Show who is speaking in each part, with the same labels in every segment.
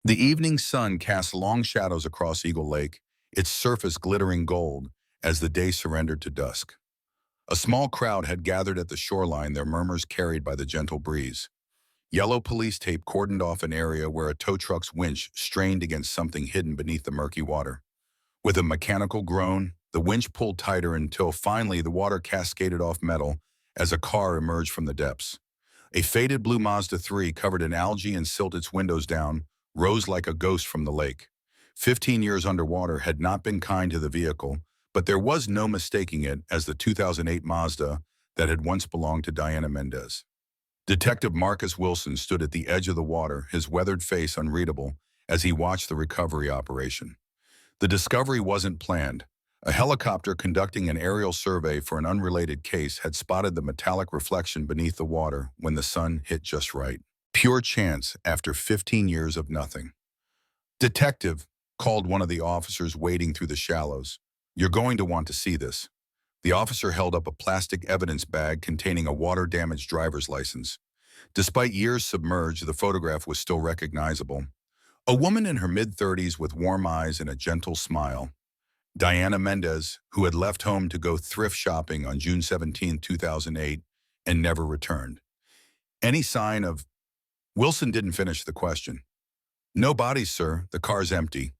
Speaker 1: The evening sun cast long shadows across Eagle Lake, its surface glittering gold as the day surrendered to dusk. A small crowd had gathered at the shoreline, their murmurs carried by the gentle breeze. Yellow police tape cordoned off an area where a tow truck's winch strained against something hidden beneath the murky water. With a mechanical groan, the winch pulled tighter until finally the water cascaded off metal as a car emerged from the depths. A faded blue Mazda 3 covered in algae and silt, its windows down, rose like a ghost from the lake. 15 years underwater had not been kind to the vehicle, but there was no mistaking it as the 2008 Mazda that had once belonged to Diana Mendez. Detective Marcus Wilson stood at the edge of the water, his weathered face unreadable, as he watched the recovery operation. The discovery wasn't planned. A helicopter conducting an aerial survey for an unrelated case had spotted the metallic reflection beneath the water when the sun hit just right. Pure chance after 15 years of nothing. "Detective," called one of the officers wading through the shallows. "You're going to want to see this." The officer held up a plastic evidence bag containing a water-damaged driver's license. Despite years submerged, the photograph was still recognizable. A woman in her mid-30s with warm eyes and a gentle smile. Diana Mendez, who had left home to go thrift shopping on June 17, 2008, and never returned. "Any sign of—" Wilson didn't finish the question. "No bodies, sir. The car's empty."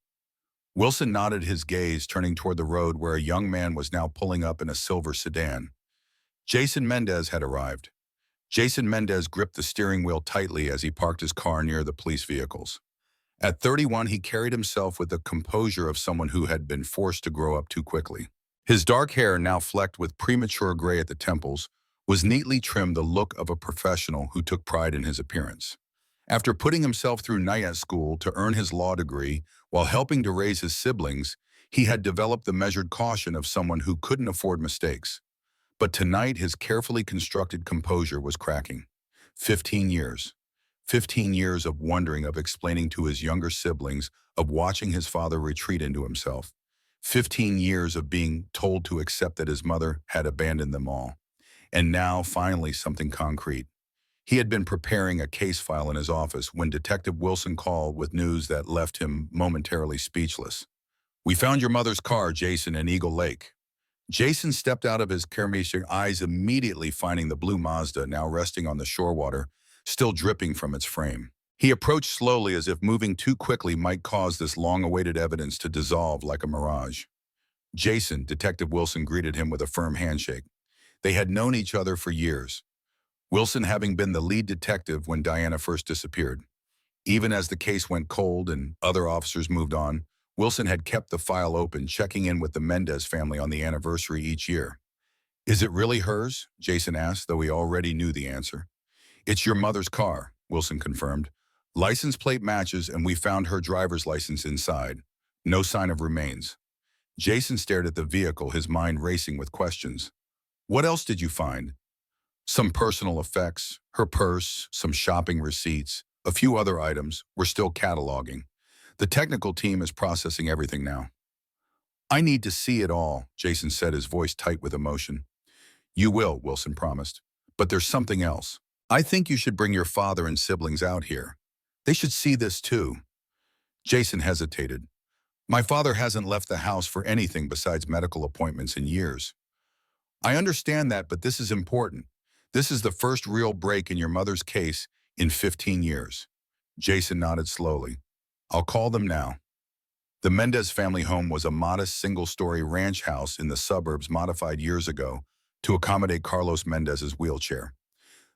Speaker 1: Wilson nodded, his gaze turning toward the road where a young man was now pulling up in a silver sedan. Jason Mendez had arrived. Jason Mendez gripped the steering wheel tightly as he parked his car near the police vehicles. At 31, he carried himself with the composure of someone who had been forced to grow up too quickly. His dark hair, now flecked with premature gray at the temples, was neatly trimmed, the look of a professional who took pride in his appearance. After putting himself through night school to earn his law degree while helping to raise his siblings, he had developed the measured caution of someone who couldn't afford mistakes. But tonight, his carefully constructed composure was cracking. 15 years. 15 years of wondering, of explaining to his younger siblings, of watching his father retreat into himself. 15 years of being told to accept that his mother had abandoned them all. And now, finally, something concrete. He had been preparing a case file in his office when Detective Wilson called with news that left him momentarily speechless. "We found your mother's car, Jason, in Eagle Lake." Jason stepped out of his Kermesher, eyes immediately finding the blue Mazda now resting on the shore water, still dripping from its frame. He approached slowly, as if moving too quickly might cause this long-awaited evidence to dissolve like a mirage. "Jason," Detective Wilson greeted him with a firm handshake. They had known each other for years, Wilson having been the lead detective when Diana first disappeared. Even as the case went cold and other officers moved on, Wilson had kept the file open, checking in with the Mendez family on the anniversary each year. "Is it really hers?" Jason asked, though he already knew the answer. "It's your mother's car," Wilson confirmed. "License plate matches, and we found her driver's license inside. No sign of remains." Jason stared at the vehicle, his mind racing with questions. "What else did you find?" "Some personal effects, her purse, some shopping receipts, a few other items. We're still cataloging. The technical team is processing everything now." "I need to see it all," Jason said, his voice tight with emotion. "You will," Wilson promised. "But there's something else. I think you should bring your father and siblings out here. They should see this too." Jason hesitated. "My father hasn't left the house for anything besides medical appointments in years." "I understand that, but this is important. This is the first real break in your mother's case in 15 years. Jason nodded slowly. "I'll call them now." The Mendez family home was a modest single-story ranch house in the suburbs, modified years ago to accommodate Carlos Mendez's wheelchair.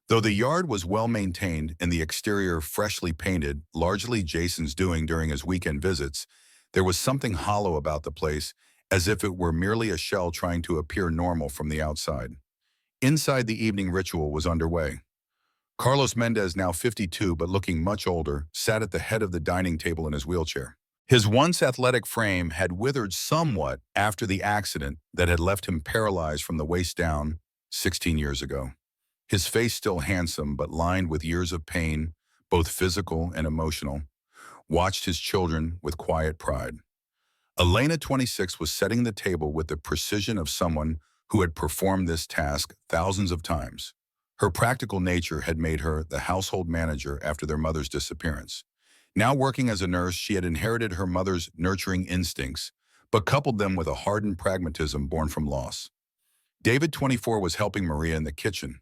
Speaker 1: Though the yard was well-maintained and the exterior freshly painted, largely Jason's doing during his weekend visits, there was something hollow about the place, as if it were merely a shell trying to appear normal from the outside. Inside, the evening ritual was underway. Carlos Mendez, now 52 but looking much older, sat at the head of the dining table in his wheelchair. His once athletic frame had withered somewhat after the accident that had left him paralyzed from the waist down 16 years ago. His face still handsome but lined with years of pain, both physical and emotional, watched his children with quiet pride. Elena, 26, was setting the table with the precision of someone who had performed this task thousands of times. Her practical nature had made her the household manager after their mother's disappearance. Now working as a nurse, she had inherited her mother's nurturing instincts, but coupled them with a hardened pragmatism born from loss. David, 24, was helping Maria in the kitchen.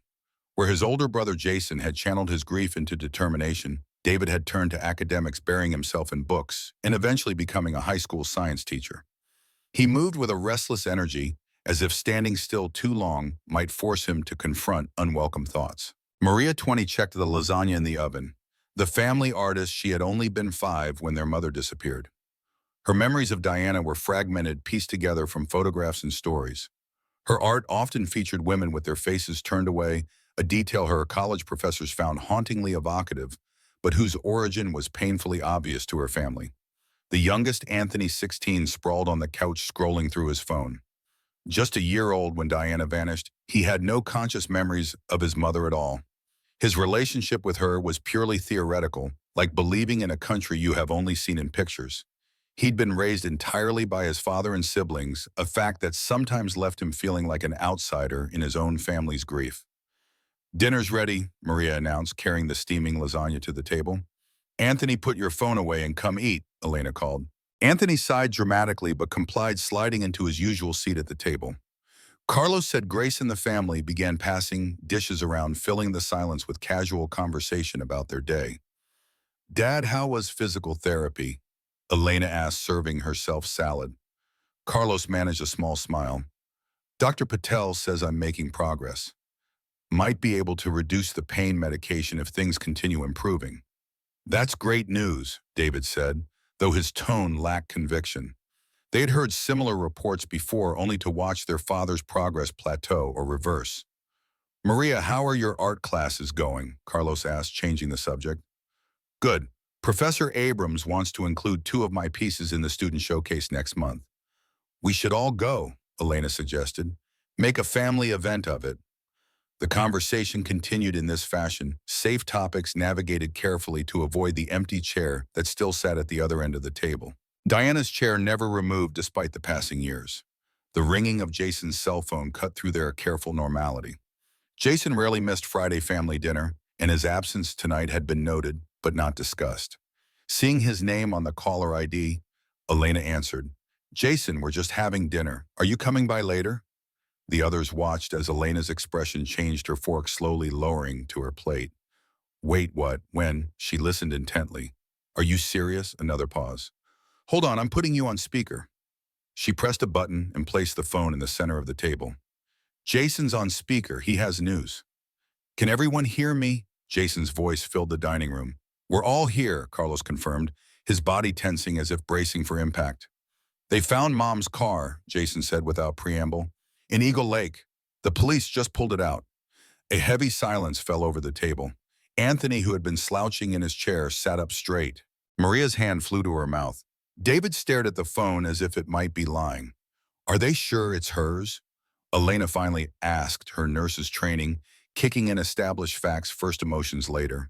Speaker 1: Where his older brother Jason had channeled his grief into determination, David had turned to academics, burying himself in books, and eventually becoming a high school science teacher. He moved with a restless energy, as if standing still too long might force him to confront unwelcome thoughts. Maria, 20, checked the lasagna in the oven. The family artist, she had only been 5 when their mother disappeared. Her memories of Diana were fragmented, pieced together from photographs and stories. Her art often featured women with their faces turned away, a detail her college professors found hauntingly evocative, but whose origin was painfully obvious to her family. The youngest, Anthony, 16, sprawled on the couch scrolling through his phone. Just a year old when Diana vanished, he had no conscious memories of his mother at all. His relationship with her was purely theoretical, like believing in a country you have only seen in pictures. He'd been raised entirely by his father and siblings, a fact that sometimes left him feeling like an outsider in his own family's grief. "Dinner's ready," Maria announced, carrying the steaming lasagna to the table. "Anthony, put your phone away and come eat," Elena called. Anthony sighed dramatically but complied, sliding into his usual seat at the table. Carlos said grace in the family began passing dishes around, filling the silence with casual conversation about their day. "Dad, how was physical therapy?" Elena asked, serving herself salad. Carlos managed a small smile. "Dr. Patel says I'm making progress. Might be able to reduce the pain medication if things continue improving." "That's great news," David said, though his tone lacked conviction. They had heard similar reports before, only to watch their father's progress plateau or reverse. "Maria, how are your art classes going?" Carlos asked, changing the subject. "Good. Professor Abrams wants to include 2 of my pieces in the student showcase next month." "We should all go," Elena suggested. "Make a family event of it." The conversation continued in this fashion, safe topics navigated carefully to avoid the empty chair that still sat at the other end of the table. Diana's chair never removed despite the passing years. The ringing of Jason's cell phone cut through their careful normality. Jason rarely missed Friday family dinner, and his absence tonight had been noted, but not discussed. Seeing his name on the caller ID, Elena answered, "Jason, we're just having dinner. Are you coming by later?" The others watched as Elena's expression changed, her fork slowly lowering to her plate. "Wait, what? When?" She listened intently. "Are you serious?" Another pause. "Hold on, I'm putting you on speaker." She pressed a button and placed the phone in the center of the table. "Jason's on speaker. He has news." "Can everyone hear me?" Jason's voice filled the dining room. "We're all here," Carlos confirmed, his body tensing as if bracing for impact. "They found Mom's car," Jason said without preamble, "in Eagle Lake. The police just pulled it out." A heavy silence fell over the table. Anthony, who had been slouching in his chair, sat up straight. Maria's hand flew to her mouth. David stared at the phone as if it might be lying. "Are they sure it's hers?" Elena finally asked, her nurse's training kicking in established facts first, emotions later.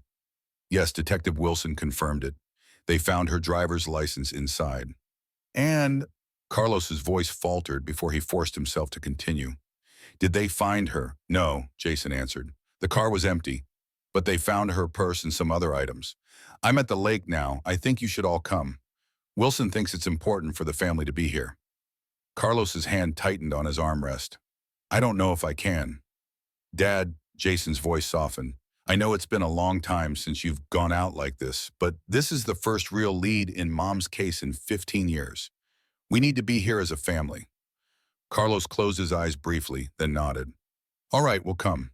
Speaker 1: Yes, Detective Wilson confirmed it. They found her driver's license inside. "And," Carlos's voice faltered before he forced himself to continue. "Did they find her?" "No," Jason answered. "The car was empty, but they found her purse and some other items. I'm at the lake now. I think you should all come. Wilson thinks it's important for the family to be here." Carlos's hand tightened on his armrest. "I don't know if I can." "Dad," Jason's voice softened, "I know it's been a long time since you've gone out like this, but this is the first real lead in Mom's case in 15 years. We need to be here as a family." Carlos closed his eyes briefly, then nodded. "All right, we'll come."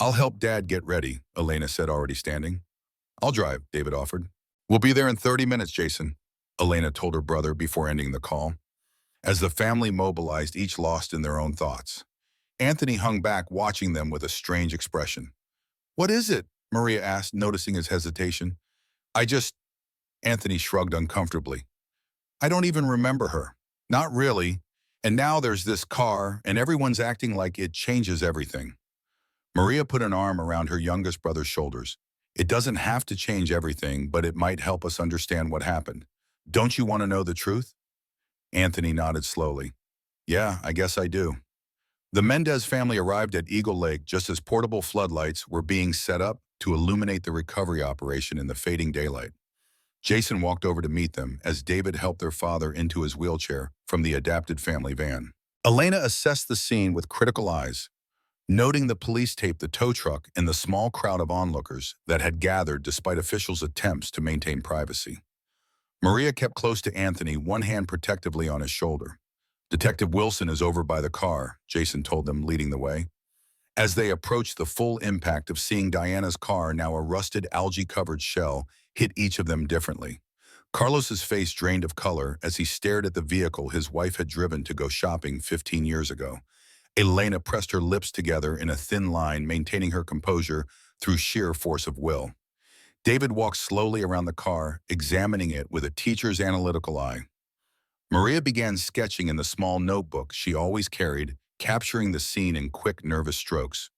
Speaker 1: "I'll help Dad get ready," Elena said, already standing. "I'll drive," David offered. "We'll be there in 30 minutes, Jason," Elena told her brother before ending the call. As the family mobilized, each lost in their own thoughts. Anthony hung back, watching them with a strange expression. "What is it?" Maria asked, noticing his hesitation. Anthony shrugged uncomfortably. "I don't even remember her. Not really. And now there's this car, and everyone's acting like it changes everything." Maria put an arm around her youngest brother's shoulders. "It doesn't have to change everything, but it might help us understand what happened. Don't you want to know the truth?" Anthony nodded slowly. "Yeah, I guess I do." The Mendez family arrived at Eagle Lake just as portable floodlights were being set up to illuminate the recovery operation in the fading daylight. Jason walked over to meet them as David helped their father into his wheelchair from the adapted family van. Elena assessed the scene with critical eyes, noting the police taped the tow truck and the small crowd of onlookers that had gathered despite officials' attempts to maintain privacy. Maria kept close to Anthony, one hand protectively on his shoulder. Detective Wilson is over by the car, Jason told them, leading the way. As they approached, the full impact of seeing Diana's car, now a rusted algae-covered shell, hit each of them differently. Carlos's face drained of color as he stared at the vehicle his wife had driven to go shopping 15 years ago. Elena pressed her lips together in a thin line, maintaining her composure through sheer force of will. David walked slowly around the car, examining it with a teacher's analytical eye. Maria began sketching in the small notebook she always carried, capturing the scene in quick, nervous strokes.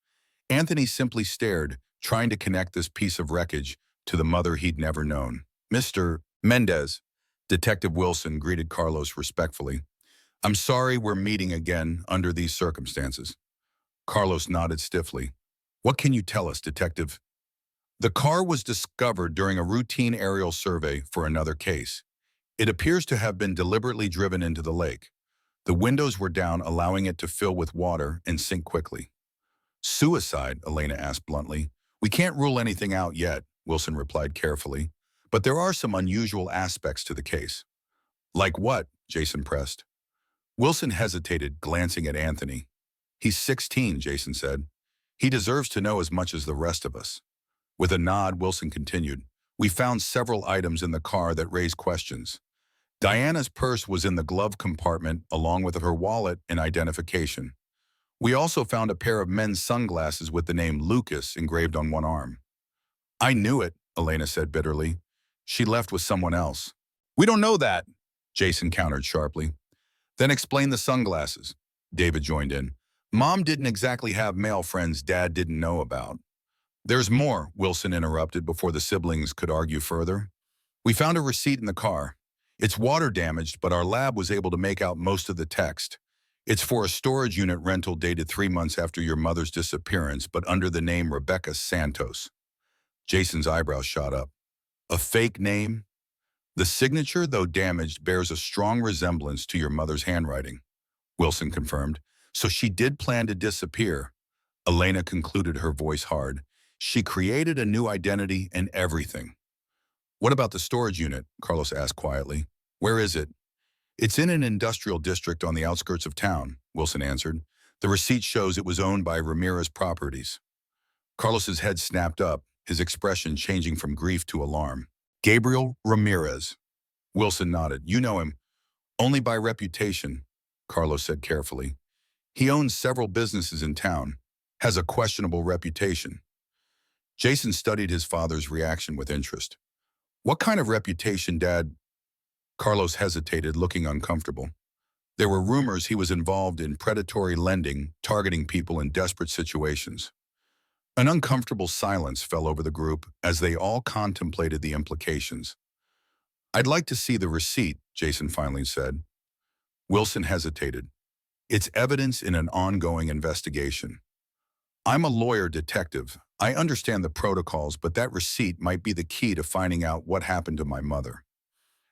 Speaker 1: Anthony simply stared, trying to connect this piece of wreckage to the mother he'd never known. "Mr. Mendez," Detective Wilson greeted Carlos respectfully. "I'm sorry we're meeting again under these circumstances." Carlos nodded stiffly. "What can you tell us, Detective?" "The car was discovered during a routine aerial survey for another case. It appears to have been deliberately driven into the lake. The windows were down, allowing it to fill with water and sink quickly." "Suicide?" Elena asked bluntly. "We can't rule anything out yet," Wilson replied carefully. "But there are some unusual aspects to the case." "Like what?" Jason pressed. Wilson hesitated, glancing at Anthony. "He's 16, Jason said. "He deserves to know as much as the rest of us." With a nod, Wilson continued, "We found several items in the car that raise questions. Diana's purse was in the glove compartment, along with her wallet and identification. We also found a pair of men's sunglasses with the name Lucas engraved on one arm." "I knew it," Elena said bitterly. "She left with someone else." "We don't know that," Jason countered sharply. "Then explain the sunglasses," David joined in. "Mom didn't exactly have male friends Dad didn't know about." "There's more," Wilson interrupted before the siblings could argue further. "We found a receipt in the car. It's water damaged, but our lab was able to make out most of the text. It's for a storage unit rental dated 3 months after your mother's disappearance, but under the name Rebecca Santos." Jason's eyebrows shot up. "A fake name?" "The signature, though damaged, bears a strong resemblance to your mother's handwriting," Wilson confirmed. "So she did plan to disappear." Elena concluded, her voice hard. "She created a new identity and everything." "What about the storage unit?" Carlos asked quietly. "Where is it?" "It's in an industrial district on the outskirts of town," Wilson answered. "The receipt shows it was owned by Ramirez Properties." Carlos's head snapped up, his expression changing from grief to alarm. "Gabriel Ramirez." Wilson nodded. "You know him." "Only by reputation," Carlos said carefully. "He owns several businesses in town, has a questionable reputation." Jason studied his father's reaction with interest. "What kind of reputation, Dad?" Carlos hesitated, looking uncomfortable. "There were rumors he was involved in predatory lending, targeting people in desperate situations." An uncomfortable silence fell over the group as they all contemplated the implications. "I'd like to see the receipt," Jason finally said. Wilson hesitated. "It's evidence in an ongoing investigation." "I'm a lawyer, Detective. I understand the protocols, but that receipt might be the key to finding out what happened to my mother."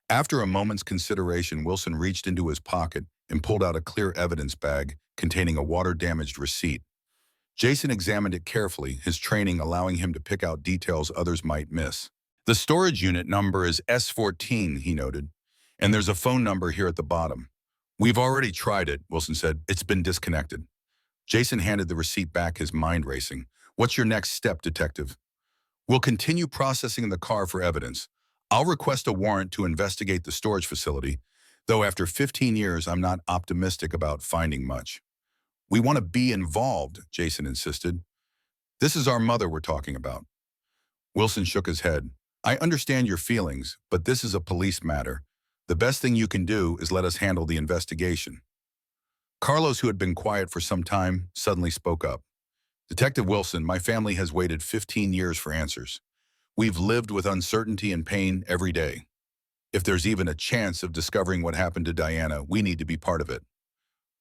Speaker 1: After a moment's consideration, Wilson reached into his pocket and pulled out a clear evidence bag containing a water-damaged receipt. Jason examined it carefully, his training allowing him to pick out details others might miss. "The storage unit number is S14, he noted, "and there's a phone number here at the bottom." "We've already tried it," Wilson said. "It's been disconnected." Jason handed the receipt back, his mind racing. "What's your next step, Detective?" "We'll continue processing the car for evidence. I'll request a warrant to investigate the storage facility, though after 15 years, I'm not optimistic about finding much." "We want to be involved," Jason insisted. "This is our mother we're talking about." Wilson shook his head. "I understand your feelings, but this is a police matter. The best thing you can do is let us handle the investigation." Carlos, who had been quiet for some time, suddenly spoke up. "Detective Wilson, my family has waited 15 years for answers. We've lived with uncertainty and pain every day. If there's even a chance of discovering what happened to Diana, we need to be part of it."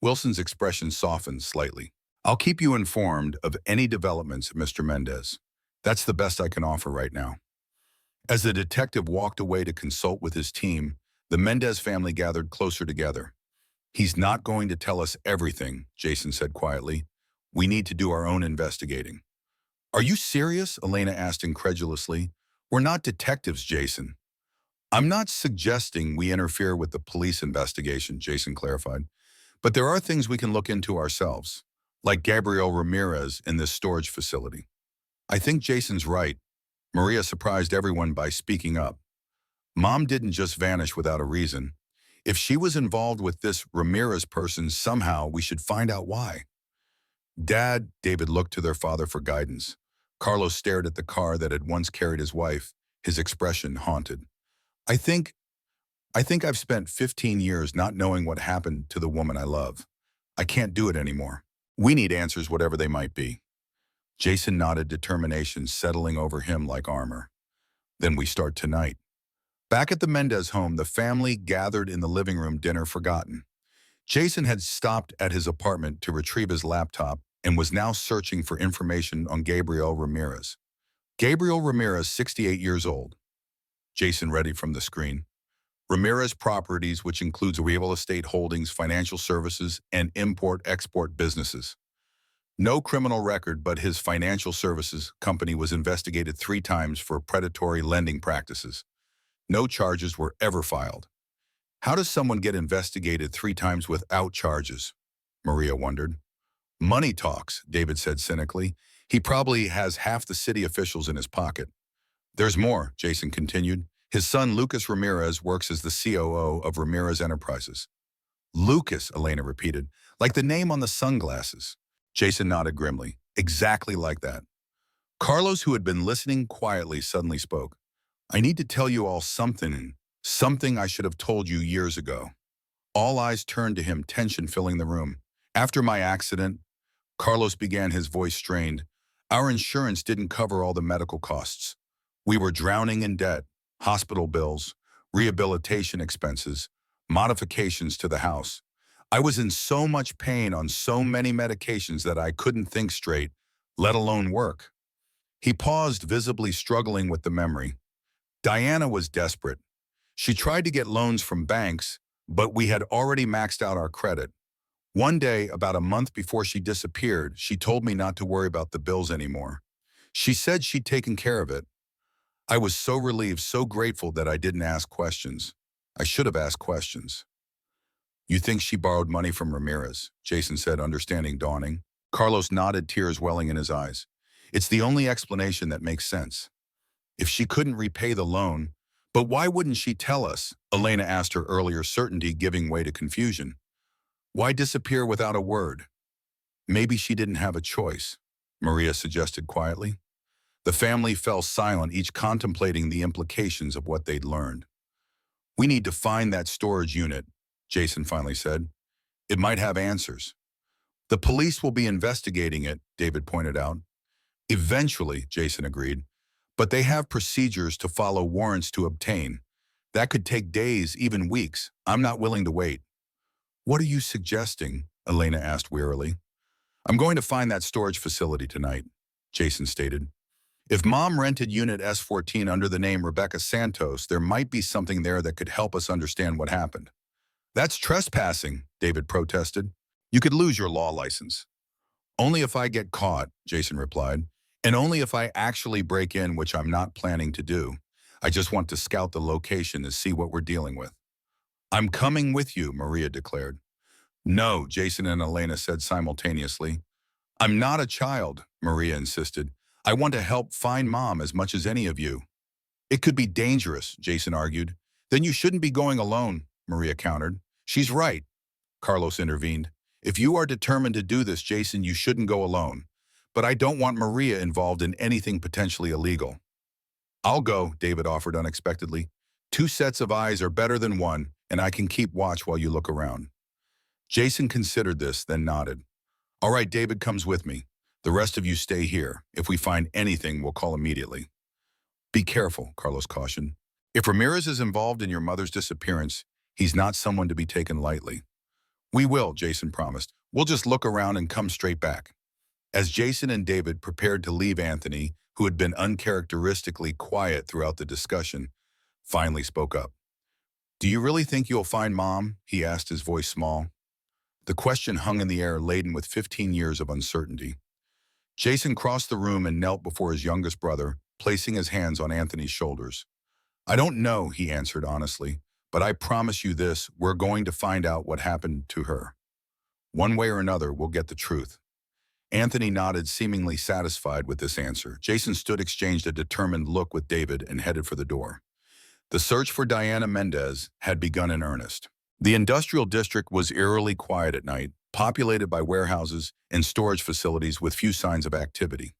Speaker 1: Wilson's expression softened slightly. "I'll keep you informed of any developments, Mr. Mendez. That's the best I can offer right now." As the detective walked away to consult with his team, the Mendez family gathered closer together. "He's not going to tell us everything," Jason said quietly. "We need to do our own investigating." "Are you serious?" Elena asked incredulously. "We're not detectives, Jason." "I'm not suggesting we interfere with the police investigation," Jason clarified. "But there are things we can look into ourselves, like Gabriel Ramirez in this storage facility." "I think Jason's right." Maria surprised everyone by speaking up. "Mom didn't just vanish without a reason. If she was involved with this Ramirez person somehow, we should find out why." "Dad," David looked to their father for guidance. Carlos stared at the car that had once carried his wife, his expression haunted. I think I've spent 15 years not knowing what happened to the woman I love. I can't do it anymore. We need answers, whatever they might be." Jason nodded, determination settling over him like armor. "Then we start tonight." Back at the Mendez home, the family gathered in the living room, dinner forgotten. Jason had stopped at his apartment to retrieve his laptop and was now searching for information on Gabriel Ramirez. Gabriel Ramirez, 68 years old. Jason read it from the screen. Ramirez Properties, which includes real estate holdings, financial services, and import-export businesses. No criminal record, but his financial services company was investigated 3 times for predatory lending practices. No charges were ever filed. How does someone get investigated 3 times without charges? Maria wondered. Money talks, David said cynically. He probably has half the city officials in his pocket. There's more, Jason continued. His son, Lucas Ramirez, works as the COO of Ramirez Enterprises. Lucas, Elena repeated, like the name on the sunglasses. Jason nodded grimly. Exactly like that. Carlos, who had been listening quietly, suddenly spoke. I need to tell you all something I should have told you years ago. All eyes turned to him, tension filling the room. After my accident, Carlos began, his voice strained. Our insurance didn't cover all the medical costs. We were drowning in debt, hospital bills, rehabilitation expenses, modifications to the house. I was in so much pain on so many medications that I couldn't think straight, let alone work. He paused, visibly struggling with the memory. Diana was desperate. She tried to get loans from banks, but we had already maxed out our credit. One day, about a month before she disappeared, she told me not to worry about the bills anymore. She said she'd taken care of it. I was so relieved, so grateful that I didn't ask questions. I should have asked questions. You think she borrowed money from Ramirez? Jason said, understanding dawning. Carlos nodded, tears welling in his eyes. It's the only explanation that makes sense. If she couldn't repay the loan, but why wouldn't she tell us? Elena asked, her earlier certainty giving way to confusion. Why disappear without a word? Maybe she didn't have a choice, Maria suggested quietly. The family fell silent, each contemplating the implications of what they'd learned. We need to find that storage unit, Jason finally said. It might have answers. The police will be investigating it, David pointed out. Eventually, Jason agreed. But they have procedures to follow, warrants to obtain. That could take days, even weeks. I'm not willing to wait. What are you suggesting? Elena asked wearily. I'm going to find that storage facility tonight, Jason stated. If Mom rented Unit S14 under the name Rebecca Santos, there might be something there that could help us understand what happened. That's trespassing, David protested. You could lose your law license. Only if I get caught, Jason replied, and only if I actually break in, which I'm not planning to do. I just want to scout the location to see what we're dealing with. I'm coming with you, Maria declared. No, Jason and Elena said simultaneously. I'm not a child, Maria insisted. I want to help find Mom as much as any of you. It could be dangerous, Jason argued. Then you shouldn't be going alone, Maria countered. She's right, Carlos intervened. If you are determined to do this, Jason, you shouldn't go alone. But I don't want Maria involved in anything potentially illegal. I'll go, David offered unexpectedly. 2 sets of eyes are better than one, and I can keep watch while you look around. Jason considered this, then nodded. All right, David comes with me. The rest of you stay here. If we find anything, we'll call immediately. Be careful, Carlos cautioned. If Ramirez is involved in your mother's disappearance, he's not someone to be taken lightly. We will, Jason promised. We'll just look around and come straight back. As Jason and David prepared to leave Anthony, who had been uncharacteristically quiet throughout the discussion, finally spoke up. "Do you really think you'll find Mom?" he asked, his voice small. The question hung in the air, laden with 15 years of uncertainty. Jason crossed the room and knelt before his youngest brother, placing his hands on Anthony's shoulders. "I don't know," he answered honestly, "but I promise you this, we're going to find out what happened to her. One way or another, we'll get the truth." Anthony nodded, seemingly satisfied with this answer. Jason stood, exchanged a determined look with David, and headed for the door. The search for Diana Mendez had begun in earnest. The industrial district was eerily quiet at night, populated by warehouses and storage facilities with few signs of activity.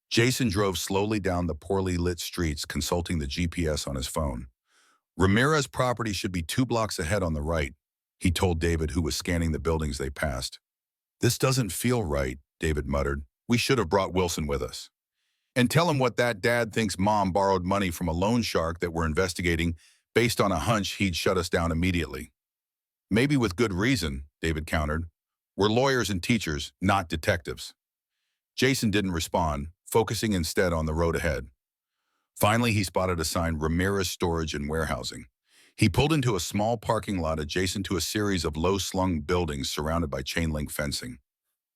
Speaker 1: Jason drove slowly down the poorly lit streets, consulting the GPS on his phone. "Ramirez property should be 2 blocks ahead on the right," he told David, who was scanning the buildings they passed. "This doesn't feel right," David muttered. "We should have brought Wilson with us. And tell him what that dad thinks Mom borrowed money from a loan shark that we're investigating based on a hunch he'd shut us down immediately." "Maybe with good reason," David countered. "We're lawyers and teachers, not detectives." Jason didn't respond, focusing instead on the road ahead. Finally, he spotted a sign, "Ramirez Storage and Warehousing." He pulled into a small parking lot adjacent to a series of low-slung buildings surrounded by chain-link fencing.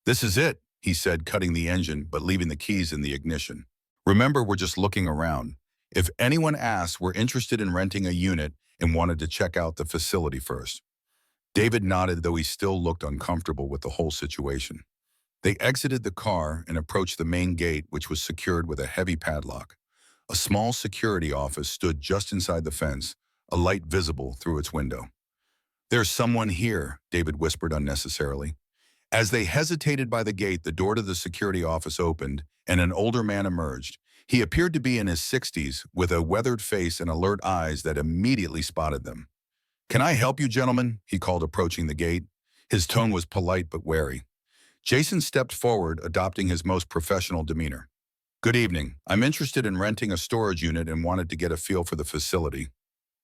Speaker 1: "This is it," he said, cutting the engine but leaving the keys in the ignition. "Remember, we're just looking around. If anyone asks, we're interested in renting a unit and wanted to check out the facility first." David nodded, though he still looked uncomfortable with the whole situation. They exited the car and approached the main gate, which was secured with a heavy padlock. A small security office stood just inside the fence, a light visible through its window. "There's someone here," David whispered unnecessarily. As they hesitated by the gate, the door to the security office opened, and an older man emerged. He appeared to be in his 60s, with a weathered face and alert eyes that immediately spotted them. "Can I help you, gentlemen?" he called, approaching the gate. His tone was polite but wary. Jason stepped forward, adopting his most professional demeanor. "Good evening. I'm interested in renting a storage unit and wanted to get a feel for the facility."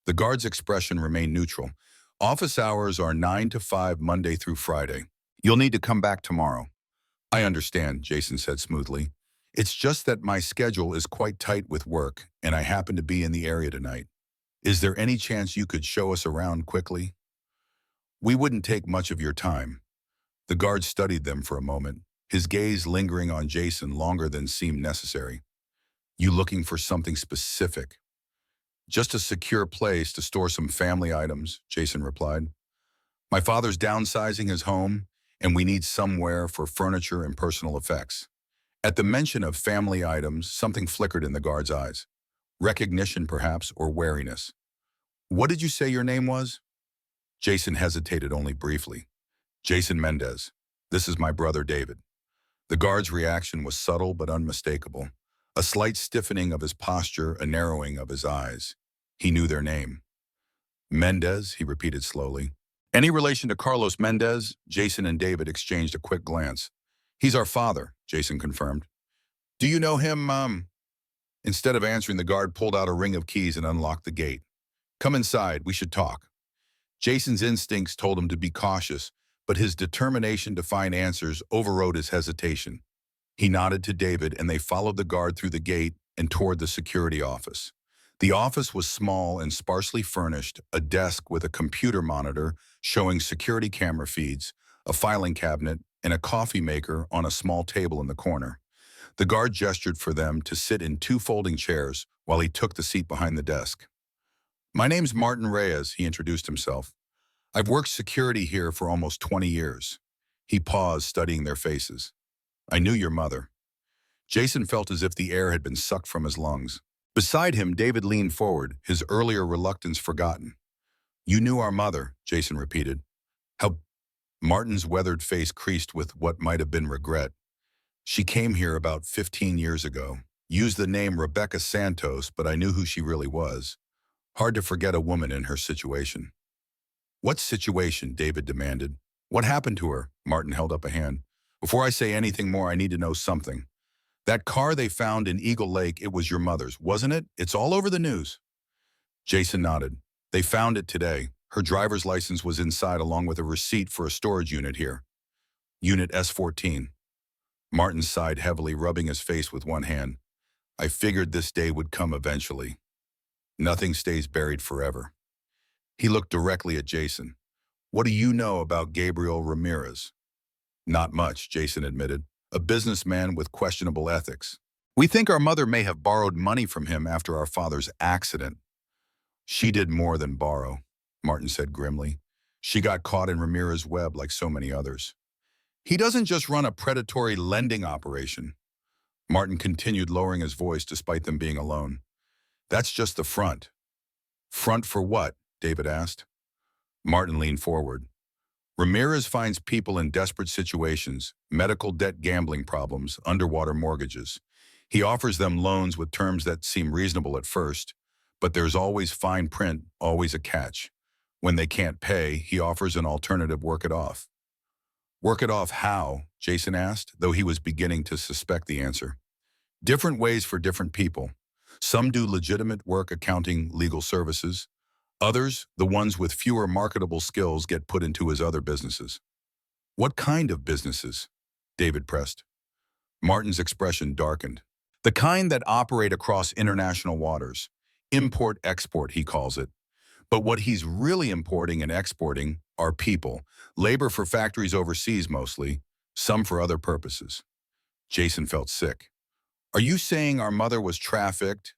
Speaker 1: The guard's expression remained neutral. "Office hours are 9 to 5 Monday through Friday. You'll need to come back tomorrow." "I understand," Jason said smoothly. "It's just that my schedule is quite tight with work, and I happen to be in the area tonight. Is there any chance you could show us around quickly?" "We wouldn't take much of your time." The guard studied them for a moment, his gaze lingering on Jason longer than seemed necessary. "You looking for something specific?" "Just a secure place to store some family items," Jason replied. "My father's downsizing his home, and we need somewhere for furniture and personal effects." At the mention of family items, something flickered in the guard's eyes. Recognition, perhaps, or wariness. "What did you say your name was?" Jason hesitated only briefly. "Jason Mendez. This is my brother David." The guard's reaction was subtle but unmistakable. A slight stiffening of his posture, a narrowing of his eyes. He knew their name. "Mendez," he repeated slowly. "Any relation to Carlos Mendez?" Jason and David exchanged a quick glance. "He's our father," Jason confirmed. "Do you know him, Instead of answering, the guard pulled out a ring of keys and unlocked the gate. "Come inside, we should talk." Jason's instincts told him to be cautious, but his determination to find answers overrode his hesitation. He nodded to David, and they followed the guard through the gate and toward the security office. The office was small and sparsely furnished, a desk with a computer monitor showing security camera feeds, a filing cabinet, and a coffee maker on a small table in the corner. The guard gestured for them to sit in 2 folding chairs while he took the seat behind the desk. "My name's Martin Reyes," he introduced himself. "I've worked security here for almost 20 years. He paused, studying their faces. "I knew your mother." Jason felt as if the air had been sucked from his lungs. Beside him, David leaned forward, his earlier reluctance forgotten. "You knew our mother," Jason repeated. "How—" Martin's weathered face creased with what might have been regret. "She came here about 15 years ago. Used the name Rebecca Santos, but I knew who she really was. Hard to forget a woman in her situation." "What situation?" David demanded. "What happened to her?" Martin held up a hand. "Before I say anything more, I need to know something. That car they found in Eagle Lake, it was your mother's, wasn't it? It's all over the news." Jason nodded. "They found it today. Her driver's license was inside along with a receipt for a storage unit here. Unit S14. Martin sighed heavily, rubbing his face with one hand. I figured this day would come eventually. Nothing stays buried forever. He looked directly at Jason. What do you know about Gabriel Ramirez? Not much, Jason admitted. A businessman with questionable ethics. We think our mother may have borrowed money from him after our father's accident. She did more than borrow, Martin said grimly. She got caught in Ramirez's web like so many others. He doesn't just run a predatory lending operation. Martin continued, lowering his voice despite them being alone. That's just the front. Front for what? David asked. Martin leaned forward. Ramirez finds people in desperate situations, medical debt, gambling problems, underwater mortgages. He offers them loans with terms that seem reasonable at first, but there's always fine print, always a catch. When they can't pay, he offers an alternative: work it off. Work it off how? Jason asked, though he was beginning to suspect the answer. Different ways for different people. Some do legitimate work, accounting, legal services. Others, the ones with fewer marketable skills, get put into his other businesses. What kind of businesses? David pressed. Martin's expression darkened. The kind that operate across international waters. Import-export, he calls it. But what he's really importing and exporting are people. Labor for factories overseas mostly, some for other purposes. Jason felt sick. Are you saying our mother was trafficked?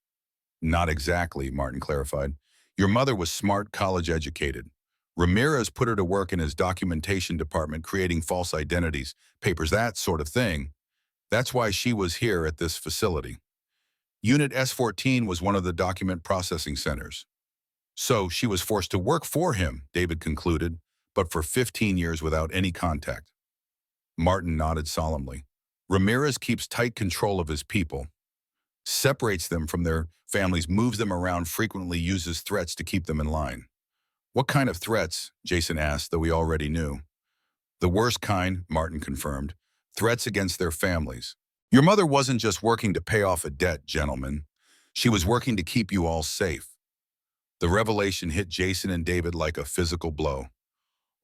Speaker 1: Not exactly, Martin clarified. Your mother was smart, college-educated. Ramirez put her to work in his documentation department, creating false identities, papers, that sort of thing. That's why she was here at this facility. Unit S14 was one of the document processing centers. So she was forced to work for him, David concluded, but for 15 years without any contact. Martin nodded solemnly. Ramirez keeps tight control of his people, separates them from their families, moves them around, frequently uses threats to keep them in line. What kind of threats? Jason asked, though he already knew. The worst kind, Martin confirmed. Threats against their families. Your mother wasn't just working to pay off a debt, gentlemen. She was working to keep you all safe. The revelation hit Jason and David like a physical blow.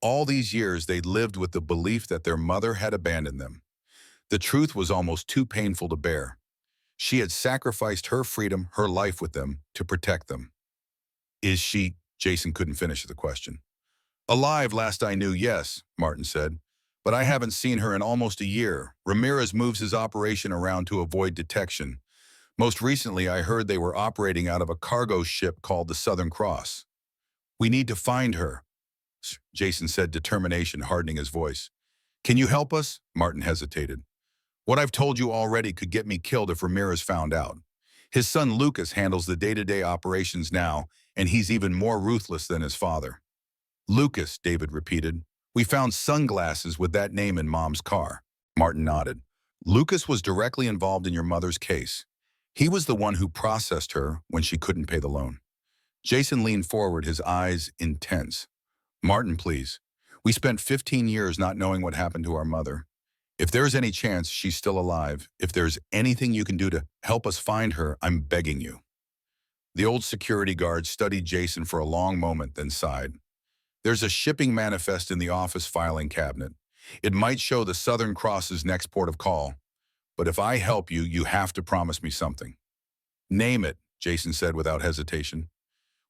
Speaker 1: All these years they'd lived with the belief that their mother had abandoned them. The truth was almost too painful to bear. She had sacrificed her freedom, her life with them, to protect them. Is she? Jason couldn't finish the question. Alive, last I knew, yes, Martin said. But I haven't seen her in almost a year. Ramirez moves his operation around to avoid detection. Most recently, I heard they were operating out of a cargo ship called the Southern Cross. We need to find her, Jason said, determination hardening his voice. Can you help us? Martin hesitated. What I've told you already could get me killed if Ramirez found out. His son Lucas handles the day-to-day operations now, and he's even more ruthless than his father. Lucas, David repeated. We found sunglasses with that name in Mom's car. Martin nodded. Lucas was directly involved in your mother's case. He was the one who processed her when she couldn't pay the loan. Jason leaned forward, his eyes intense. Martin, please. We spent 15 years not knowing what happened to our mother. If there's any chance she's still alive, if there's anything you can do to help us find her, I'm begging you. The old security guard studied Jason for a long moment, then sighed. There's a shipping manifest in the office filing cabinet. It might show the Southern Cross's next port of call. But if I help you, you have to promise me something. Name it, Jason said without hesitation.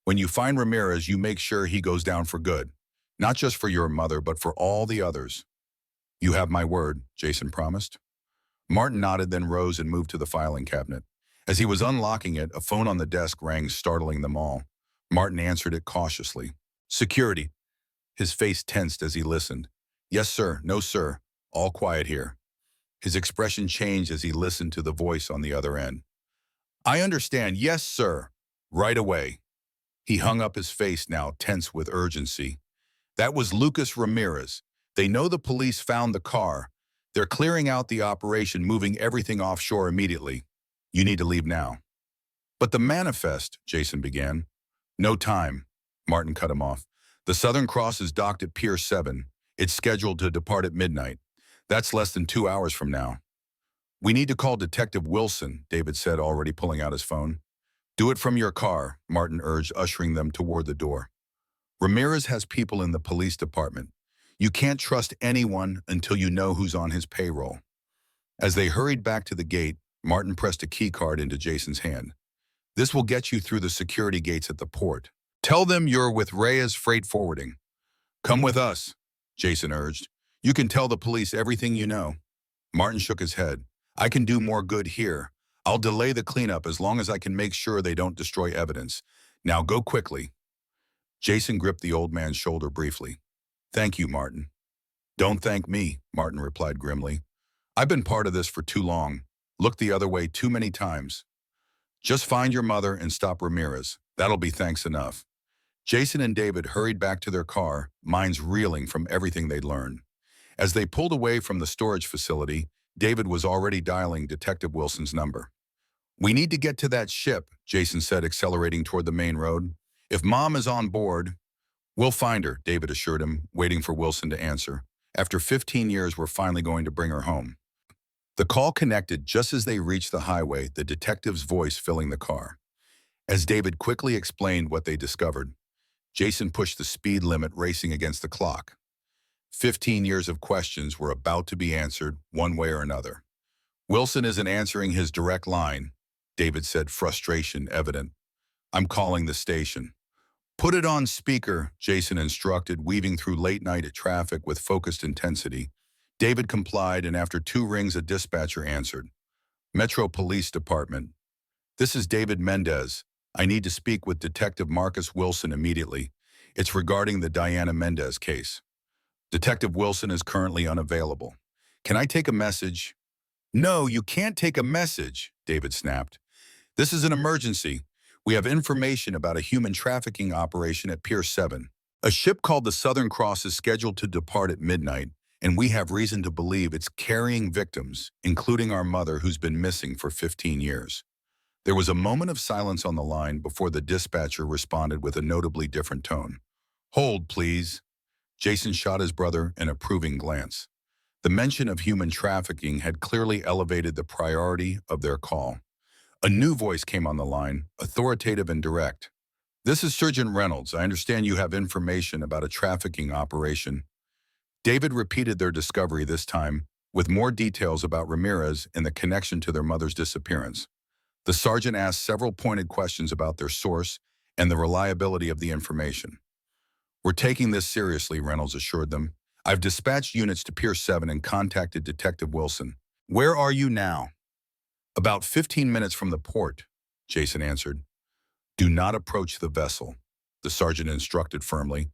Speaker 1: When you find Ramirez, you make sure he goes down for good. Not just for your mother, but for all the others. You have my word, Jason promised. Martin nodded, then rose and moved to the filing cabinet. As he was unlocking it, a phone on the desk rang, startling them all. Martin answered it cautiously. Security. His face tensed as he listened. Yes, sir. No, sir. All quiet here. His expression changed as he listened to the voice on the other end. I understand. Yes, sir. Right away. He hung up, his face now tense with urgency. That was Lucas Ramirez. They know the police found the car. They're clearing out the operation, moving everything offshore immediately. You need to leave now. But the manifest, Jason began. No time, Martin cut him off. The Southern Cross is docked at Pier 7. It's scheduled to depart at midnight. That's less than 2 hours from now. We need to call Detective Wilson, David said, already pulling out his phone. Do it from your car, Martin urged, ushering them toward the door. Ramirez has people in the police department. You can't trust anyone until you know who's on his payroll. As they hurried back to the gate, Martin pressed a key card into Jason's hand. This will get you through the security gates at the port. Tell them you're with Reyes Freight Forwarding. Come with us, Jason urged. You can tell the police everything you know. Martin shook his head. I can do more good here. I'll delay the cleanup as long as I can make sure they don't destroy evidence. Now go quickly. Jason gripped the old man's shoulder briefly. Thank you, Martin. Don't thank me, Martin replied grimly. I've been part of this for too long. Looked the other way too many times. Just find your mother and stop Ramirez. That'll be thanks enough. Jason and David hurried back to their car, minds reeling from everything they'd learned. As they pulled away from the storage facility, David was already dialing Detective Wilson's number. We need to get to that ship, Jason said, accelerating toward the main road. If Mom is on board, we'll find her, David assured him, waiting for Wilson to answer. After 15 years, we're finally going to bring her home. The call connected just as they reached the highway, the detective's voice filling the car. As David quickly explained what they discovered, Jason pushed the speed limit, racing against the clock. 15 years of questions were about to be answered one way or another. Wilson isn't answering his direct line, David said, frustration evident. I'm calling the station. Put it on speaker, Jason instructed, weaving through late-night traffic with focused intensity. David complied, and after 2 rings, a dispatcher answered. Metro Police Department. This is David Mendez. I need to speak with Detective Marcus Wilson immediately. It's regarding the Diana Mendez case. Detective Wilson is currently unavailable. Can I take a message? No, you can't take a message, David snapped. This is an emergency. We have information about a human trafficking operation at Pier 7. A ship called the Southern Cross is scheduled to depart at midnight, and we have reason to believe it's carrying victims, including our mother who's been missing for 15 years. There was a moment of silence on the line before the dispatcher responded with a notably different tone. Hold, please. Jason shot his brother an approving glance. The mention of human trafficking had clearly elevated the priority of their call. A new voice came on the line, authoritative and direct. This is Sergeant Reynolds. I understand you have information about a trafficking operation. David repeated their discovery this time, with more details about Ramirez and the connection to their mother's disappearance. The sergeant asked several pointed questions about their source and the reliability of the information. We're taking this seriously, Reynolds assured them. I've dispatched units to Pier 7 and contacted Detective Wilson. Where are you now? About 15 minutes from the port, Jason answered. Do not approach the vessel, the sergeant instructed firmly.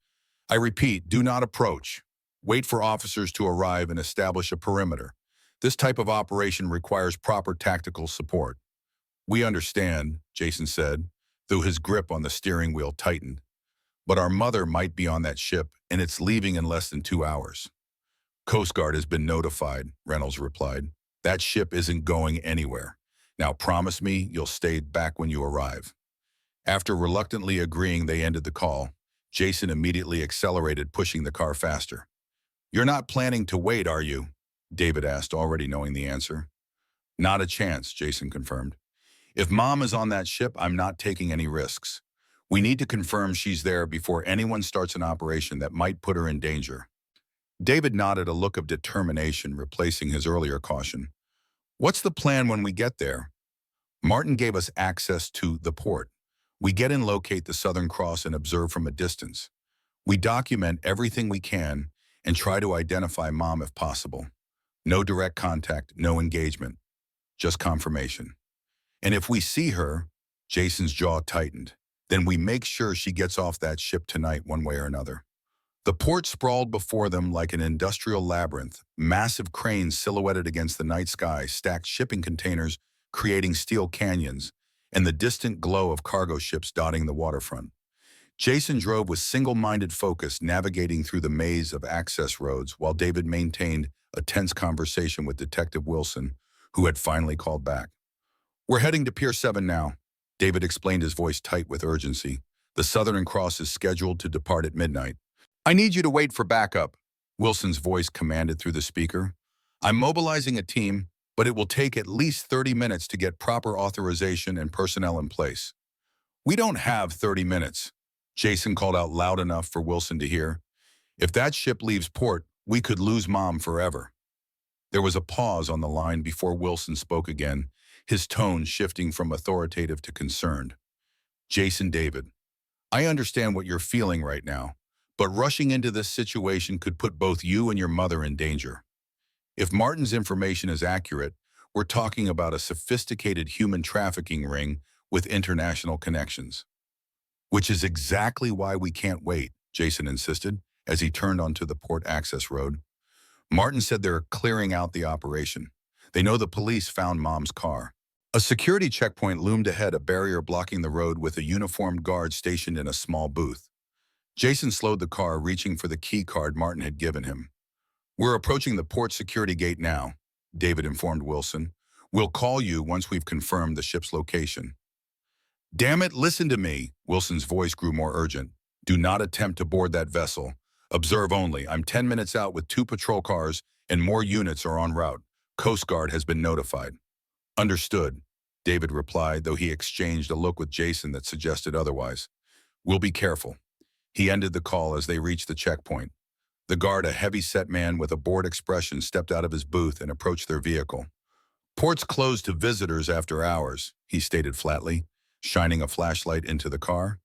Speaker 1: I repeat, do not approach. Wait for officers to arrive and establish a perimeter. This type of operation requires proper tactical support. We understand, Jason said, though his grip on the steering wheel tightened. But our mother might be on that ship, and it's leaving in less than 2 hours. Coast Guard has been notified, Reynolds replied. That ship isn't going anywhere. Now promise me you'll stay back when you arrive. After reluctantly agreeing, they ended the call. Jason immediately accelerated, pushing the car faster. You're not planning to wait, are you? David asked, already knowing the answer. Not a chance, Jason confirmed. If Mom is on that ship, I'm not taking any risks. We need to confirm she's there before anyone starts an operation that might put her in danger. David nodded, a look of determination replacing his earlier caution. What's the plan when we get there? Martin gave us access to the port. We get and locate the Southern Cross and observe from a distance. We document everything we can and try to identify Mom if possible. No direct contact, no engagement, just confirmation. And if we see her, Jason's jaw tightened, then we make sure she gets off that ship tonight one way or another. The port sprawled before them like an industrial labyrinth, massive cranes silhouetted against the night sky, stacked shipping containers creating steel canyons, and the distant glow of cargo ships dotting the waterfront. Jason drove with single-minded focus, navigating through the maze of access roads, while David maintained a tense conversation with Detective Wilson, who had finally called back. We're heading to Pier 7 now, David explained, his voice tight with urgency. The Southern Cross is scheduled to depart at midnight. I need you to wait for backup, Wilson's voice commanded through the speaker. I'm mobilizing a team, but it will take at least 30 minutes to get proper authorization and personnel in place. We don't have 30 minutes, Jason called out loud enough for Wilson to hear. If that ship leaves port, we could lose Mom forever. There was a pause on the line before Wilson spoke again, his tone shifting from authoritative to concerned. Jason David, I understand what you're feeling right now, but rushing into this situation could put both you and your mother in danger. If Martin's information is accurate, we're talking about a sophisticated human trafficking ring with international connections. Which is exactly why we can't wait, Jason insisted, as he turned onto the port access road. Martin said they're clearing out the operation. They know the police found Mom's car. A security checkpoint loomed ahead, a barrier blocking the road with a uniformed guard stationed in a small booth. Jason slowed the car, reaching for the key card Martin had given him. We're approaching the port security gate now, David informed Wilson. We'll call you once we've confirmed the ship's location. Damn it, listen to me. Wilson's voice grew more urgent. Do not attempt to board that vessel. Observe only. I'm 10 minutes out with 2 patrol cars and more units are en route. Coast Guard has been notified. Understood, David replied, though he exchanged a look with Jason that suggested otherwise. We'll be careful. He ended the call as they reached the checkpoint. The guard, a heavy-set man with a bored expression, stepped out of his booth and approached their vehicle. Port's closed to visitors after hours, he stated flatly, shining a flashlight into the car.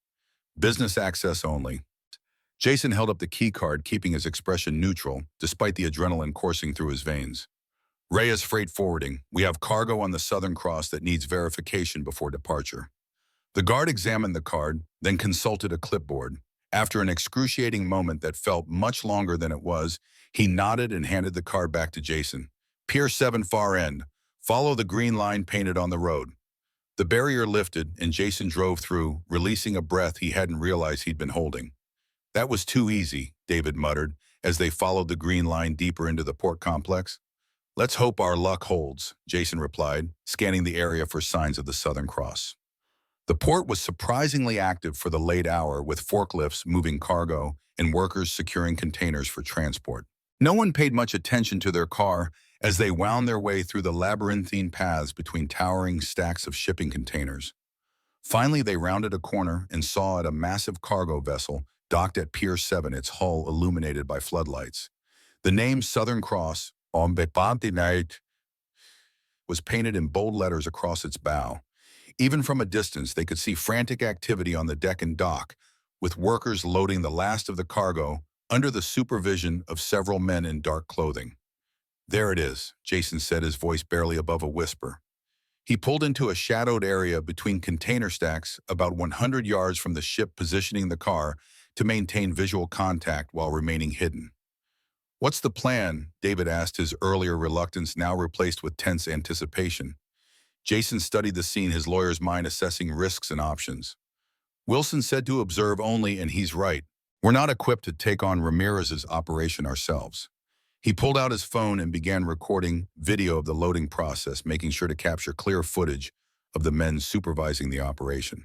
Speaker 1: Business access only. Jason held up the key card, keeping his expression neutral, despite the adrenaline coursing through his veins. Reyes Freight Forwarding. We have cargo on the Southern Cross that needs verification before departure. The guard examined the card, then consulted a clipboard. After an excruciating moment that felt much longer than it was, he nodded and handed the card back to Jason. Pier 7 far end. Follow the green line painted on the road. The barrier lifted, and Jason drove through, releasing a breath he hadn't realized he'd been holding. That was too easy, David muttered, as they followed the green line deeper into the port complex. Let's hope our luck holds, Jason replied, scanning the area for signs of the Southern Cross. The port was surprisingly active for the late hour, with forklifts moving cargo and workers securing containers for transport. No one paid much attention to their car as they wound their way through the labyrinthine paths between towering stacks of shipping containers. Finally, they rounded a corner and saw a massive cargo vessel docked at Pier 7, its hull illuminated by floodlights. The name Southern Cross, on the night, was painted in bold letters across its bow. Even from a distance, they could see frantic activity on the deck and dock, with workers loading the last of the cargo under the supervision of several men in dark clothing. There it is, Jason said, his voice barely above a whisper. He pulled into a shadowed area between container stacks about 100 yards from the ship, positioning the car to maintain visual contact while remaining hidden. What's the plan? David asked, his earlier reluctance now replaced with tense anticipation. Jason studied the scene, his lawyer's mind assessing risks and options. Wilson said to observe only, and he's right. We're not equipped to take on Ramirez's operation ourselves. He pulled out his phone and began recording video of the loading process, making sure to capture clear footage of the men supervising the operation.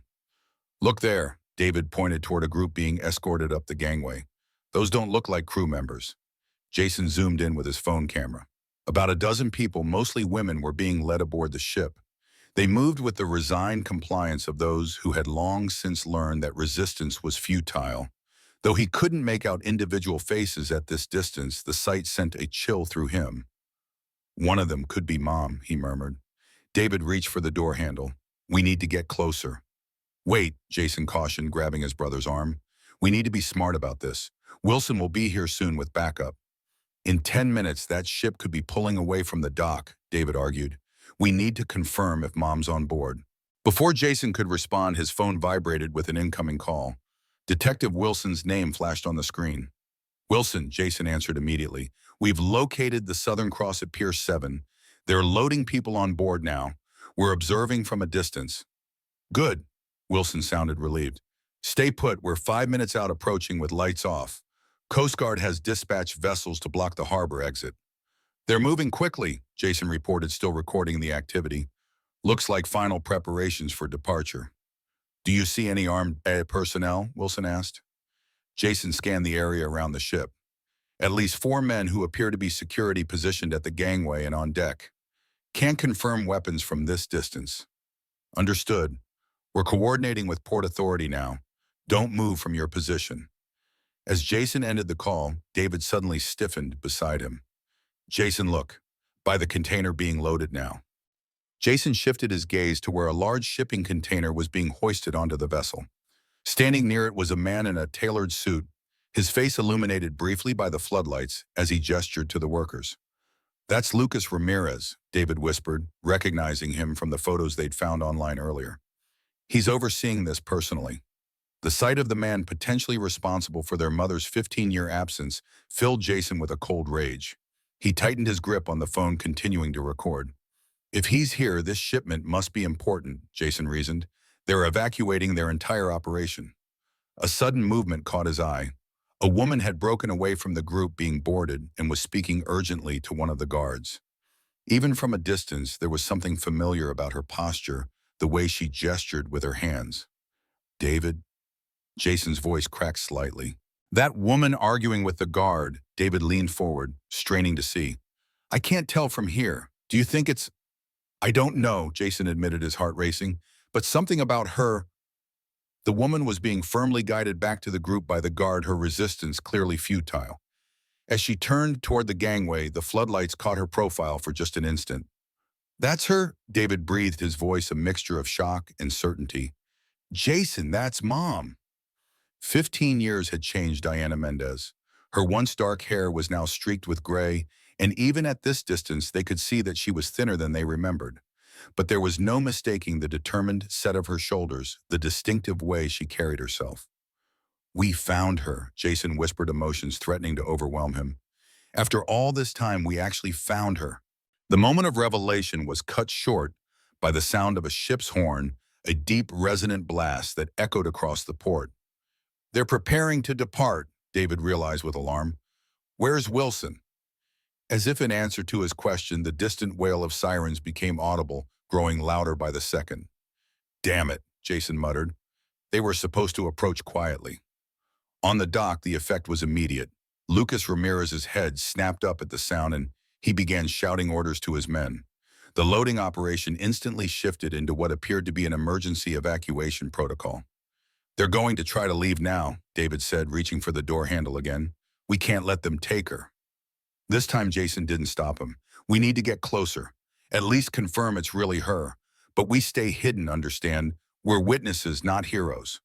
Speaker 1: Look there, David pointed toward a group being escorted up the gangway. Those don't look like crew members. Jason zoomed in with his phone camera. About a dozen people, mostly women, were being led aboard the ship. They moved with the resigned compliance of those who had long since learned that resistance was futile. Though he couldn't make out individual faces at this distance, the sight sent a chill through him. One of them could be Mom, he murmured. David reached for the door handle. We need to get closer. Wait, Jason cautioned, grabbing his brother's arm. We need to be smart about this. Wilson will be here soon with backup. In 10 minutes, that ship could be pulling away from the dock, David argued. We need to confirm if Mom's on board. Before Jason could respond, his phone vibrated with an incoming call. Detective Wilson's name flashed on the screen. Wilson, Jason answered immediately. We've located the Southern Cross at Pier 7. They're loading people on board now. We're observing from a distance. Good, Wilson sounded relieved. Stay put, we're 5 minutes out, approaching with lights off. Coast Guard has dispatched vessels to block the harbor exit. They're moving quickly, Jason reported, still recording the activity. Looks like final preparations for departure. Do you see any armed personnel? Wilson asked. Jason scanned the area around the ship. At least 4 men who appear to be security positioned at the gangway and on deck. Can't confirm weapons from this distance. Understood. We're coordinating with Port Authority now. Don't move from your position. As Jason ended the call, David suddenly stiffened beside him. Jason, look. By the container being loaded now. Jason shifted his gaze to where a large shipping container was being hoisted onto the vessel. Standing near it was a man in a tailored suit, his face illuminated briefly by the floodlights as he gestured to the workers. "That's Lucas Ramirez," David whispered, recognizing him from the photos they'd found online earlier. "He's overseeing this personally." The sight of the man potentially responsible for their mother's 15-year absence filled Jason with a cold rage. He tightened his grip on the phone, continuing to record. "If he's here, this shipment must be important," Jason reasoned. "They're evacuating their entire operation." A sudden movement caught his eye. A woman had broken away from the group being boarded and was speaking urgently to one of the guards. Even from a distance, there was something familiar about her posture, the way she gestured with her hands. "David?" Jason's voice cracked slightly. "That woman arguing with the guard." David leaned forward, straining to see. "I can't tell from here. Do you think it's—" "I don't know," Jason admitted, his heart racing. "But something about her—" The woman was being firmly guided back to the group by the guard, her resistance clearly futile. As she turned toward the gangway, the floodlights caught her profile for just an instant. "That's her?" David breathed, his voice a mixture of shock and certainty. "Jason, that's Mom." 15 years had changed Diana Mendez. Her once dark hair was now streaked with gray, and even at this distance they could see that she was thinner than they remembered. But there was no mistaking the determined set of her shoulders, the distinctive way she carried herself. "We found her," Jason whispered, emotions threatening to overwhelm him. "After all this time, we actually found her." The moment of revelation was cut short by the sound of a ship's horn, a deep, resonant blast that echoed across the port. "They're preparing to depart," David realized with alarm. "Where's Wilson?" As if in answer to his question, the distant wail of sirens became audible, growing louder by the second. "Damn it," Jason muttered. "They were supposed to approach quietly." On the dock, the effect was immediate. Lucas Ramirez's head snapped up at the sound, and he began shouting orders to his men. The loading operation instantly shifted into what appeared to be an emergency evacuation protocol. "They're going to try to leave now," David said, reaching for the door handle again. "We can't let them take her." This time Jason didn't stop him. "We need to get closer. At least confirm it's really her. But we stay hidden, understand? We're witnesses, not heroes."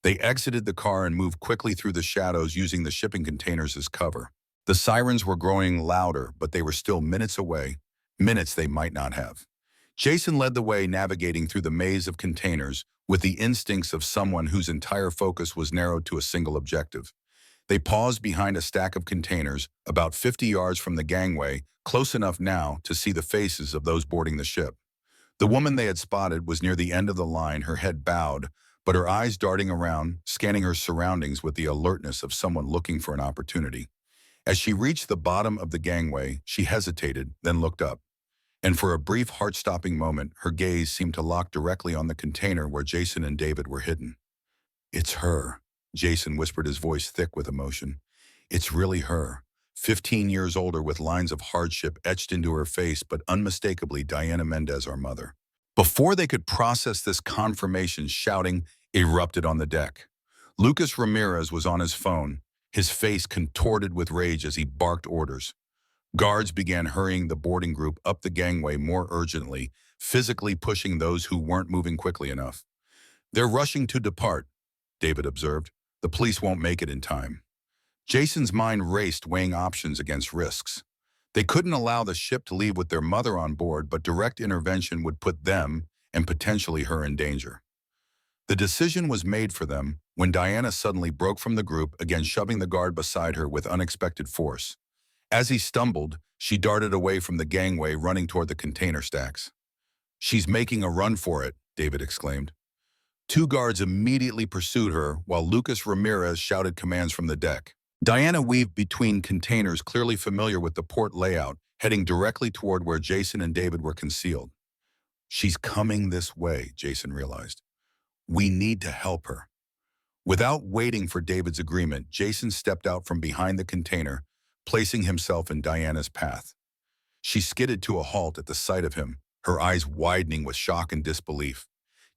Speaker 1: They exited the car and moved quickly through the shadows, using the shipping containers as cover. The sirens were growing louder, but they were still minutes away, minutes they might not have. Jason led the way, navigating through the maze of containers with the instincts of someone whose entire focus was narrowed to a single objective. They paused behind a stack of containers, about 50 yards from the gangway, close enough now to see the faces of those boarding the ship. The woman they had spotted was near the end of the line, her head bowed, but her eyes darting around, scanning her surroundings with the alertness of someone looking for an opportunity. As she reached the bottom of the gangway, she hesitated, then looked up. And for a brief, heart-stopping moment, her gaze seemed to lock directly on the container where Jason and David were hidden. "It's her," Jason whispered, his voice thick with emotion. "It's really her. 15 years older, with lines of hardship etched into her face, but unmistakably Diana Mendez, our mother." Before they could process this confirmation, shouting erupted on the deck. Lucas Ramirez was on his phone, his face contorted with rage as he barked orders. Guards began hurrying the boarding group up the gangway more urgently, physically pushing those who weren't moving quickly enough. "They're rushing to depart," David observed. "The police won't make it in time." Jason's mind raced, weighing options against risks. They couldn't allow the ship to leave with their mother on board, but direct intervention would put them, and potentially her, in danger. The decision was made for them when Diana suddenly broke from the group, again shoving the guard beside her with unexpected force. As he stumbled, she darted away from the gangway, running toward the container stacks. "She's making a run for it," David exclaimed. Two guards immediately pursued her, while Lucas Ramirez shouted commands from the deck. Diana weaved between containers, clearly familiar with the port layout, heading directly toward where Jason and David were concealed. "She's coming this way," Jason realized. "We need to help her." Without waiting for David's agreement, Jason stepped out from behind the container, placing himself in Diana's path. She skidded to a halt at the sight of him, her eyes widening with shock and disbelief.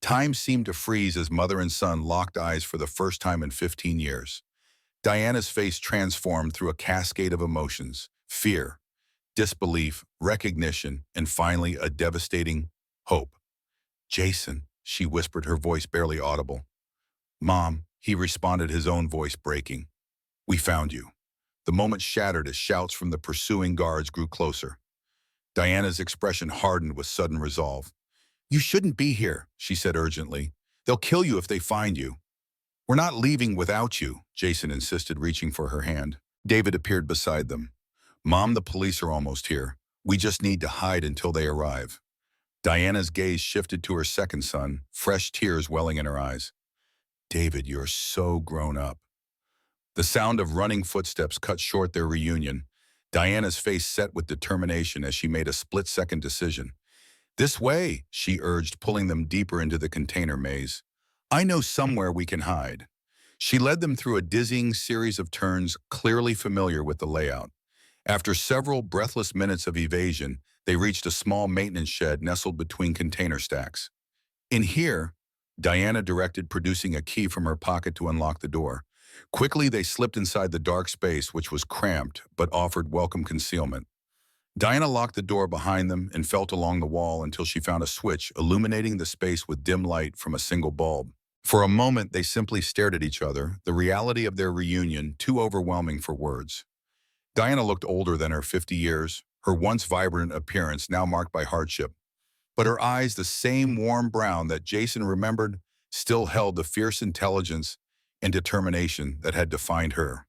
Speaker 1: Time seemed to freeze as mother and son locked eyes for the first time in 15 years. Diana's face transformed through a cascade of emotions: fear, disbelief, recognition, and finally a devastating Hope. Jason, she whispered, her voice barely audible. Mom, he responded, his own voice breaking. We found you. The moment shattered as shouts from the pursuing guards grew closer. Diana's expression hardened with sudden resolve. You shouldn't be here, she said urgently. They'll kill you if they find you. We're not leaving without you, Jason insisted, reaching for her hand. David appeared beside them. Mom, the police are almost here. We just need to hide until they arrive. Diana's gaze shifted to her second son, fresh tears welling in her eyes. David, you're so grown up. The sound of running footsteps cut short their reunion. Diana's face set with determination as she made a split-second decision. This way, she urged, pulling them deeper into the container maze. I know somewhere we can hide. She led them through a dizzying series of turns, clearly familiar with the layout. After several breathless minutes of evasion, they reached a small maintenance shed nestled between container stacks. In here, Diana directed, producing a key from her pocket to unlock the door. Quickly, they slipped inside the dark space, which was cramped but offered welcome concealment. Diana locked the door behind them and felt along the wall until she found a switch illuminating the space with dim light from a single bulb. For a moment, they simply stared at each other, the reality of their reunion too overwhelming for words. Diana looked older than her 50 years, her once vibrant appearance now marked by hardship. But her eyes, the same warm brown that Jason remembered, still held the fierce intelligence and determination that had defined her.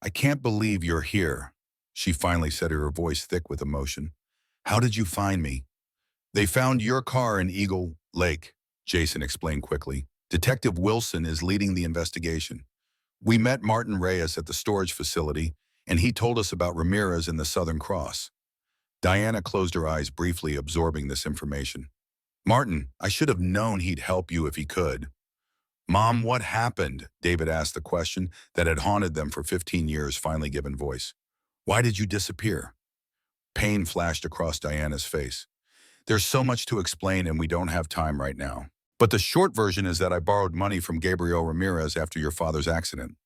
Speaker 1: I can't believe you're here, she finally said, her voice thick with emotion. How did you find me? They found your car in Eagle Lake, Jason explained quickly. Detective Wilson is leading the investigation. We met Martin Reyes at the storage facility, and he told us about Ramirez and the Southern Cross. Diana closed her eyes briefly, absorbing this information. Martin, I should have known he'd help you if he could. Mom, what happened? David asked, the question that had haunted them for 15 years finally given voice. Why did you disappear? Pain flashed across Diana's face. There's so much to explain and we don't have time right now. But the short version is that I borrowed money from Gabriel Ramirez after your father's accident.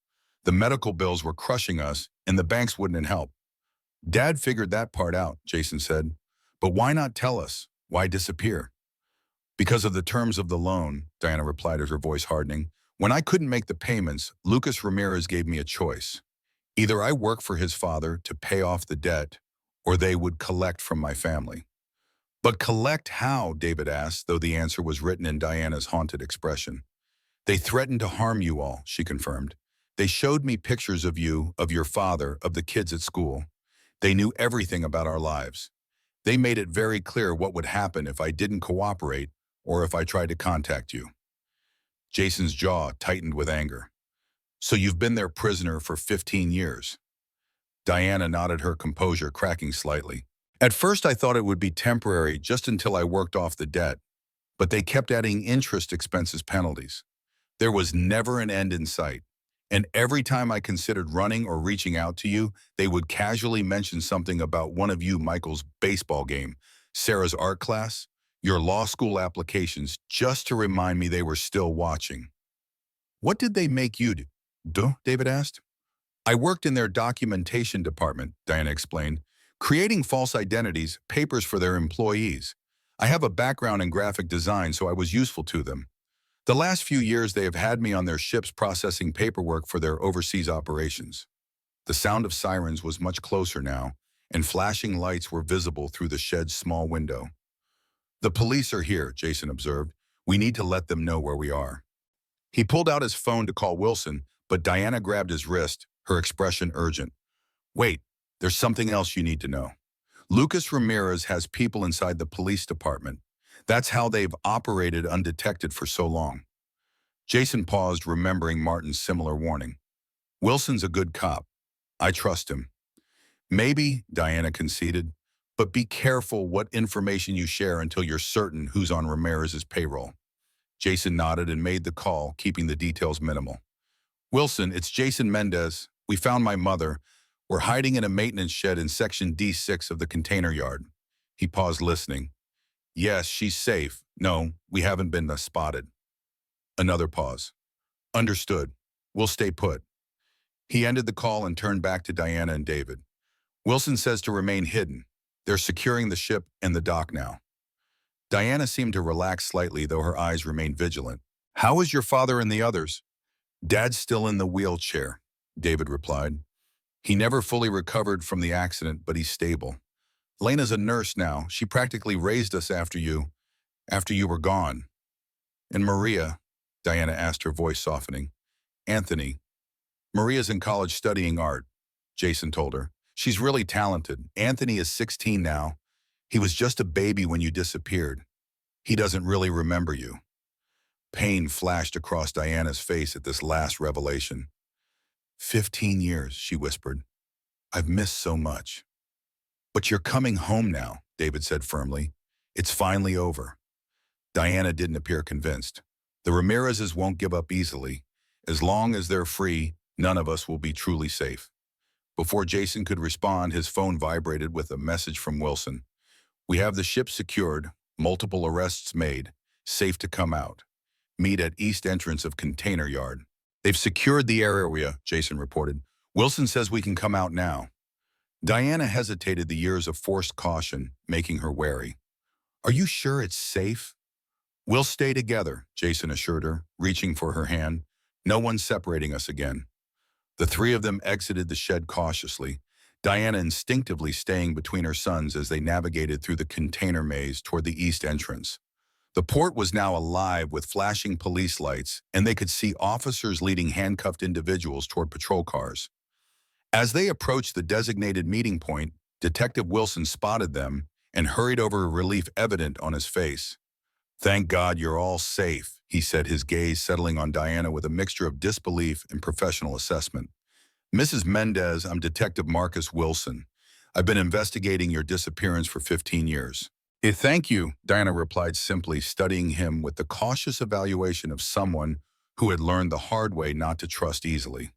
Speaker 1: The medical bills were crushing us and the banks wouldn't help. Dad figured that part out, Jason said. But why not tell us? Why disappear? Because of the terms of the loan, Diana replied, as her voice hardening. When I couldn't make the payments, Lucas Ramirez gave me a choice. Either I work for his father to pay off the debt, or they would collect from my family. But collect how? David asked, though the answer was written in Diana's haunted expression. They threatened to harm you all, she confirmed. They showed me pictures of you, of your father, of the kids at school. They knew everything about our lives. They made it very clear what would happen if I didn't cooperate or if I tried to contact you. Jason's jaw tightened with anger. So you've been their prisoner for 15 years. Diana nodded, her composure cracking slightly. At first I thought it would be temporary, just until I worked off the debt, but they kept adding interest, expenses, penalties. There was never an end in sight. And every time I considered running or reaching out to you, they would casually mention something about one of you, Michael's baseball game, Sarah's art class, your law school applications, just to remind me they were still watching. What did they make you do? David asked. I worked in their documentation department, Diana explained, creating false identities, papers for their employees. I have a background in graphic design, so I was useful to them. The last few years, they have had me on their ships processing paperwork for their overseas operations. The sound of sirens was much closer now, and flashing lights were visible through the shed's small window. The police are here, Jason observed. We need to let them know where we are. He pulled out his phone to call Wilson, but Diana grabbed his wrist, her expression urgent. Wait, there's something else you need to know. Lucas Ramirez has people inside the police department. That's how they've operated undetected for so long. Jason paused, remembering Martin's similar warning. Wilson's a good cop. I trust him. Maybe, Diana conceded, but be careful what information you share until you're certain who's on Ramirez's payroll. Jason nodded and made the call, keeping the details minimal. Wilson, it's Jason Mendez. We found my mother. We're hiding in a maintenance shed in section D6 of the container yard. He paused, listening. Yes, she's safe. No, we haven't been spotted. Another pause. Understood. We'll stay put. He ended the call and turned back to Diana and David. Wilson says to remain hidden. They're securing the ship and the dock now. Diana seemed to relax slightly, though her eyes remained vigilant. "How is your father and the others?" "Dad's still in the wheelchair," David replied. "He never fully recovered from the accident, but he's stable. Lena's a nurse now. She practically raised us after you were gone." "And Maria?" Diana asked, her voice softening. "Anthony. Maria's in college studying art," Jason told her. "She's really talented. Anthony is 16 now. He was just a baby when you disappeared. He doesn't really remember you." Pain flashed across Diana's face at this last revelation. 15 years, she whispered. "I've missed so much." "But you're coming home now," David said firmly. "It's finally over." Diana didn't appear convinced. "The Ramirezes won't give up easily. As long as they're free, none of us will be truly safe." Before Jason could respond, his phone vibrated with a message from Wilson. "We have the ship secured, multiple arrests made, safe to come out. Meet at east entrance of container yard." "They've secured the area," Jason reported. "Wilson says we can come out now." Diana hesitated, the years of forced caution making her wary. "Are you sure it's safe?" "We'll stay together," Jason assured her, reaching for her hand. "No one's separating us again." The three of them exited the shed cautiously, Diana instinctively staying between her sons as they navigated through the container maze toward the east entrance. The port was now alive with flashing police lights, and they could see officers leading handcuffed individuals toward patrol cars. As they approached the designated meeting point, Detective Wilson spotted them and hurried over, relief evident on his face. "Thank God you're all safe," he said, his gaze settling on Diana with a mixture of disbelief and professional assessment. "Mrs. Mendez, I'm Detective Marcus Wilson. I've been investigating your disappearance for 15 years. Thank you," Diana replied simply, studying him with the cautious evaluation of someone who had learned the hard way not to trust easily.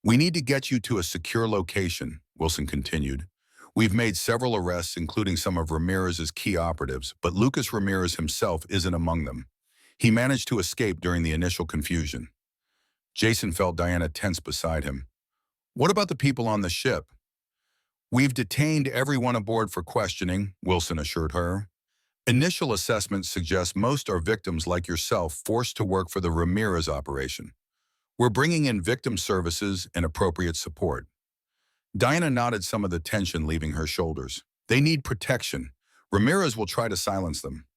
Speaker 1: "We need to get you to a secure location," Wilson continued. "We've made several arrests, including some of Ramirez's key operatives, but Lucas Ramirez himself isn't among them. He managed to escape during the initial confusion." Jason felt Diana tense beside him. "What about the people on the ship?" "We've detained everyone aboard for questioning," Wilson assured her. "Initial assessments suggest most are victims like yourself forced to work for the Ramirez operation. We're bringing in victim services and appropriate support." Diana nodded, some of the tension leaving her shoulders. "They need protection. Ramirez will try to silence them."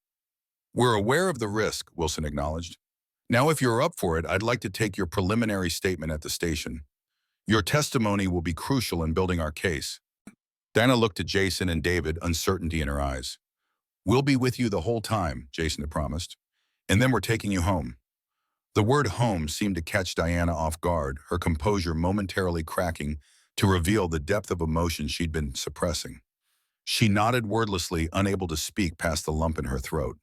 Speaker 1: "We're aware of the risk," Wilson acknowledged. "Now, if you're up for it, I'd like to take your preliminary statement at the station. Your testimony will be crucial in building our case." Diana looked at Jason and David, uncertainty in her eyes. "We'll be with you the whole time," Jason had promised. "And then we're taking you home." The word home seemed to catch Diana off guard, her composure momentarily cracking to reveal the depth of emotion she'd been suppressing. She nodded wordlessly, unable to speak past the lump in her throat.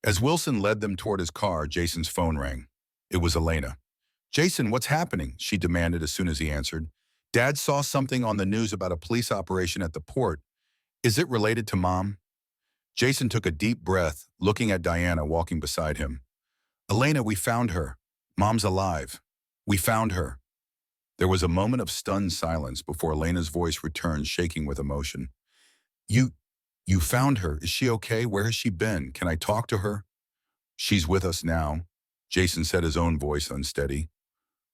Speaker 1: As Wilson led them toward his car, Jason's phone rang. It was Elena. "Jason, what's happening?" she demanded as soon as he answered. "Dad saw something on the news about a police operation at the port. Is it related to Mom?" Jason took a deep breath, looking at Diana walking beside him. "Elena, we found her. Mom's alive. We found her." There was a moment of stunned silence before Elena's voice returned, shaking with emotion. You found her. Is she okay? Where has she been? Can I talk to her?" "She's with us now," Jason said, his own voice unsteady.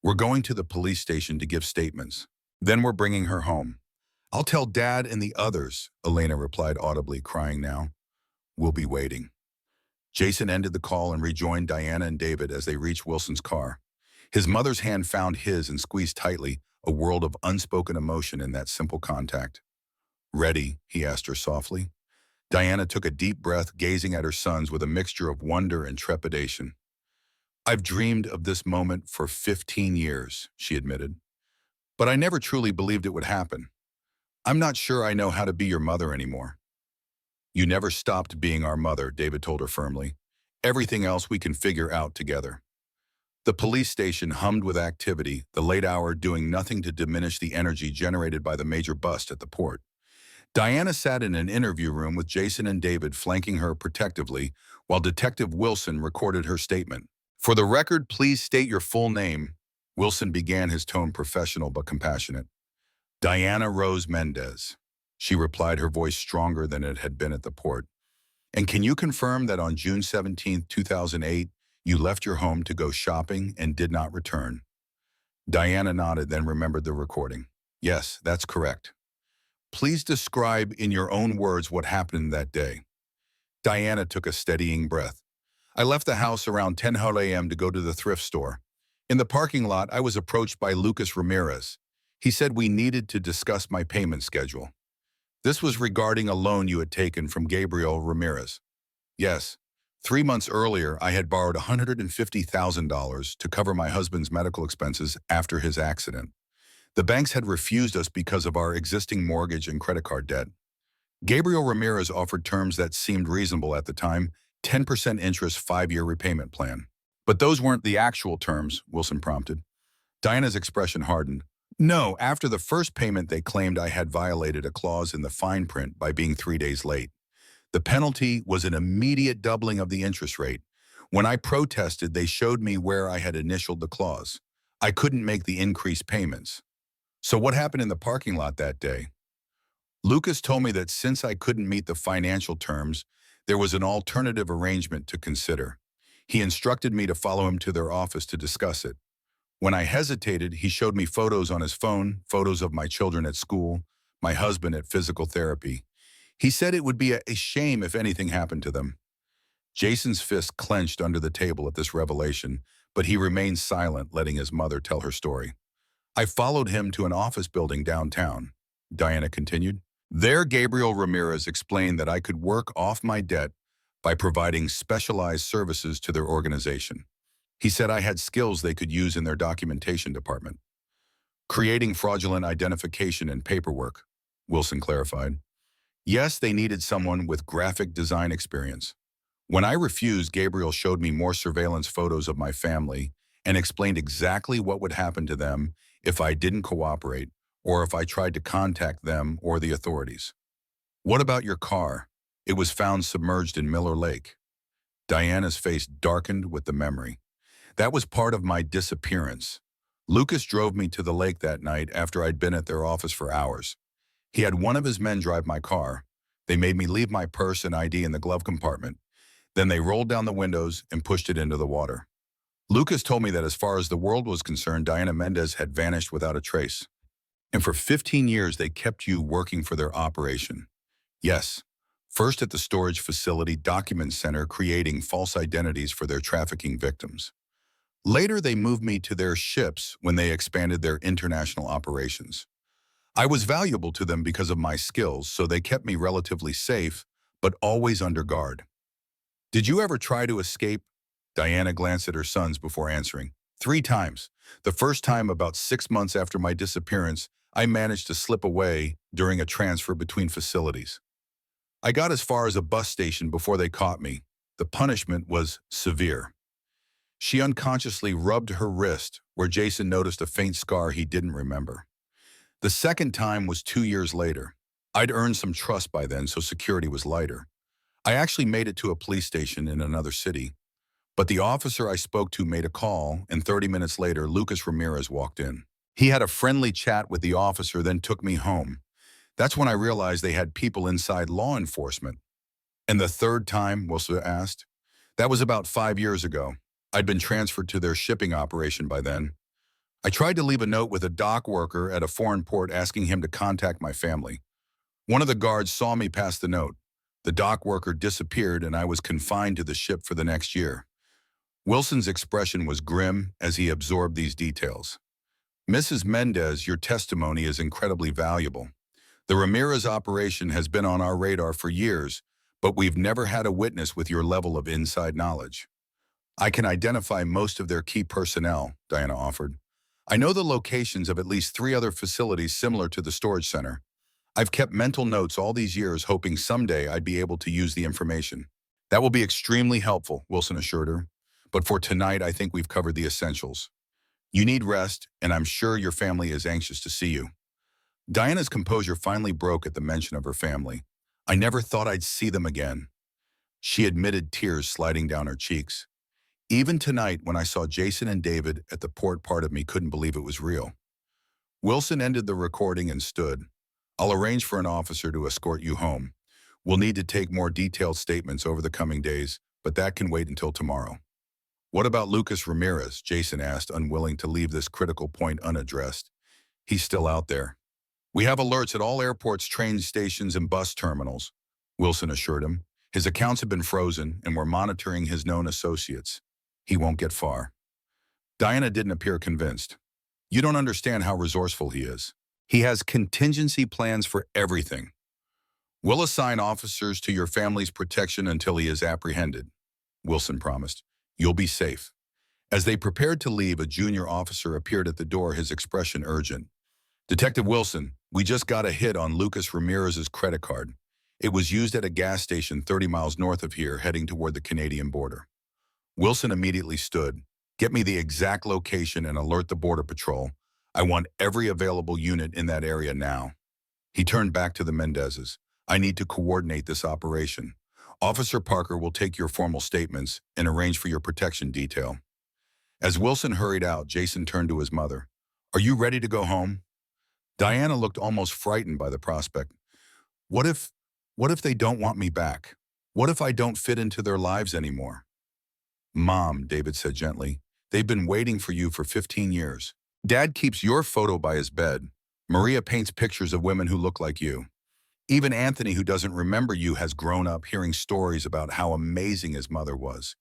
Speaker 1: "We're going to the police station to give statements. Then we're bringing her home." "I'll tell Dad and the others," Elena replied audibly, crying now. "We'll be waiting." Jason ended the call and rejoined Diana and David as they reached Wilson's car. His mother's hand found his and squeezed tightly, a world of unspoken emotion in that simple contact. "Ready?" he asked her softly. Diana took a deep breath, gazing at her sons with a mixture of wonder and trepidation. "I've dreamed of this moment for 15 years, she admitted. "But I never truly believed it would happen. I'm not sure I know how to be your mother anymore." "You never stopped being our mother," David told her firmly. "Everything else we can figure out together." The police station hummed with activity, the late hour doing nothing to diminish the energy generated by the major bust at the port. Diana sat in an interview room with Jason and David flanking her protectively, while Detective Wilson recorded her statement. "For the record, please state your full name." Wilson began, his tone professional but compassionate. "Diana Rose Mendez," she replied, her voice stronger than it had been at the port. And can you confirm that on June 17th, 2008, you left your home to go shopping and did not return? Diana nodded, then remembered the recording. Yes, that's correct. Please describe in your own words what happened that day. Diana took a steadying breath. I left the house around 10 a.m. to go to the thrift store. In the parking lot, I was approached by Lucas Ramirez. He said we needed to discuss my payment schedule. This was regarding a loan you had taken from Gabriel Ramirez. Yes. 3 months earlier, I had borrowed $150,000 to cover my husband's medical expenses after his accident. The banks had refused us because of our existing mortgage and credit card debt. Gabriel Ramirez offered terms that seemed reasonable at the time, 10% interest 5-year repayment plan. But those weren't the actual terms, Wilson prompted. Diana's expression hardened. No, after the first payment they claimed I had violated a clause in the fine print by being 3 days late. The penalty was an immediate doubling of the interest rate. When I protested, they showed me where I had initialed the clause. I couldn't make the increased payments. So what happened in the parking lot that day? Lucas told me that since I couldn't meet the financial terms, there was an alternative arrangement to consider. He instructed me to follow him to their office to discuss it. When I hesitated, he showed me photos on his phone, photos of my children at school, my husband at physical therapy. He said it would be a shame if anything happened to them. Jason's fist clenched under the table at this revelation, but he remained silent, letting his mother tell her story. I followed him to an office building downtown, Diana continued. There, Gabriel Ramirez explained that I could work off my debt by providing specialized services to their organization. He said I had skills they could use in their documentation department. Creating fraudulent identification and paperwork, Wilson clarified. Yes, they needed someone with graphic design experience. When I refused, Gabriel showed me more surveillance photos of my family and explained exactly what would happen to them if I didn't cooperate or if I tried to contact them or the authorities. What about your car? It was found submerged in Miller Lake. Diana's face darkened with the memory. That was part of my disappearance. Lucas drove me to the lake that night after I'd been at their office for hours. He had one of his men drive my car. They made me leave my purse and ID in the glove compartment. Then they rolled down the windows and pushed it into the water. Lucas told me that as far as the world was concerned, Diana Mendez had vanished without a trace. And for 15 years, they kept you working for their operation. Yes, first at the storage facility document center, creating false identities for their trafficking victims. Later, they moved me to their ships when they expanded their international operations. I was valuable to them because of my skills, so they kept me relatively safe, but always under guard. Did you ever try to escape? Diana glanced at her sons before answering. 3 times. The first time, about 6 months after my disappearance, I managed to slip away during a transfer between facilities. I got as far as a bus station before they caught me. The punishment was severe. She unconsciously rubbed her wrist, where Jason noticed a faint scar he didn't remember. The second time was 2 years later. I'd earned some trust by then, so security was lighter. I actually made it to a police station in another city, but the officer I spoke to made a call, and 30 minutes later, Lucas Ramirez walked in. He had a friendly chat with the officer, then took me home. That's when I realized they had people inside law enforcement. And the third time, Wilson asked? That was about 5 years ago. I'd been transferred to their shipping operation by then. I tried to leave a note with a dock worker at a foreign port asking him to contact my family. One of the guards saw me pass the note. The dock worker disappeared and I was confined to the ship for the next year. Wilson's expression was grim as he absorbed these details. Mrs. Mendez, your testimony is incredibly valuable. The Ramirez operation has been on our radar for years, but we've never had a witness with your level of inside knowledge. I can identify most of their key personnel, Diana offered. I know the locations of at least 3 other facilities similar to the storage center. I've kept mental notes all these years, hoping someday I'd be able to use the information. That will be extremely helpful, Wilson assured her. But for tonight, I think we've covered the essentials. You need rest, and I'm sure your family is anxious to see you. Diana's composure finally broke at the mention of her family. I never thought I'd see them again. She admitted, tears sliding down her cheeks. Even tonight, when I saw Jason and David at the port, part of me couldn't believe it was real. Wilson ended the recording and stood. I'll arrange for an officer to escort you home. We'll need to take more detailed statements over the coming days, but that can wait until tomorrow. What about Lucas Ramirez? Jason asked, unwilling to leave this critical point unaddressed. He's still out there. We have alerts at all airports, train stations, and bus terminals, Wilson assured him. His accounts have been frozen, and we're monitoring his known associates. He won't get far. Diana didn't appear convinced. You don't understand how resourceful he is. He has contingency plans for everything. We'll assign officers to your family's protection until he is apprehended, Wilson promised. You'll be safe. As they prepared to leave, a junior officer appeared at the door, his expression urgent. Detective Wilson, we just got a hit on Lucas Ramirez's credit card. It was used at a gas station 30 miles north of here, heading toward the Canadian border. Wilson immediately stood. Get me the exact location and alert the Border Patrol. I want every available unit in that area now. He turned back to the Mendezes. I need to coordinate this operation. Officer Parker will take your formal statements and arrange for your protection detail. As Wilson hurried out, Jason turned to his mother. Are you ready to go home? Diana looked almost frightened by the prospect. What if they don't want me back? What if I don't fit into their lives anymore? Mom, David said gently, they've been waiting for you for 15 years. Dad keeps your photo by his bed. Maria paints pictures of women who look like you. Even Anthony, who doesn't remember you, has grown up hearing stories about how amazing his mother was.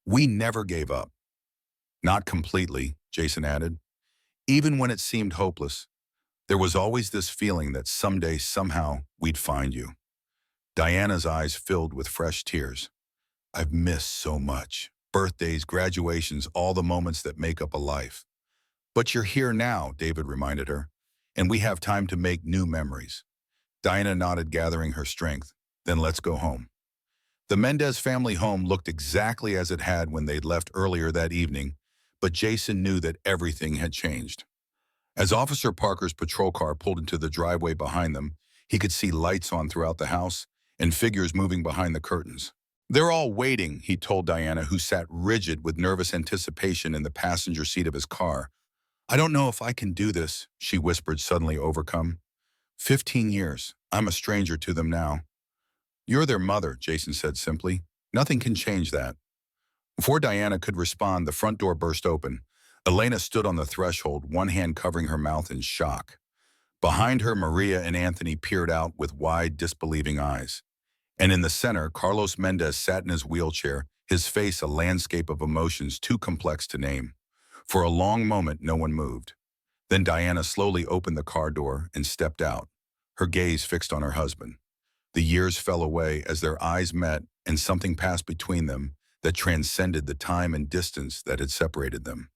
Speaker 1: We never gave up. Not completely, Jason added. Even when it seemed hopeless, there was always this feeling that someday, somehow, we'd find you. Diana's eyes filled with fresh tears. I've missed so much. Birthdays, graduations, all the moments that make up a life. But you're here now, David reminded her, and we have time to make new memories. Diana nodded, gathering her strength. Then let's go home. The Mendez family home looked exactly as it had when they'd left earlier that evening, but Jason knew that everything had changed. As Officer Parker's patrol car pulled into the driveway behind them, he could see lights on throughout the house and figures moving behind the curtains. They're all waiting, he told Diana, who sat rigid with nervous anticipation in the passenger seat of his car. I don't know if I can do this, she whispered, suddenly overcome. 15 years. I'm a stranger to them now. You're their mother, Jason said simply. Nothing can change that. Before Diana could respond, the front door burst open. Elena stood on the threshold, one hand covering her mouth in shock. Behind her, Maria and Anthony peered out with wide, disbelieving eyes. And in the center, Carlos Mendez sat in his wheelchair, his face a landscape of emotions too complex to name. For a long moment, no one moved. Then Diana slowly opened the car door and stepped out, her gaze fixed on her husband. The years fell away as their eyes met, and something passed between them that transcended the time and distance that had separated them.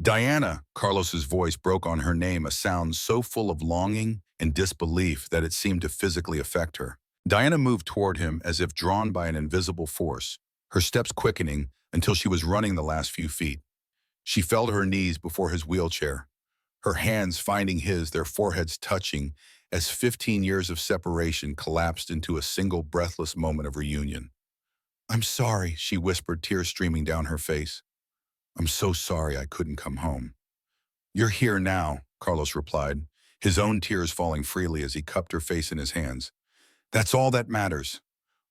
Speaker 1: Diana, Carlos's voice broke on her name, a sound so full of longing and disbelief that it seemed to physically affect her. Diana moved toward him as if drawn by an invisible force, her steps quickening until she was running the last few feet. She fell to her knees before his wheelchair, her hands finding his, their foreheads touching, as 15 years of separation collapsed into a single breathless moment of reunion. I'm sorry, she whispered, tears streaming down her face. I'm so sorry I couldn't come home. You're here now, Carlos replied, his own tears falling freely as he cupped her face in his hands. That's all that matters.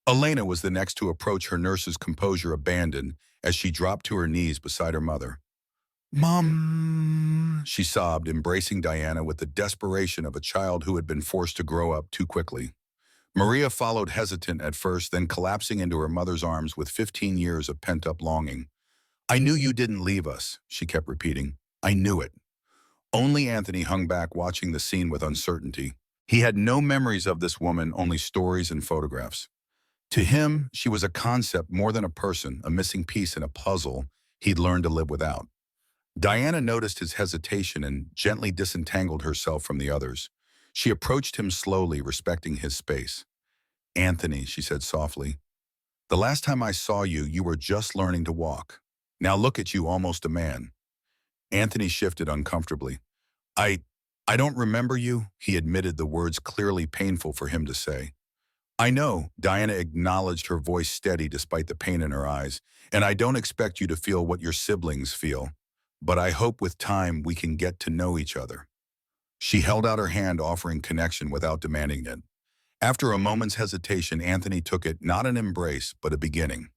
Speaker 1: Elena was the next to approach, her nurse's composure abandoned as she dropped to her knees beside her mother. Mom, she sobbed, embracing Diana with the desperation of a child who had been forced to grow up too quickly. Maria followed, hesitant at first, then collapsing into her mother's arms with 15 years of pent-up longing. I knew you didn't leave us, she kept repeating. I knew it. Only Anthony hung back, watching the scene with uncertainty. He had no memories of this woman, only stories and photographs. To him, she was a concept more than a person, a missing piece in a puzzle he'd learned to live without. Diana noticed his hesitation and gently disentangled herself from the others. She approached him slowly, respecting his space. Anthony, she said softly, the last time I saw you, you were just learning to walk. Now look at you, almost a man. Anthony shifted uncomfortably. I don't remember you, he admitted, the words clearly painful for him to say. I know, Diana acknowledged, her voice steady despite the pain in her eyes, and I don't expect you to feel what your siblings feel, but I hope with time we can get to know each other. She held out her hand, offering connection without demanding it. After a moment's hesitation, Anthony took it not an embrace, but a beginning.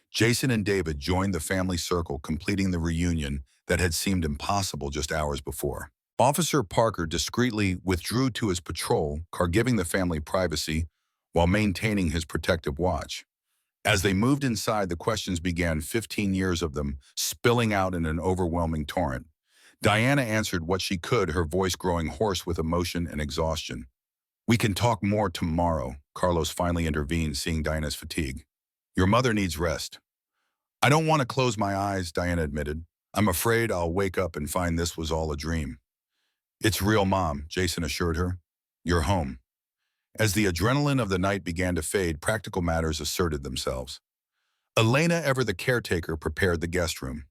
Speaker 1: Jason and David joined the family circle, completing the reunion that had seemed impossible just hours before. Officer Parker discreetly withdrew to his patrol car, giving the family privacy while maintaining his protective watch. As they moved inside, the questions began, 15 years of them, spilling out in an overwhelming torrent. Diana answered what she could, her voice growing hoarse with emotion and exhaustion. "We can talk more tomorrow," Carlos finally intervened, seeing Diana's fatigue. "Your mother needs rest." "I don't want to close my eyes," Diana admitted. "I'm afraid I'll wake up and find this was all a dream." "It's real, Mom," Jason assured her. "You're home." As the adrenaline of the night began to fade, practical matters asserted themselves. Elena, ever the caretaker, prepared the guest room.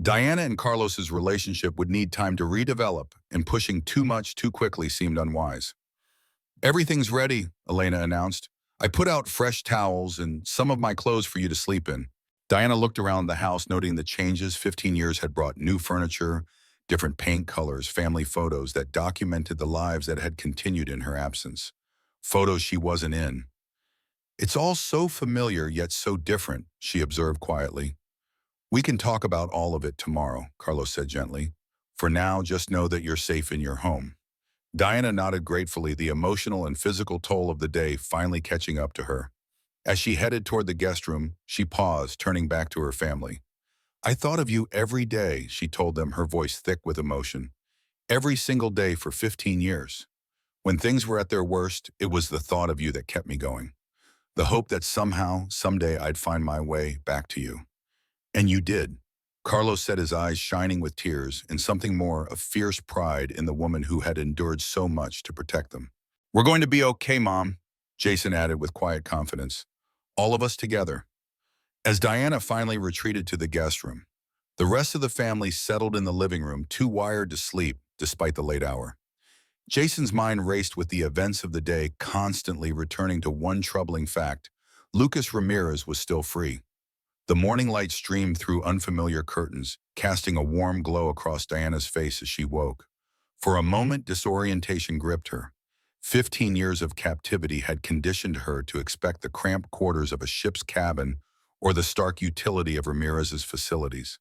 Speaker 1: Diana and Carlos's relationship would need time to redevelop, and pushing too much too quickly seemed unwise. "Everything's ready," Elena announced. "I put out fresh towels and some of my clothes for you to sleep in." Diana looked around the house, noting the changes 15 years had brought: new furniture, different paint colors, family photos that documented the lives that had continued in her absence. Photos she wasn't in. "It's all so familiar yet so different," she observed quietly. "We can talk about all of it tomorrow," Carlos said gently. "For now, just know that you're safe in your home." Diana nodded gratefully, the emotional and physical toll of the day finally catching up to her. As she headed toward the guest room, she paused, turning back to her family. "I thought of you every day," she told them, her voice thick with emotion. "Every single day for 15 years. When things were at their worst, it was the thought of you that kept me going. The hope that somehow, someday I'd find my way back to you. And you did." Carlos said, his eyes shining with tears and something more of fierce pride in the woman who had endured so much to protect them. "We're going to be okay, Mom," Jason added with quiet confidence. "All of us together." As Diana finally retreated to the guest room, the rest of the family settled in the living room, too wired to sleep despite the late hour. Jason's mind raced with the events of the day, constantly returning to one troubling fact: Lucas Ramirez was still free. The morning light streamed through unfamiliar curtains, casting a warm glow across Diana's face as she woke. For a moment, disorientation gripped her. 15 years of captivity had conditioned her to expect the cramped quarters of a ship's cabin or the stark utility of Ramirez's facilities.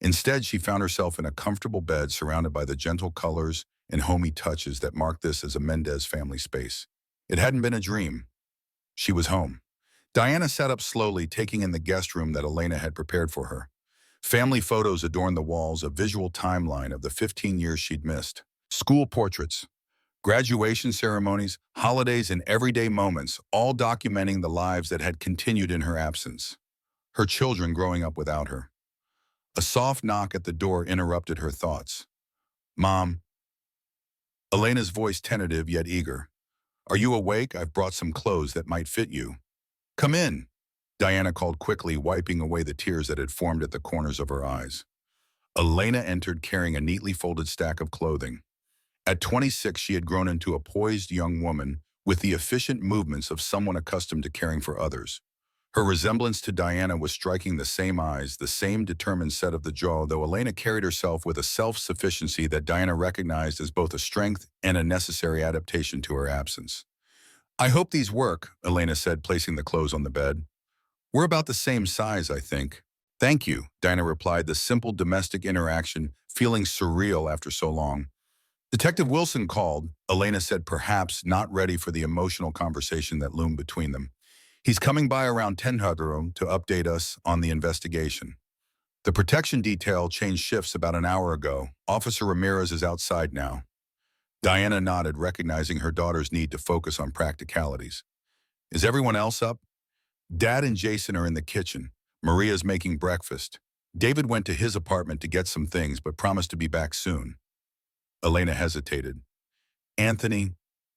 Speaker 1: Instead, she found herself in a comfortable bed surrounded by the gentle colors and homey touches that marked this as a Mendez family space. It hadn't been a dream. She was home. Diana sat up slowly, taking in the guest room that Elena had prepared for her. Family photos adorned the walls, a visual timeline of the 15 years she'd missed. School portraits, graduation ceremonies, holidays, and everyday moments, all documenting the lives that had continued in her absence. Her children growing up without her. A soft knock at the door interrupted her thoughts. "Mom." Elena's voice tentative yet eager. "Are you awake? I've brought some clothes that might fit you." "Come in," Diana called quickly, wiping away the tears that had formed at the corners of her eyes. Elena entered carrying a neatly folded stack of clothing. At 26, she had grown into a poised young woman with the efficient movements of someone accustomed to caring for others. Her resemblance to Diana was striking: the same eyes, the same determined set of the jaw, though Elena carried herself with a self-sufficiency that Diana recognized as both a strength and a necessary adaptation to her absence. "I hope these work," Elena said, placing the clothes on the bed. "We're about the same size, I think." "Thank you," Diana replied, the simple domestic interaction feeling surreal after so long. "Detective Wilson called," Elena said, perhaps not ready for the emotional conversation that loomed between them. "He's coming by around 10 to update us on the investigation. The protection detail changed shifts about an hour ago. Officer Ramirez is outside now." Diana nodded, recognizing her daughter's need to focus on practicalities. "Is everyone else up?" "Dad and Jason are in the kitchen. Maria's making breakfast. David went to his apartment to get some things but promised to be back soon." Elena hesitated. "Anthony?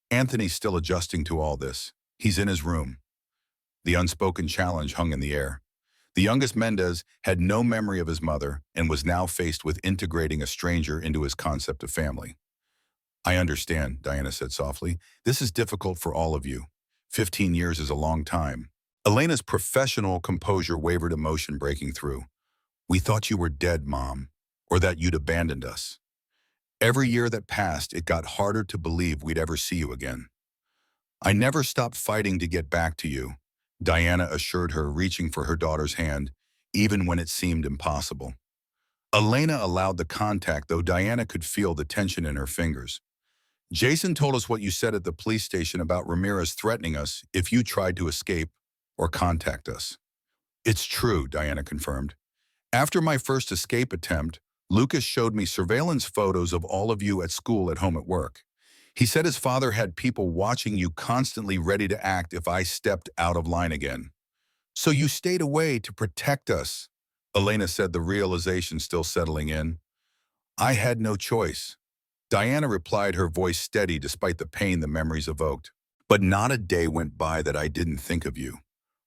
Speaker 1: Anthony's still adjusting to all this. He's in his room." The unspoken challenge hung in the air. The youngest Mendez had no memory of his mother and was now faced with integrating a stranger into his concept of family. "I understand," Diana said softly. "This is difficult for all of you. 15 years is a long time." Elena's professional composure wavered, emotion breaking through. "We thought you were dead, Mom, or that you'd abandoned us. Every year that passed, it got harder to believe we'd ever see you again." I never stopped fighting to get back to you, Diana assured her, reaching for her daughter's hand, even when it seemed impossible. Elena allowed the contact, though Diana could feel the tension in her fingers. Jason told us what you said at the police station about Ramirez threatening us if you tried to escape or contact us. It's true, Diana confirmed. After my first escape attempt, Lucas showed me surveillance photos of all of you at school, at home, at work. He said his father had people watching you, constantly ready to act if I stepped out of line again. So you stayed away to protect us, Elena said, the realization still settling in. I had no choice. Diana replied, her voice steady despite the pain the memories evoked. But not a day went by that I didn't think of you.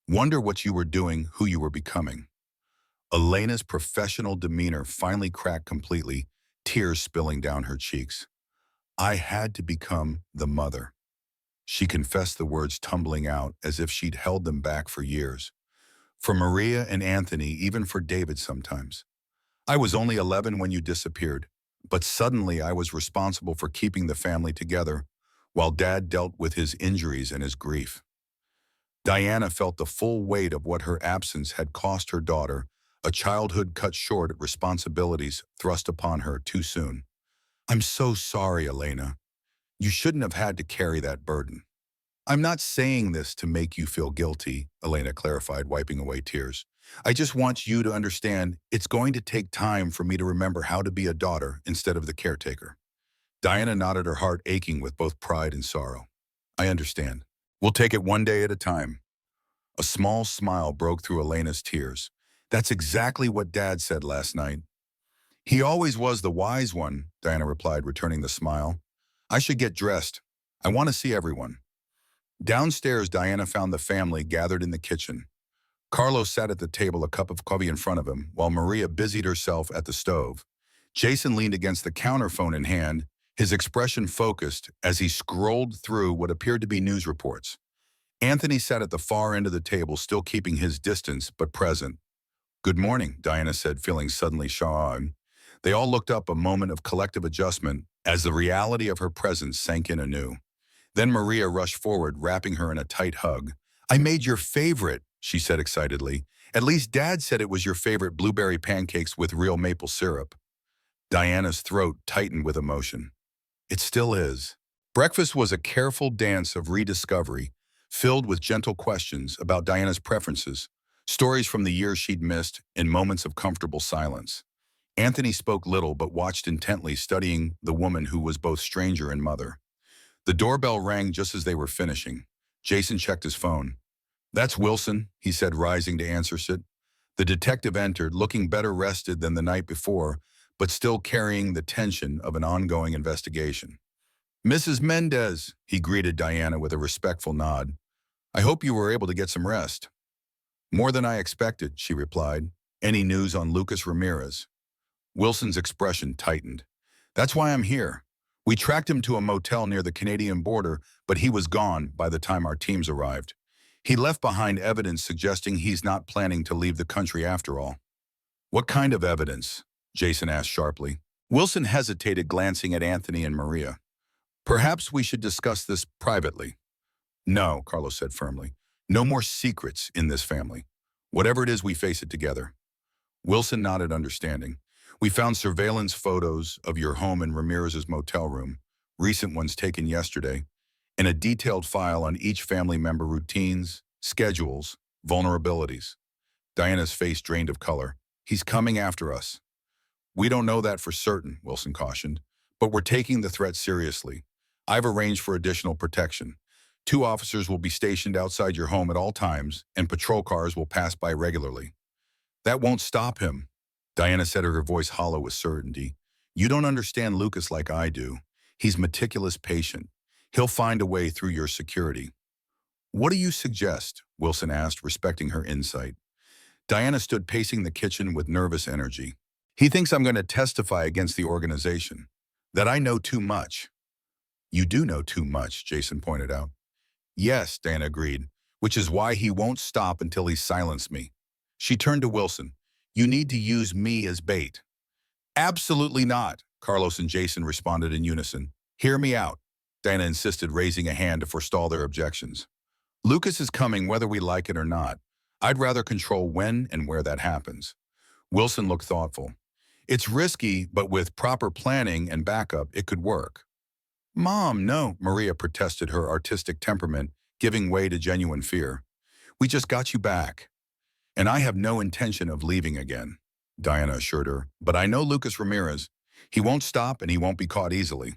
Speaker 1: Wonder what you were doing, who you were becoming. Elena's professional demeanor finally cracked completely, tears spilling down her cheeks. I had to become the mother. She confessed, the words tumbling out as if she'd held them back for years. For Maria and Anthony, even for David sometimes. I was only 11 when you disappeared, but suddenly I was responsible for keeping the family together while Dad dealt with his injuries and his grief. Diana felt the full weight of what her absence had cost her daughter, a childhood cut short at responsibilities thrust upon her too soon. I'm so sorry, Elena. You shouldn't have had to carry that burden. I'm not saying this to make you feel guilty, Elena clarified, wiping away tears. I just want you to understand it's going to take time for me to remember how to be a daughter instead of the caretaker. Diana nodded, her heart aching with both pride and sorrow. I understand. We'll take it one day at a time. A small smile broke through Elena's tears. That's exactly what Dad said last night. He always was the wise one, Diana replied, returning the smile. I should get dressed. I want to see everyone. Downstairs, Diana found the family gathered in the kitchen. Carlos sat at the table, a cup of coffee in front of him, while Maria busied herself at the stove. Jason leaned against the counter, phone in hand, his expression focused as he scrolled through what appeared to be news reports. Anthony sat at the far end of the table, still keeping his distance, but present. Good morning, Diana said, feeling suddenly shocked. They all looked up, a moment of collective adjustment, as the reality of her presence sank in anew. Then Maria rushed forward, wrapping her in a tight hug. I made your favorite, she said excitedly. At least Dad said it was your favorite, blueberry pancakes with real maple syrup. Diana's throat tightened with emotion. It still is. Breakfast was a careful dance of rediscovery, filled with gentle questions about Diana's preferences, stories from the years she'd missed, and moments of comfortable silence. Anthony spoke little but watched intently, studying the woman who was both stranger and mother. The doorbell rang just as they were finishing. Jason checked his phone. That's Wilson, he said, rising to answer it. The detective entered, looking better rested than the night before, but still carrying the tension of an ongoing investigation. Mrs. Mendez, he greeted Diana with a respectful nod. I hope you were able to get some rest. More than I expected, she replied. Any news on Lucas Ramirez? Wilson's expression tightened. That's why I'm here. We tracked him to a motel near the Canadian border, but he was gone by the time our teams arrived. He left behind evidence suggesting he's not planning to leave the country after all. What kind of evidence? Jason asked sharply. Wilson hesitated, glancing at Anthony and Maria. Perhaps we should discuss this privately. No, Carlos said firmly. No more secrets in this family. Whatever it is, we face it together. Wilson nodded, understanding. We found surveillance photos of your home in Ramirez's motel room, recent ones taken yesterday, and a detailed file on each family member, routines, schedules, vulnerabilities. Diana's face drained of color. He's coming after us. We don't know that for certain, Wilson cautioned, but we're taking the threat seriously. I've arranged for additional protection. 2 officers will be stationed outside your home at all times, and patrol cars will pass by regularly. That won't stop him, Diana said, her voice hollow with certainty. You don't understand Lucas like I do. He's meticulous, patient. He'll find a way through your security. What do you suggest? Wilson asked, respecting her insight. Diana stood pacing the kitchen with nervous energy. He thinks I'm going to testify against the organization, that I know too much. You do know too much, Jason pointed out. Yes, Diana agreed, which is why he won't stop until he's silenced me. She turned to Wilson. You need to use me as bait. Absolutely not, Carlos and Jason responded in unison. Hear me out. Diana insisted, raising a hand to forestall their objections. Lucas is coming whether we like it or not. I'd rather control when and where that happens. Wilson looked thoughtful. It's risky, but with proper planning and backup, it could work. Mom, no, Maria protested, her artistic temperament giving way to genuine fear. We just got you back. And I have no intention of leaving again, Diana assured her. But I know Lucas Ramirez. He won't stop and he won't be caught easily.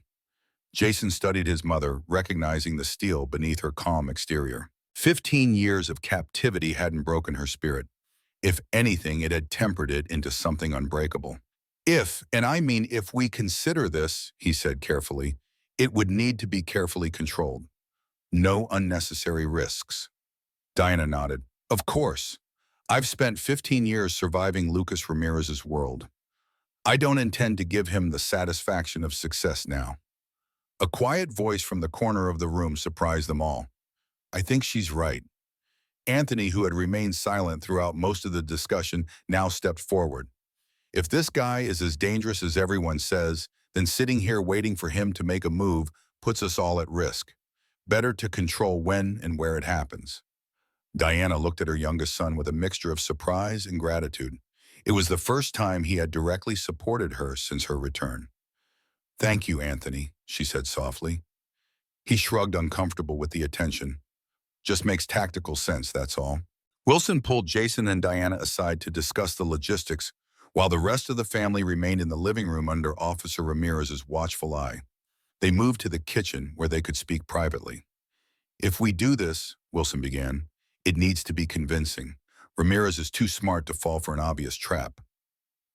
Speaker 1: Jason studied his mother, recognizing the steel beneath her calm exterior. 15 years of captivity hadn't broken her spirit. If anything, it had tempered it into something unbreakable. If, and I mean if we consider this, he said carefully, it would need to be carefully controlled. No unnecessary risks. Diana nodded. Of course. I've spent 15 years surviving Lucas Ramirez's world. I don't intend to give him the satisfaction of success now. A quiet voice from the corner of the room surprised them all. I think she's right. Anthony, who had remained silent throughout most of the discussion, now stepped forward. If this guy is as dangerous as everyone says, then sitting here waiting for him to make a move puts us all at risk. Better to control when and where it happens. Diana looked at her youngest son with a mixture of surprise and gratitude. It was the first time he had directly supported her since her return. Thank you, Anthony, she said softly. He shrugged, uncomfortable with the attention. Just makes tactical sense, that's all. Wilson pulled Jason and Diana aside to discuss the logistics, while the rest of the family remained in the living room under Officer Ramirez's watchful eye. They moved to the kitchen where they could speak privately. If we do this, Wilson began, it needs to be convincing. Ramirez is too smart to fall for an obvious trap.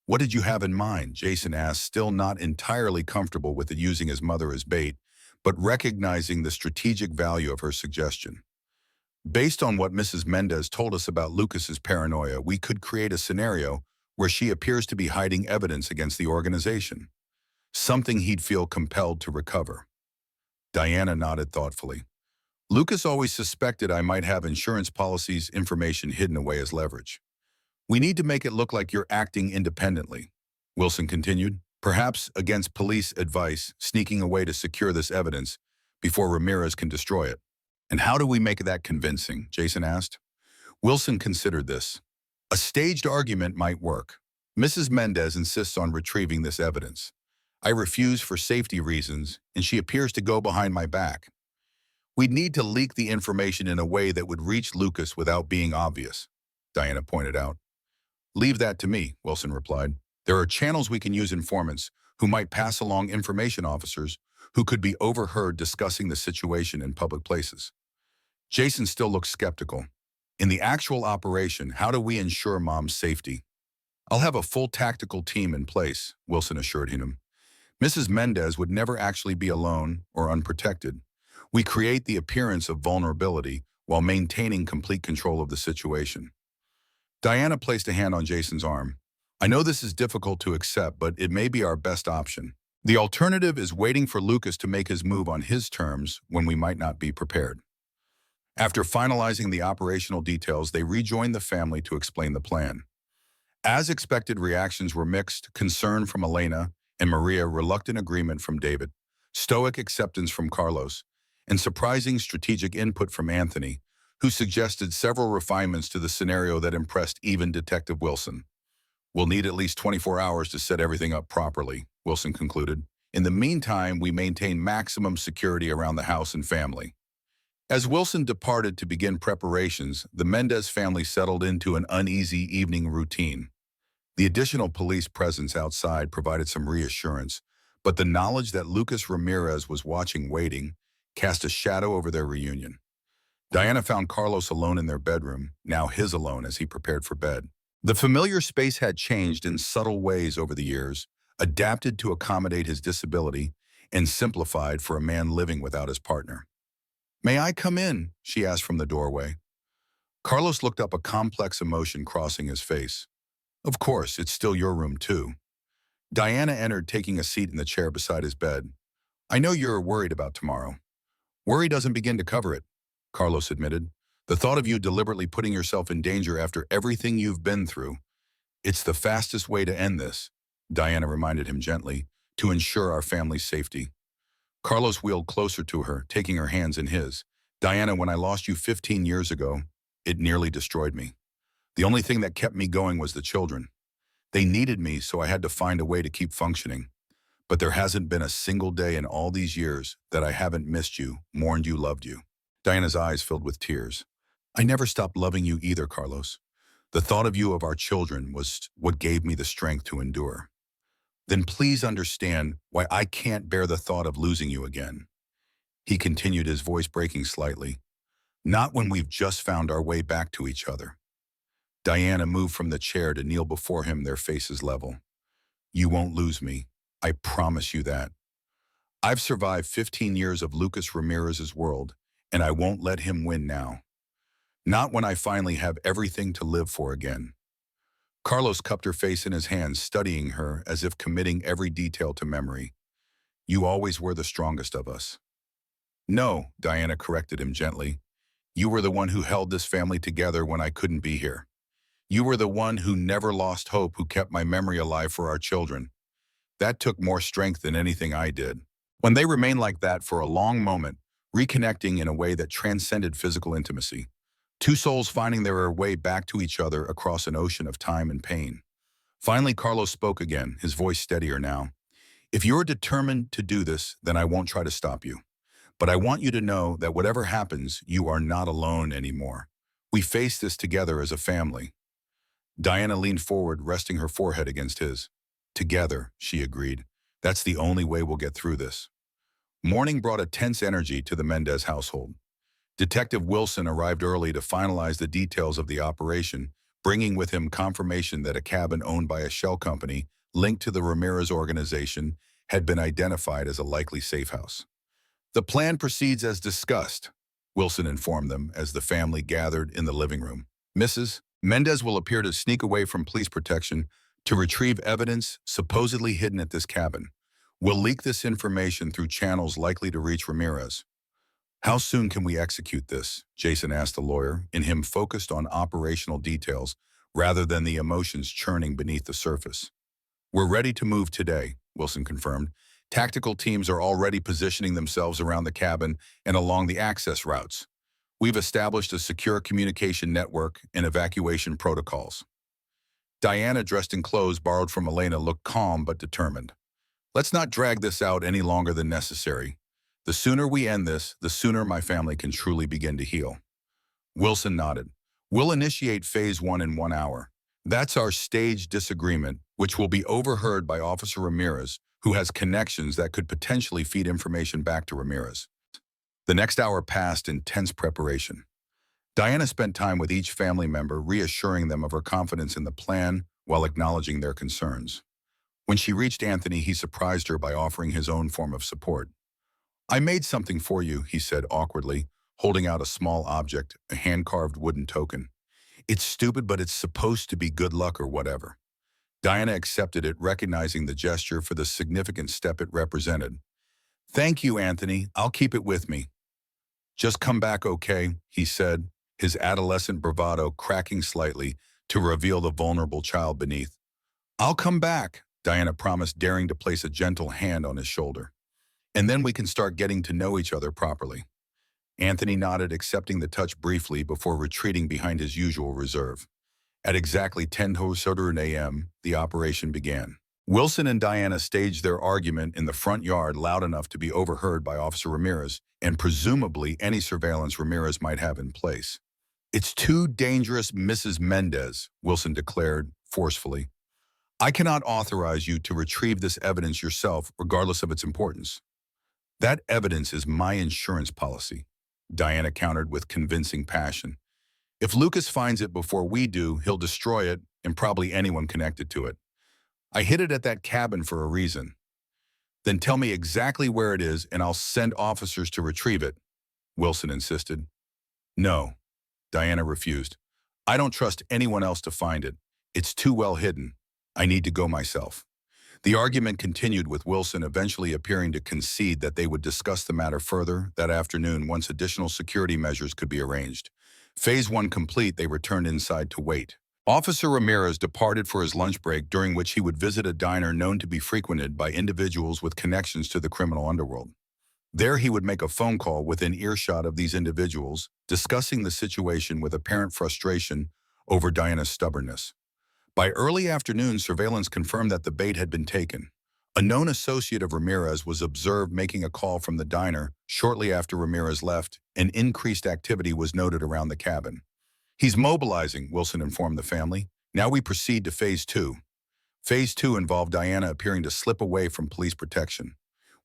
Speaker 1: What did you have in mind? Jason asked, still not entirely comfortable with it, using his mother as bait, but recognizing the strategic value of her suggestion. Based on what Mrs. Mendez told us about Lucas's paranoia, we could create a scenario where she appears to be hiding evidence against the organization, something he'd feel compelled to recover. Diana nodded thoughtfully. Lucas always suspected I might have insurance policies information hidden away as leverage. We need to make it look like you're acting independently, Wilson continued, perhaps against police advice, sneaking away to secure this evidence before Ramirez can destroy it. And how do we make that convincing? Jason asked. Wilson considered this. A staged argument might work. Mrs. Mendez insists on retrieving this evidence. I refuse for safety reasons, and she appears to go behind my back. We'd need to leak the information in a way that would reach Lucas without being obvious, Diana pointed out. Leave that to me, Wilson replied. There are channels we can use, informants who might pass along information, officers who could be overheard discussing the situation in public places. Jason still looked skeptical. In the actual operation, how do we ensure Mom's safety? I'll have a full tactical team in place, Wilson assured him. Mrs. Mendez would never actually be alone or unprotected. We create the appearance of vulnerability while maintaining complete control of the situation. Diana placed a hand on Jason's arm. I know this is difficult to accept, but it may be our best option. The alternative is waiting for Lucas to make his move on his terms when we might not be prepared. After finalizing the operational details, they rejoined the family to explain the plan. As expected, reactions were mixed: concern from Elena and Maria, reluctant agreement from David, stoic acceptance from Carlos, and surprising strategic input from Anthony, who suggested several refinements to the scenario that impressed even Detective Wilson. We'll need at least 24 hours to set everything up properly, Wilson concluded. In the meantime, we maintain maximum security around the house and family. As Wilson departed to begin preparations, the Mendez family settled into an uneasy evening routine. The additional police presence outside provided some reassurance, but the knowledge that Lucas Ramirez was watching, waiting, cast a shadow over their reunion. Diana found Carlos alone in their bedroom, now his alone as he prepared for bed. The familiar space had changed in subtle ways over the years, adapted to accommodate his disability, and simplified for a man living without his partner. May I come in? She asked from the doorway. Carlos looked up, a complex emotion crossing his face. Of course, it's still your room too. Diana entered, taking a seat in the chair beside his bed. I know you're worried about tomorrow. Worry doesn't begin to cover it, Carlos admitted. The thought of you deliberately putting yourself in danger after everything you've been through. It's the fastest way to end this, Diana reminded him gently, to ensure our family's safety. Carlos wheeled closer to her, taking her hands in his. Diana, when I lost you 15 years ago, it nearly destroyed me. The only thing that kept me going was the children. They needed me, so I had to find a way to keep functioning. But there hasn't been a single day in all these years that I haven't missed you, mourned you, loved you. Diana's eyes filled with tears. I never stopped loving you either, Carlos. The thought of you, of our children, was what gave me the strength to endure. Then please understand why I can't bear the thought of losing you again. He continued, his voice breaking slightly. Not when we've just found our way back to each other. Diana moved from the chair to kneel before him, their faces level. You won't lose me. I promise you that. I've survived 15 years of Lucas Ramirez's world, and I won't let him win now. Not when I finally have everything to live for again. Carlos cupped her face in his hands, studying her as if committing every detail to memory. You always were the strongest of us. No, Diana corrected him gently. You were the one who held this family together when I couldn't be here. You were the one who never lost hope, who kept my memory alive for our children. That took more strength than anything I did. When they remained like that for a long moment, reconnecting in a way that transcended physical intimacy, two souls finding their way back to each other across an ocean of time and pain. Finally, Carlos spoke again, his voice steadier now. If you're determined to do this, then I won't try to stop you. But I want you to know that whatever happens, you are not alone anymore. We face this together as a family. Diana leaned forward, resting her forehead against his. Together, she agreed. That's the only way we'll get through this. Morning brought a tense energy to the Mendez household. Detective Wilson arrived early to finalize the details of the operation, bringing with him confirmation that a cabin owned by a shell company linked to the Ramirez organization had been identified as a likely safe house. The plan proceeds as discussed, Wilson informed them as the family gathered in the living room. Mrs. Mendez will appear to sneak away from police protection to retrieve evidence supposedly hidden at this cabin. We'll leak this information through channels likely to reach Ramirez. How soon can we execute this? Jason asked the lawyer, in him focused on operational details rather than the emotions churning beneath the surface. We're ready to move today, Wilson confirmed. Tactical teams are already positioning themselves around the cabin and along the access routes. We've established a secure communication network and evacuation protocols. Diana, dressed in clothes borrowed from Elena, looked calm but determined. Let's not drag this out any longer than necessary. The sooner we end this, the sooner my family can truly begin to heal. Wilson nodded. We'll initiate phase 1 in 1 hour. That's our staged disagreement, which will be overheard by Officer Ramirez, who has connections that could potentially feed information back to Ramirez. The next hour passed in tense preparation. Diana spent time with each family member, reassuring them of her confidence in the plan while acknowledging their concerns. When she reached Anthony, he surprised her by offering his own form of support. I made something for you, he said awkwardly, holding out a small object, a hand-carved wooden token. It's stupid, but it's supposed to be good luck or whatever. Diana accepted it, recognizing the gesture for the significant step it represented. Thank you, Anthony. I'll keep it with me. Just come back, okay, he said, his adolescent bravado cracking slightly to reveal the vulnerable child beneath. I'll come back, Diana promised, daring to place a gentle hand on his shoulder. And then we can start getting to know each other properly. Anthony nodded, accepting the touch briefly before retreating behind his usual reserve. At exactly 10:00 a.m., the operation began. Wilson and Diana staged their argument in the front yard loud enough to be overheard by Officer Ramirez and presumably any surveillance Ramirez might have in place. It's too dangerous, Mrs. Mendez, Wilson declared forcefully. I cannot authorize you to retrieve this evidence yourself, regardless of its importance. That evidence is my insurance policy, Diana countered with convincing passion. If Lucas finds it before we do, he'll destroy it and probably anyone connected to it. I hid it at that cabin for a reason. Then tell me exactly where it is and I'll send officers to retrieve it, Wilson insisted. No, Diana refused. I don't trust anyone else to find it. It's too well hidden. I need to go myself. The argument continued, with Wilson eventually appearing to concede that they would discuss the matter further that afternoon once additional security measures could be arranged. Phase 1 complete, they returned inside to wait. Officer Ramirez departed for his lunch break, during which he would visit a diner known to be frequented by individuals with connections to the criminal underworld. There he would make a phone call within earshot of these individuals, discussing the situation with apparent frustration over Diana's stubbornness. By early afternoon, surveillance confirmed that the bait had been taken. A known associate of Ramirez was observed making a call from the diner shortly after Ramirez left, and increased activity was noted around the cabin. "He's mobilizing," Wilson informed the family. "Now we proceed to phase two." Phase two involved Diana appearing to slip away from police protection.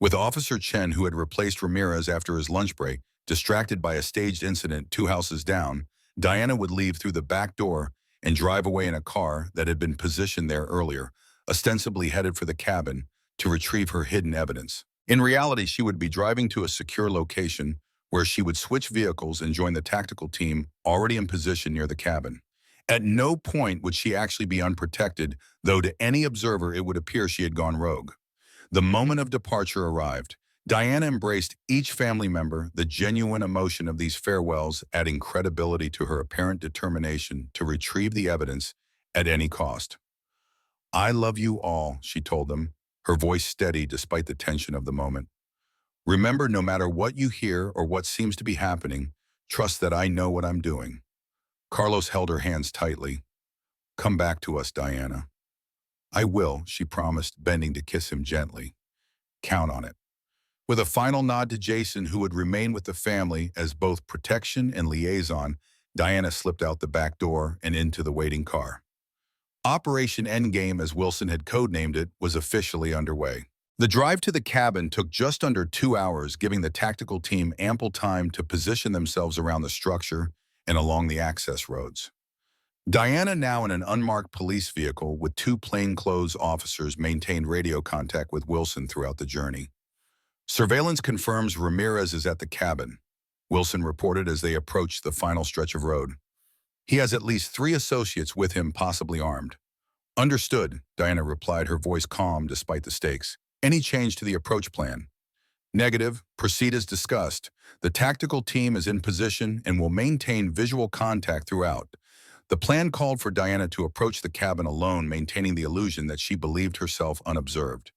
Speaker 1: With Officer Chen, who had replaced Ramirez after his lunch break, distracted by a staged incident 2 houses down, Diana would leave through the back door and drive away in a car that had been positioned there earlier, ostensibly headed for the cabin to retrieve her hidden evidence. In reality, she would be driving to a secure location where she would switch vehicles and join the tactical team already in position near the cabin. At no point would she actually be unprotected, though to any observer it would appear she had gone rogue. The moment of departure arrived. Diana embraced each family member, the genuine emotion of these farewells adding credibility to her apparent determination to retrieve the evidence at any cost. "I love you all," she told them, her voice steady despite the tension of the moment. "Remember, no matter what you hear or what seems to be happening, trust that I know what I'm doing." Carlos held her hands tightly. "Come back to us, Diana." "I will," she promised, bending to kiss him gently. "Count on it." With a final nod to Jason, who would remain with the family as both protection and liaison, Diana slipped out the back door and into the waiting car. Operation Endgame, as Wilson had codenamed it, was officially underway. The drive to the cabin took just under 2 hours, giving the tactical team ample time to position themselves around the structure and along the access roads. Diana, now in an unmarked police vehicle with two plainclothes officers, maintained radio contact with Wilson throughout the journey. "Surveillance confirms Ramirez is at the cabin," Wilson reported as they approached the final stretch of road. "He has at least 3 associates with him, possibly armed." "Understood," Diana replied, her voice calm despite the stakes. "Any change to the approach plan?" "Negative. Proceed as discussed. The tactical team is in position and will maintain visual contact throughout." The plan called for Diana to approach the cabin alone, maintaining the illusion that she believed herself unobserved.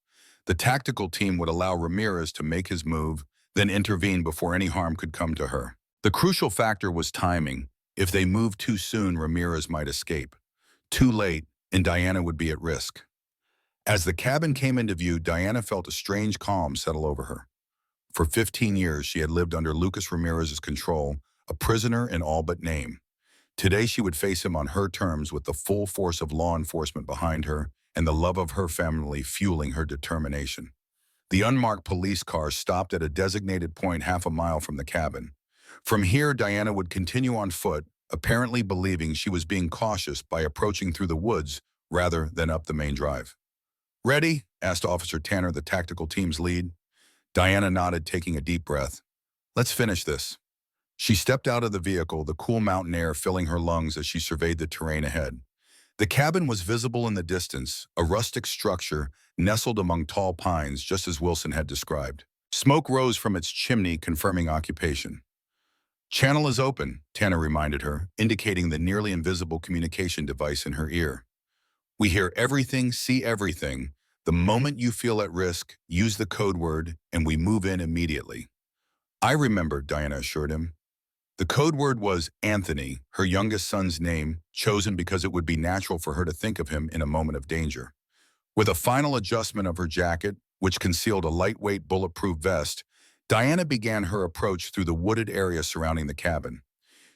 Speaker 1: The tactical team would allow Ramirez to make his move, then intervene before any harm could come to her. The crucial factor was timing. If they moved too soon, Ramirez might escape. Too late, and Diana would be at risk. As the cabin came into view, Diana felt a strange calm settle over her. For 15 years, she had lived under Lucas Ramirez's control, a prisoner in all but name. Today, she would face him on her terms, with the full force of law enforcement behind her and the love of her family fueling her determination. The unmarked police car stopped at a designated point half a mile from the cabin. From here, Diana would continue on foot, apparently believing she was being cautious by approaching through the woods rather than up the main drive. "Ready?" asked Officer Tanner, the tactical team's lead. Diana nodded, taking a deep breath. "Let's finish this." She stepped out of the vehicle, the cool mountain air filling her lungs as she surveyed the terrain ahead. The cabin was visible in the distance, a rustic structure nestled among tall pines, just as Wilson had described. Smoke rose from its chimney, confirming occupation. "Channel is open," Tanner reminded her, indicating the nearly invisible communication device in her ear. "We hear everything, see everything. The moment you feel at risk, use the code word, and we move in immediately." "I remember," Diana assured him. The code word was Anthony, her youngest son's name, chosen because it would be natural for her to think of him in a moment of danger. With a final adjustment of her jacket, which concealed a lightweight bulletproof vest, Diana began her approach through the wooded area surrounding the cabin.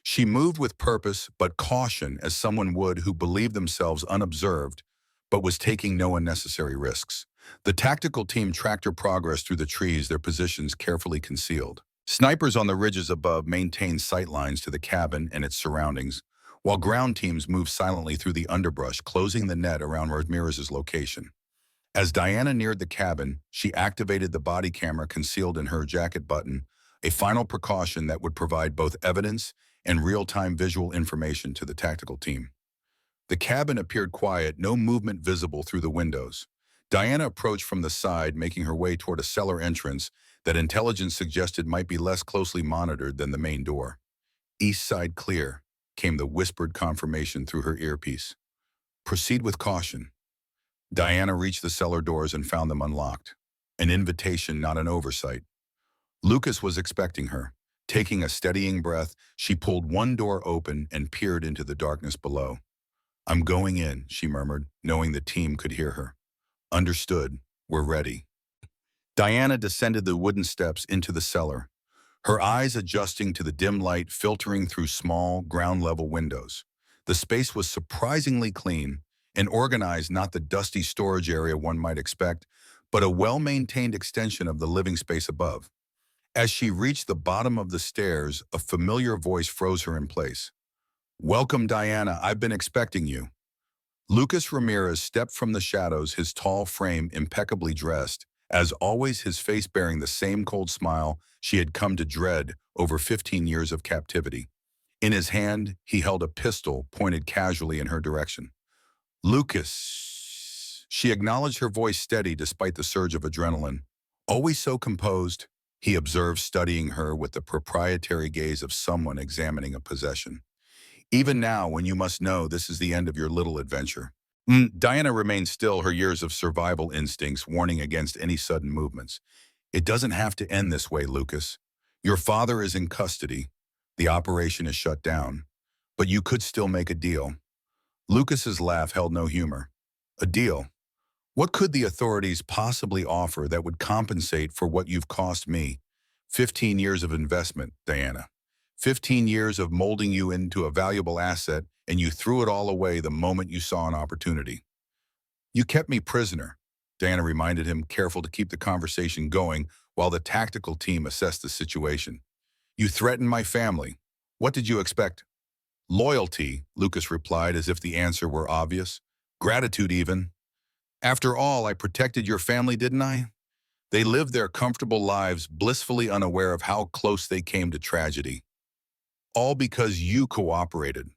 Speaker 1: She moved with purpose but caution, as someone would who believed themselves unobserved but was taking no unnecessary risks. The tactical team tracked her progress through the trees, their positions carefully concealed. Snipers on the ridges above maintained sight lines to the cabin and its surroundings, while ground teams moved silently through the underbrush, closing the net around Ramirez's location. As Diana neared the cabin, she activated the body camera concealed in her jacket button, a final precaution that would provide both evidence and real-time visual information to the tactical team. The cabin appeared quiet, no movement visible through the windows. Diana approached from the side, making her way toward a cellar entrance that intelligence suggested might be less closely monitored than the main door. "East side clear," came the whispered confirmation through her earpiece. "Proceed with caution." Diana reached the cellar doors and found them unlocked. An invitation, not an oversight. Lucas was expecting her. Taking a steadying breath, she pulled one door open and peered into the darkness below. "I'm going in," she murmured, knowing the team could hear her. "Understood. We're ready." Diana descended the wooden steps into the cellar, her eyes adjusting to the dim light filtering through small, ground-level windows. The space was surprisingly clean and organized, not the dusty storage area one might expect, but a well-maintained extension of the living space above. As she reached the bottom of the stairs, a familiar voice froze her in place. "Welcome, Diana. I've been expecting you." Lucas Ramirez stepped from the shadows, his tall frame impeccably dressed, as always his face bearing the same cold smile she had come to dread over 15 years of captivity. In his hand, he held a pistol pointed casually in her direction. "Lucas." She acknowledged, her voice steady despite the surge of adrenaline. "Always so composed," he observed, studying her with the proprietary gaze of someone examining a possession. "Even now, when you must know this is the end of your little adventure." Diana remained still, her years of survival instincts warning against any sudden movements. "It doesn't have to end this way, Lucas. Your father is in custody. The operation is shut down. But you could still make a deal." Lucas's laugh held no humor. "A deal? What could the authorities possibly offer that would compensate for what you've cost me? 15 years of investment, Diana. 15 years of molding you into a valuable asset, and you threw it all away the moment you saw an opportunity." "You kept me prisoner," Diana reminded him, careful to keep the conversation going while the tactical team assessed the situation. "You threatened my family. What did you expect?" "Loyalty," Lucas replied as if the answer were obvious. "Gratitude even. After all, I protected your family, didn't I? They lived their comfortable lives blissfully unaware of how close they came to tragedy. All because you cooperated."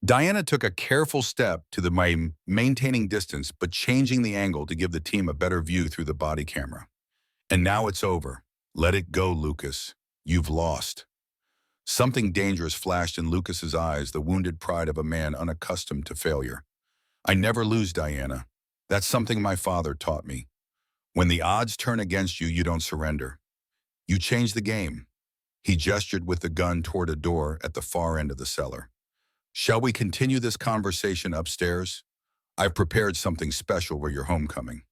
Speaker 1: Diana took a careful step to maintaining distance but changing the angle to give the team a better view through the body camera. "And now it's over. Let it go, Lucas. You've lost." Something dangerous flashed in Lucas's eyes, the wounded pride of a man unaccustomed to failure. "I never lose, Diana. That's something my father taught me. When the odds turn against you, you don't surrender. You change the game." He gestured with the gun toward a door at the far end of the cellar. "Shall we continue this conversation upstairs? I've prepared something special for your homecoming."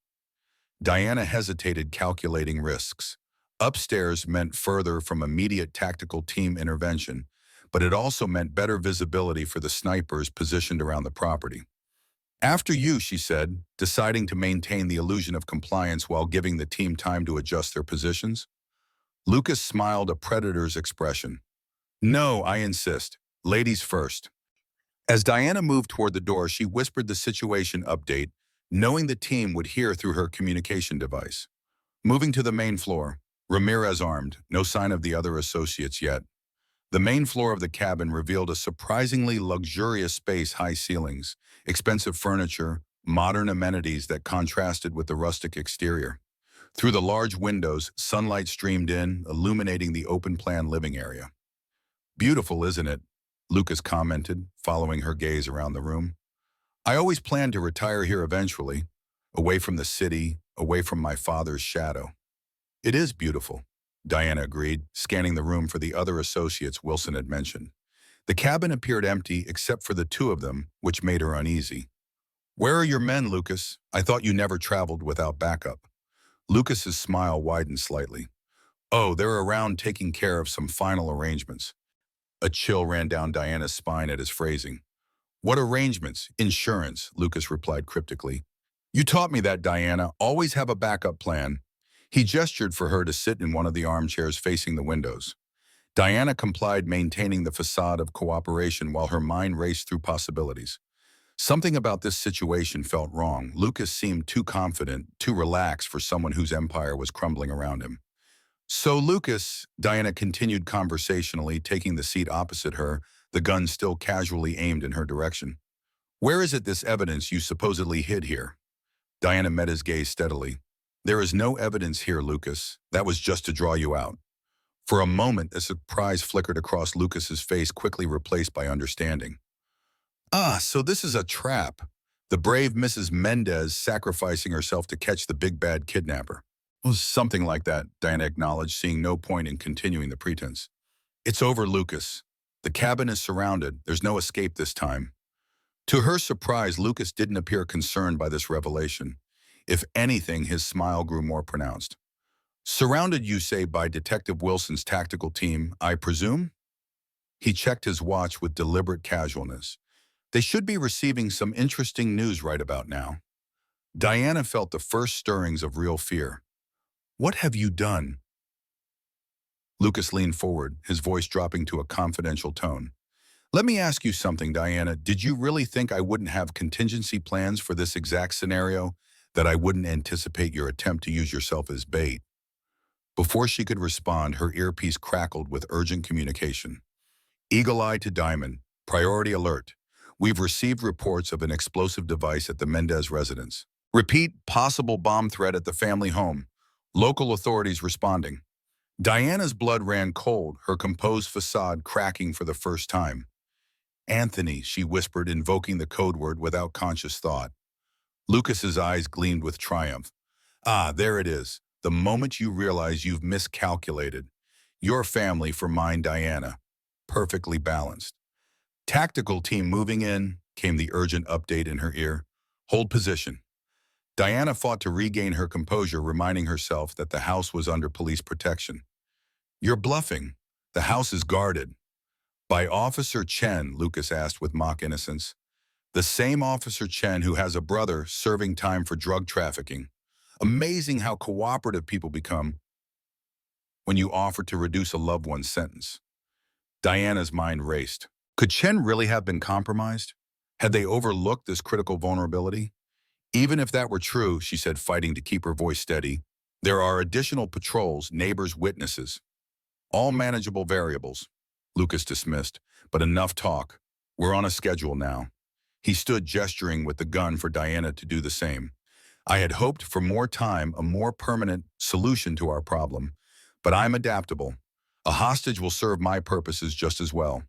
Speaker 1: Diana hesitated, calculating risks. Upstairs meant further from immediate tactical team intervention, but it also meant better visibility for the snipers positioned around the property. "After you," she said, deciding to maintain the illusion of compliance while giving the team time to adjust their positions. Lucas smiled, a predator's expression. "No, I insist. Ladies first." As Diana moved toward the door, she whispered the situation update, knowing the team would hear through her communication device. Moving to the main floor, Ramirez armed, no sign of the other associates yet. The main floor of the cabin revealed a surprisingly luxurious space, high ceilings, expensive furniture, modern amenities that contrasted with the rustic exterior. Through the large windows, sunlight streamed in, illuminating the open-plan living area. "Beautiful, isn't it?" Lucas commented, following her gaze around the room. "I always planned to retire here eventually, away from the city, away from my father's shadow." "It is beautiful," Diana agreed, scanning the room for the other associates Wilson had mentioned. The cabin appeared empty except for the two of them, which made her uneasy. "Where are your men, Lucas? I thought you never traveled without backup." Lucas's smile widened slightly. "Oh, they're around taking care of some final arrangements." A chill ran down Diana's spine at his phrasing. "What arrangements? Insurance," Lucas replied cryptically. "You taught me that, Diana. Always have a backup plan." He gestured for her to sit in one of the armchairs facing the windows. Diana complied, maintaining the facade of cooperation while her mind raced through possibilities. Something about this situation felt wrong. Lucas seemed too confident, too relaxed for someone whose empire was crumbling around him. "So, Lucas," Diana continued conversationally, taking the seat opposite her, the gun still casually aimed in her direction. "Where is it this evidence you supposedly hid here?" Diana met his gaze steadily. "There is no evidence here, Lucas. That was just to draw you out." For a moment, a surprise flickered across Lucas's face, quickly replaced by understanding. "Ah, so this is a trap. The brave Mrs. Mendez sacrificing herself to catch the big bad kidnapper." Well, something like that, Diana acknowledged, seeing no point in continuing the pretense. It's over, Lucas. The cabin is surrounded. There's no escape this time. To her surprise, Lucas didn't appear concerned by this revelation. If anything, his smile grew more pronounced. Surrounded, you say, by Detective Wilson's tactical team, I presume? He checked his watch with deliberate casualness. They should be receiving some interesting news right about now. Diana felt the first stirrings of real fear. What have you done? Lucas leaned forward, his voice dropping to a confidential tone. Let me ask you something, Diana. Did you really think I wouldn't have contingency plans for this exact scenario? That I wouldn't anticipate your attempt to use yourself as bait? Before she could respond, her earpiece crackled with urgent communication. Eagle Eye to Diamond. Priority alert. We've received reports of an explosive device at the Mendez residence. Repeat, possible bomb threat at the family home. Local authorities responding. Diana's blood ran cold, her composed facade cracking for the first time. Anthony, she whispered, invoking the code word without conscious thought. Lucas's eyes gleamed with triumph. Ah, there it is. The moment you realize you've miscalculated. Your family for mine, Diana. Perfectly balanced. Tactical team moving in, came the urgent update in her ear. Hold position. Diana fought to regain her composure, reminding herself that the house was under police protection. You're bluffing. The house is guarded. By Officer Chen, Lucas asked with mock innocence. The same Officer Chen who has a brother serving time for drug trafficking. Amazing how cooperative people become when you offer to reduce a loved one's sentence. Diana's mind raced. Could Chen really have been compromised? Had they overlooked this critical vulnerability? Even if that were true, she said, fighting to keep her voice steady, there are additional patrols, neighbors, witnesses. All manageable variables. Lucas dismissed, but enough talk. We're on a schedule now. He stood gesturing with the gun for Diana to do the same. I had hoped for more time, a more permanent solution to our problem, but I'm adaptable. A hostage will serve my purposes just as well.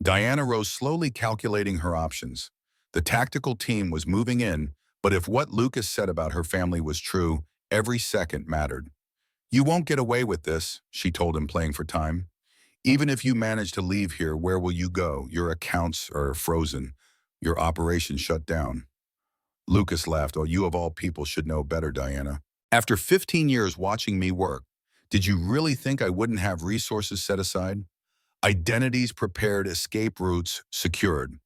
Speaker 1: Diana rose slowly, calculating her options. The tactical team was moving in, but if what Lucas said about her family was true, every second mattered. You won't get away with this, she told him, playing for time. Even if you manage to leave here, where will you go? Your accounts are frozen. Your operation shut down. Lucas laughed. Oh, you of all people should know better, Diana. After 15 years watching me work, did you really think I wouldn't have resources set aside? Identities prepared, escape routes secured.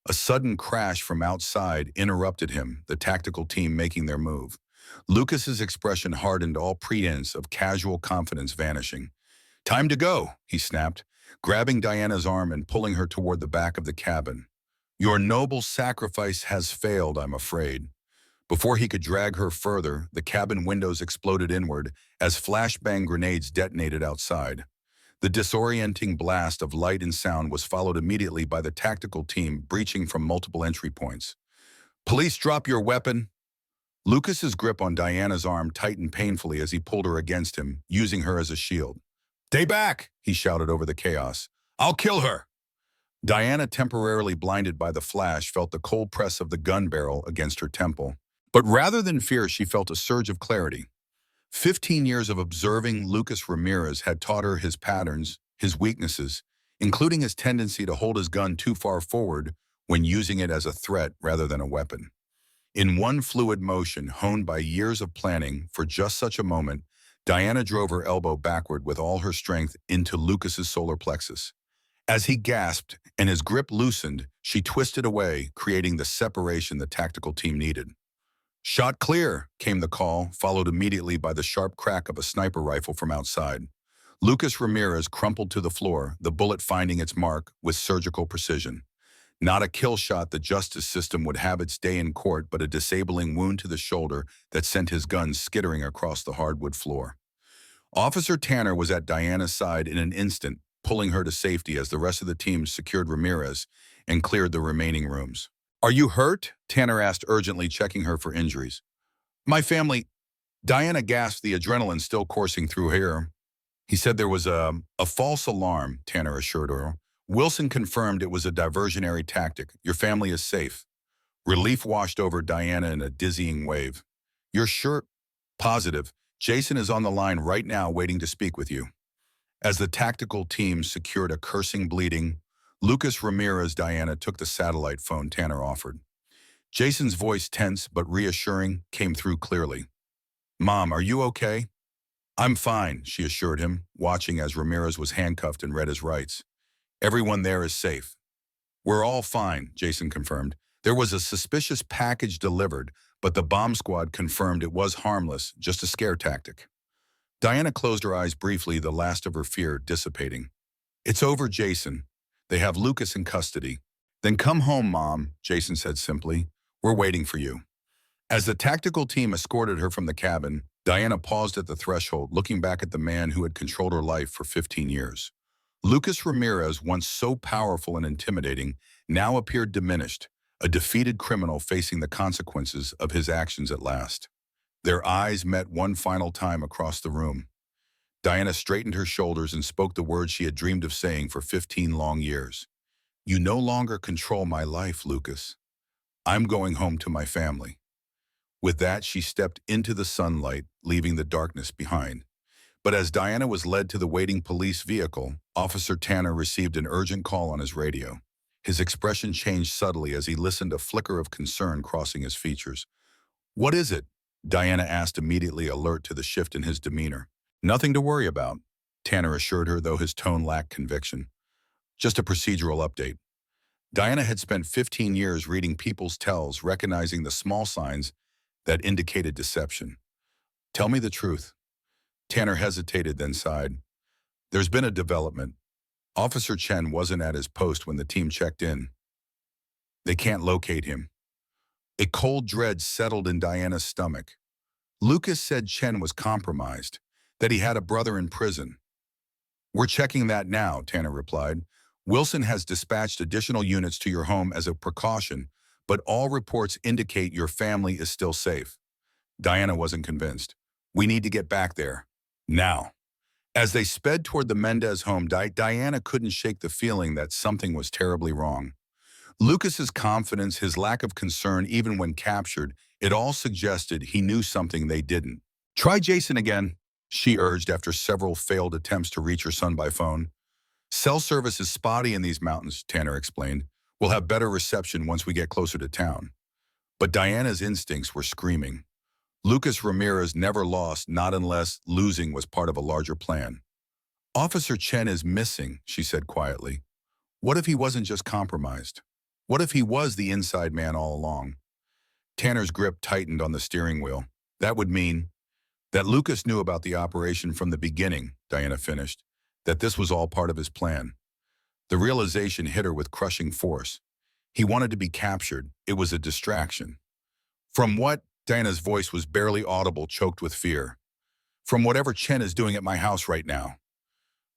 Speaker 1: A sudden crash from outside interrupted him, the tactical team making their move. Lucas's expression hardened, all pretense of casual confidence vanishing. Time to go, he snapped, grabbing Diana's arm and pulling her toward the back of the cabin. Your noble sacrifice has failed, I'm afraid. Before he could drag her further, the cabin windows exploded inward as flashbang grenades detonated outside. The disorienting blast of light and sound was followed immediately by the tactical team breaching from multiple entry points. Police, drop your weapon. Lucas's grip on Diana's arm tightened painfully as he pulled her against him, using her as a shield. Stay back, he shouted over the chaos. I'll kill her. Diana, temporarily blinded by the flash, felt the cold press of the gun barrel against her temple. But rather than fear, she felt a surge of clarity. 15 years of observing Lucas Ramirez had taught her his patterns, his weaknesses, including his tendency to hold his gun too far forward when using it as a threat rather than a weapon. In one fluid motion, honed by years of planning for just such a moment, Diana drove her elbow backward with all her strength into Lucas's solar plexus. As he gasped and his grip loosened, she twisted away, creating the separation the tactical team needed. Shot clear, came the call, followed immediately by the sharp crack of a sniper rifle from outside. Lucas Ramirez crumpled to the floor, the bullet finding its mark with surgical precision. Not a kill shot the justice system would have its day in court, but a disabling wound to the shoulder that sent his gun skittering across the hardwood floor. Officer Tanner was at Diana's side in an instant, pulling her to safety as the rest of the team secured Ramirez and cleared the remaining rooms. Are you hurt? Tanner asked urgently, checking her for injuries. My family... Diana gasped, the adrenaline still coursing through her. He said there was a false alarm, Tanner assured her. Wilson confirmed it was a diversionary tactic. Your family is safe. Relief washed over Diana in a dizzying wave. You're sure? Positive. Jason is on the line right now waiting to speak with you. As the tactical team secured a cursing bleeding, Lucas Ramirez Diana took the satellite phone Tanner offered. Jason's voice, tense but reassuring, came through clearly. "Mom, are you okay?" "I'm fine," she assured him, watching as Ramirez was handcuffed and read his rights. "Everyone there is safe." "We're all fine," Jason confirmed. There was a suspicious package delivered, but the bomb squad confirmed it was harmless, just a scare tactic. Diana closed her eyes briefly, the last of her fear dissipating. "It's over, Jason. They have Lucas in custody." "Then come home, Mom," Jason said simply. "We're waiting for you." As the tactical team escorted her from the cabin, Diana paused at the threshold, looking back at the man who had controlled her life for 15 years. Lucas Ramirez, once so powerful and intimidating, now appeared diminished, a defeated criminal facing the consequences of his actions at last. Their eyes met one final time across the room. Diana straightened her shoulders and spoke the words she had dreamed of saying for 15 long years. "You no longer control my life, Lucas. I'm going home to my family." With that, she stepped into the sunlight, leaving the darkness behind. But as Diana was led to the waiting police vehicle, Officer Tanner received an urgent call on his radio. His expression changed subtly as he listened, a flicker of concern crossing his features. "What is it?" Diana asked, immediately alert to the shift in his demeanor. "Nothing to worry about," Tanner assured her, though his tone lacked conviction. "Just a procedural update." Diana had spent 15 years reading people's tells, recognizing the small signs that indicated deception. "Tell me the truth." Tanner hesitated, then sighed. "There's been a development. Officer Chen wasn't at his post when the team checked in. They can't locate him." A cold dread settled in Diana's stomach. Lucas said Chen was compromised, that he had a brother in prison. "We're checking that now," Tanner replied. "Wilson has dispatched additional units to your home as a precaution, but all reports indicate your family is still safe." Diana wasn't convinced. "We need to get back there. Now." As they sped toward the Mendez home, Diana couldn't shake the feeling that something was terribly wrong. Lucas's confidence, his lack of concern even when captured, it all suggested he knew something they didn't. "Try Jason again," she urged after several failed attempts to reach her son by phone. "Cell service is spotty in these mountains," Tanner explained. "We'll have better reception once we get closer to town." But Diana's instincts were screaming. Lucas Ramirez never lost, not unless losing was part of a larger plan. "Officer Chen is missing," she said quietly. "What if he wasn't just compromised? What if he was the inside man all along?" Tanner's grip tightened on the steering wheel. "That would mean that Lucas knew about the operation from the beginning," Diana finished, "that this was all part of his plan." The realization hit her with crushing force. He wanted to be captured. It was a distraction. "From what?" Diana's voice was barely audible, choked with fear. "From whatever Chen is doing at my house right now."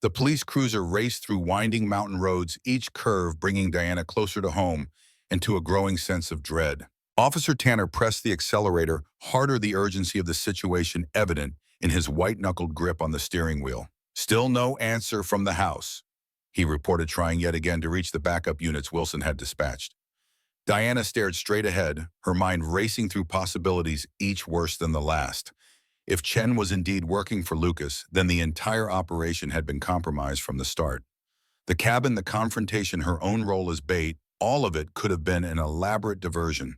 Speaker 1: The police cruiser raced through winding mountain roads, each curve bringing Diana closer to home and to a growing sense of dread. Officer Tanner pressed the accelerator harder, the urgency of the situation evident in his white-knuckled grip on the steering wheel. "Still no answer from the house," he reported, trying yet again to reach the backup units Wilson had dispatched. Diana stared straight ahead, her mind racing through possibilities, each worse than the last. If Chen was indeed working for Lucas, then the entire operation had been compromised from the start. The cabin, the confrontation, her own role as bait, all of it could have been an elaborate diversion.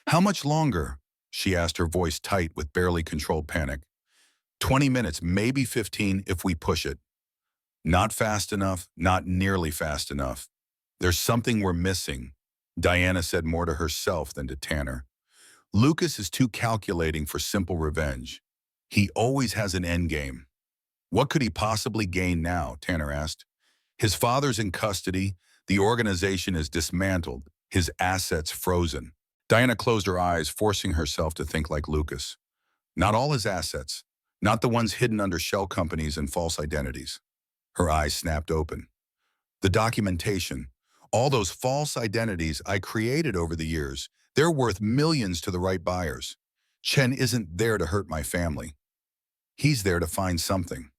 Speaker 1: "How much longer?" she asked, her voice tight with barely controlled panic. 20 minutes, maybe 15 if we push it." "Not fast enough, not nearly fast enough. There's something we're missing," Diana said, more to herself than to Tanner. "Lucas is too calculating for simple revenge. He always has an endgame." "What could he possibly gain now?" Tanner asked. "His father's in custody, the organization is dismantled, his assets frozen." Diana closed her eyes, forcing herself to think like Lucas. Not all his assets, not the ones hidden under shell companies and false identities. Her eyes snapped open. "The documentation, all those false identities I created over the years, they're worth millions to the right buyers. Chen isn't there to hurt my family. He's there to find something."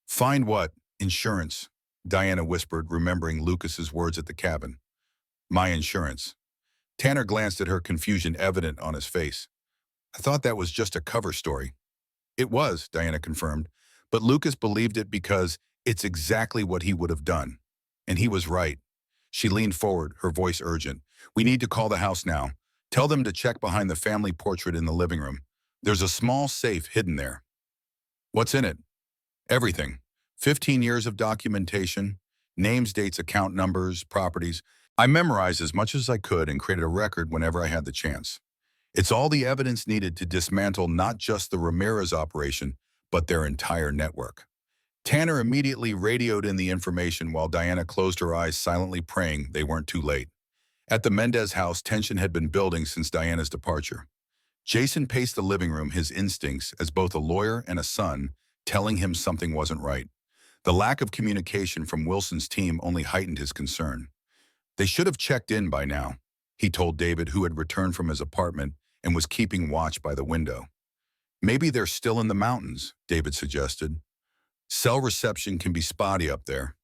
Speaker 1: "Find what?" "Insurance," Diana whispered, remembering Lucas's words at the cabin. "My insurance." Tanner glanced at her, confusion evident on his face. "I thought that was just a cover story." It was, Diana confirmed, but Lucas believed it because it's exactly what he would have done. And he was right. She leaned forward, her voice urgent. We need to call the house now. Tell them to check behind the family portrait in the living room. There's a small safe hidden there. What's in it? Everything. 15 years of documentation, names, dates, account numbers, properties. I memorized as much as I could and created a record whenever I had the chance. It's all the evidence needed to dismantle not just the Ramirez operation, but their entire network. Tanner immediately radioed in the information while Diana closed her eyes, silently praying they weren't too late. At the Mendez house, tension had been building since Diana's departure. Jason paced the living room, his instincts, as both a lawyer and a son, telling him something wasn't right. The lack of communication from Wilson's team only heightened his concern. They should have checked in by now, he told David, who had returned from his apartment and was keeping watch by the window. Maybe they're still in the mountains, David suggested. Cell reception can be spotty up there.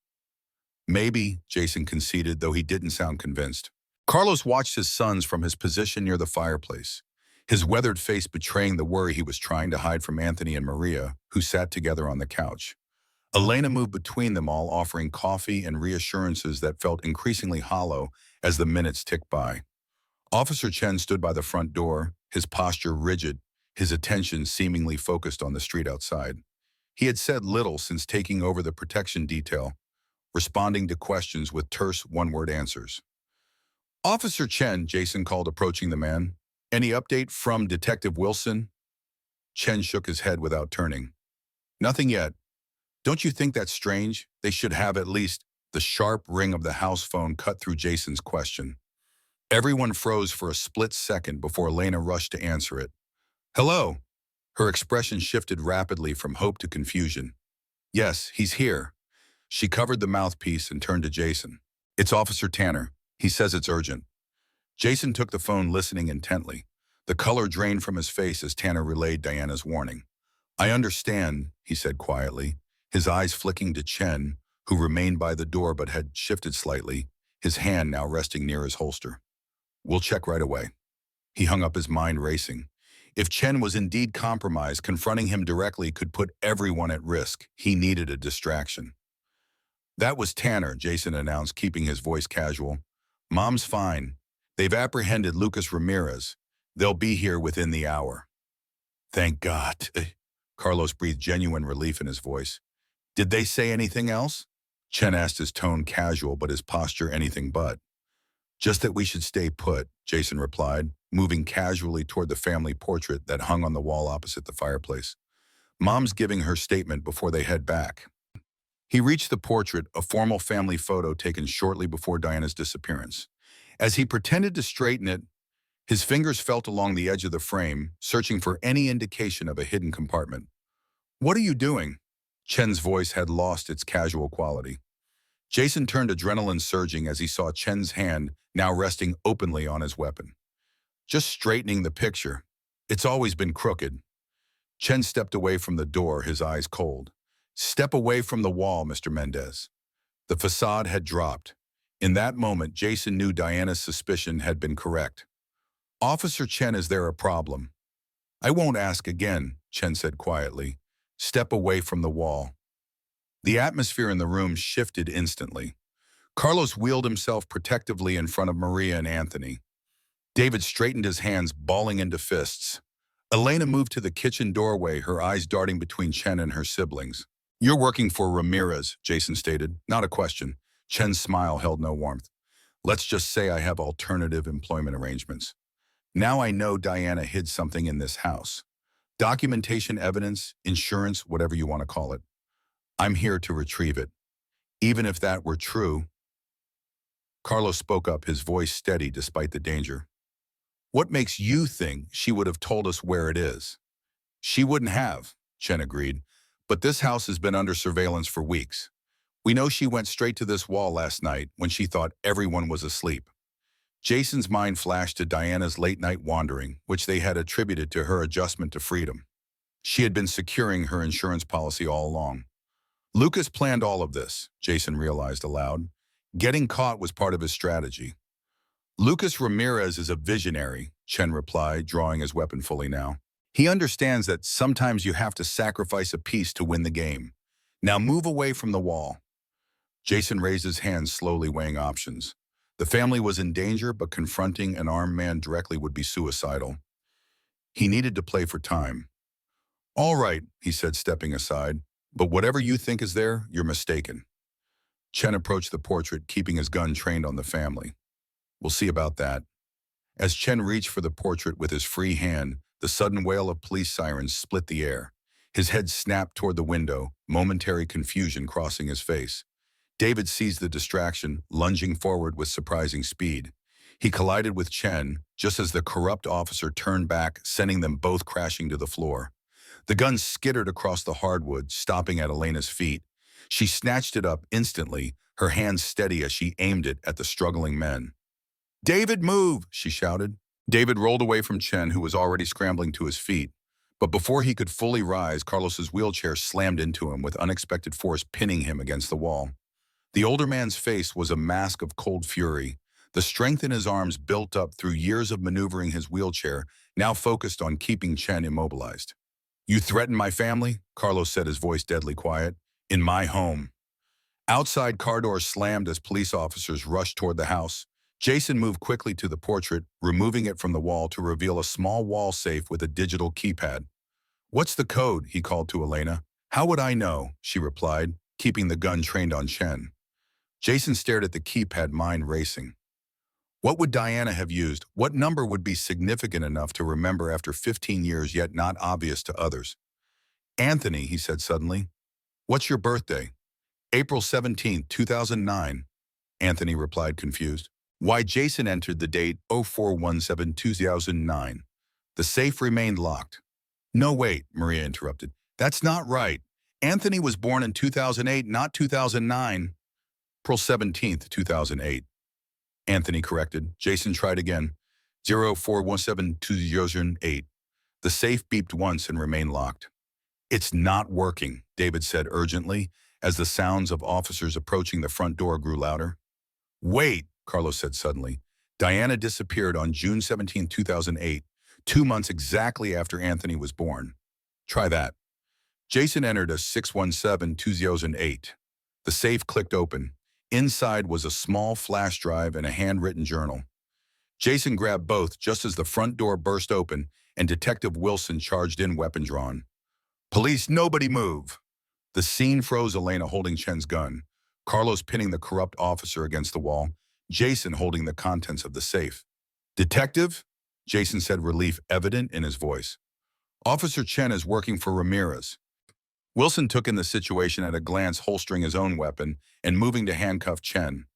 Speaker 1: Maybe, Jason conceded, though he didn't sound convinced. Carlos watched his sons from his position near the fireplace, his weathered face betraying the worry he was trying to hide from Anthony and Maria, who sat together on the couch. Elena moved between them all, offering coffee and reassurances that felt increasingly hollow as the minutes ticked by. Officer Chen stood by the front door, his posture rigid, his attention seemingly focused on the street outside. He had said little since taking over the protection detail, responding to questions with terse one-word answers. Officer Chen, Jason called, approaching the man. Any update from Detective Wilson? Chen shook his head without turning. Nothing yet. Don't you think that's strange? They should have at least. The sharp ring of the house phone cut through Jason's question. Everyone froze for a split second before Elena rushed to answer it. Hello. Her expression shifted rapidly from hope to confusion. Yes, he's here. She covered the mouthpiece and turned to Jason. It's Officer Tanner. He says it's urgent. Jason took the phone, listening intently. The color drained from his face as Tanner relayed Diana's warning. I understand, he said quietly, his eyes flicking to Chen, who remained by the door but had shifted slightly, his hand now resting near his holster. We'll check right away. He hung up, his mind racing. If Chen was indeed compromised, confronting him directly could put everyone at risk. He needed a distraction. That was Tanner, Jason announced, keeping his voice casual. Mom's fine. They've apprehended Lucas Ramirez. They'll be here within the hour. Thank God. Carlos breathed genuine relief in his voice. Did they say anything else? Chen asked, his tone casual but his posture anything but. Just that we should stay put, Jason replied, moving casually toward the family portrait that hung on the wall opposite the fireplace. Mom's giving her statement before they head back. He reached the portrait, a formal family photo taken shortly before Diana's disappearance. As he pretended to straighten it, his fingers felt along the edge of the frame, searching for any indication of a hidden compartment. What are you doing? Chen's voice had lost its casual quality. Jason turned, adrenaline surging as he saw Chen's hand now resting openly on his weapon. Just straightening the picture. It's always been crooked. Chen stepped away from the door, his eyes cold. Step away from the wall, Mr. Mendez. The facade had dropped. In that moment, Jason knew Diana's suspicion had been correct. Officer Chen, is there a problem? I won't ask again, Chen said quietly. Step away from the wall. The atmosphere in the room shifted instantly. Carlos wheeled himself protectively in front of Maria and Anthony. David straightened his hands, balling into fists. Elena moved to the kitchen doorway, her eyes darting between Chen and her siblings. You're working for Ramirez, Jason stated. Not a question. Chen's smile held no warmth. Let's just say I have alternative employment arrangements. Now I know Diana hid something in this house. Documentation, evidence, insurance, whatever you want to call it. I'm here to retrieve it. Even if that were true. Carlos spoke up, his voice steady despite the danger. What makes you think she would have told us where it is? She wouldn't have, Chen agreed. But this house has been under surveillance for weeks. We know she went straight to this wall last night when she thought everyone was asleep. Jason's mind flashed to Diana's late-night wandering, which they had attributed to her adjustment to freedom. She had been securing her insurance policy all along. Lucas planned all of this, Jason realized aloud. Getting caught was part of his strategy. Lucas Ramirez is a visionary, Chen replied, drawing his weapon fully now. He understands that sometimes you have to sacrifice a piece to win the game. Now move away from the wall. Jason raised his hands, slowly weighing options. The family was in danger, but confronting an armed man directly would be suicidal. He needed to play for time. All right, he said, stepping aside, but whatever you think is there, you're mistaken. Chen approached the portrait, keeping his gun trained on the family. We'll see about that. As Chen reached for the portrait with his free hand, the sudden wail of police sirens split the air. His head snapped toward the window, momentary confusion crossing his face. David seized the distraction, lunging forward with surprising speed. He collided with Chen, just as the corrupt officer turned back, sending them both crashing to the floor. The gun skittered across the hardwood, stopping at Elena's feet. She snatched it up instantly, her hands steady as she aimed it at the struggling men. "David, move!" she shouted. David rolled away from Chen, who was already scrambling to his feet. But before he could fully rise, Carlos's wheelchair slammed into him with unexpected force, pinning him against the wall. The older man's face was a mask of cold fury. The strength in his arms, built up through years of maneuvering his wheelchair, now focused on keeping Chen immobilized. "You threaten my family?" Carlos said, his voice deadly quiet. "In my home." Outside, car doors slammed as police officers rushed toward the house. Jason moved quickly to the portrait, removing it from the wall to reveal a small wall safe with a digital keypad. "What's the code?" he called to Elena. "How would I know?" she replied, keeping the gun trained on Chen. Jason stared at the keypad, mind racing. What would Diana have used? What number would be significant enough to remember after 15 years, yet not obvious to others? "Anthony," he said suddenly. "What's your birthday?" "April 17th, 2009. Anthony replied, confused. Why, Jason entered the date 04/17/2009. The safe remained locked. "No, wait," Maria interrupted. "That's not right. Anthony was born in 2008, not 2009. April 17th, 2008. Anthony corrected. Jason tried again. 04/17/2008. The safe beeped once and remained locked. "It's not working," David said urgently, as the sounds of officers approaching the front door grew louder. "Wait," Carlos said suddenly. "Diana disappeared on June 17, 2008, 2 months exactly after Anthony was born. Try that." Jason entered a 617-2008. The safe clicked open. Inside was a small flash drive and a handwritten journal. Jason grabbed both just as the front door burst open and Detective Wilson charged in, weapon drawn. "Police, nobody move." The scene froze, Elena holding Chen's gun, Carlos pinning the corrupt officer against the wall, Jason holding the contents of the safe. "Detective?" Jason said, relief evident in his voice. "Officer Chen is working for Ramirez." Wilson took in the situation at a glance, holstering his own weapon and moving to handcuff Chen.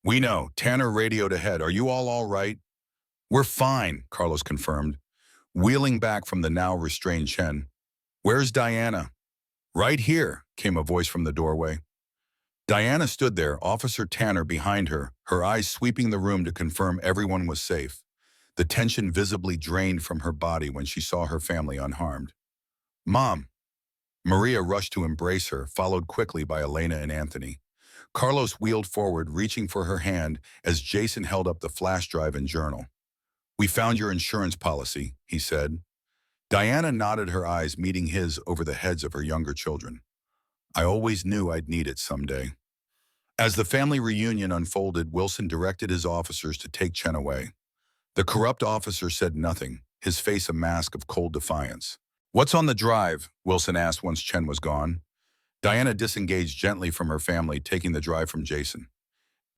Speaker 1: "We know. Tanner radioed ahead. Are you all right?" "We're fine," Carlos confirmed, wheeling back from the now restrained Chen. "Where's Diana?" "Right here," came a voice from the doorway. Diana stood there, Officer Tanner behind her, her eyes sweeping the room to confirm everyone was safe. The tension visibly drained from her body when she saw her family unharmed. "Mom." Maria rushed to embrace her, followed quickly by Elena and Anthony. Carlos wheeled forward, reaching for her hand as Jason held up the flash drive and journal. "We found your insurance policy," he said. Diana nodded, her eyes meeting his over the heads of her younger children. "I always knew I'd need it someday." As the family reunion unfolded, Wilson directed his officers to take Chen away. The corrupt officer said nothing, his face a mask of cold defiance. "What's on the drive?" Wilson asked once Chen was gone. Diana disengaged gently from her family, taking the drive from Jason.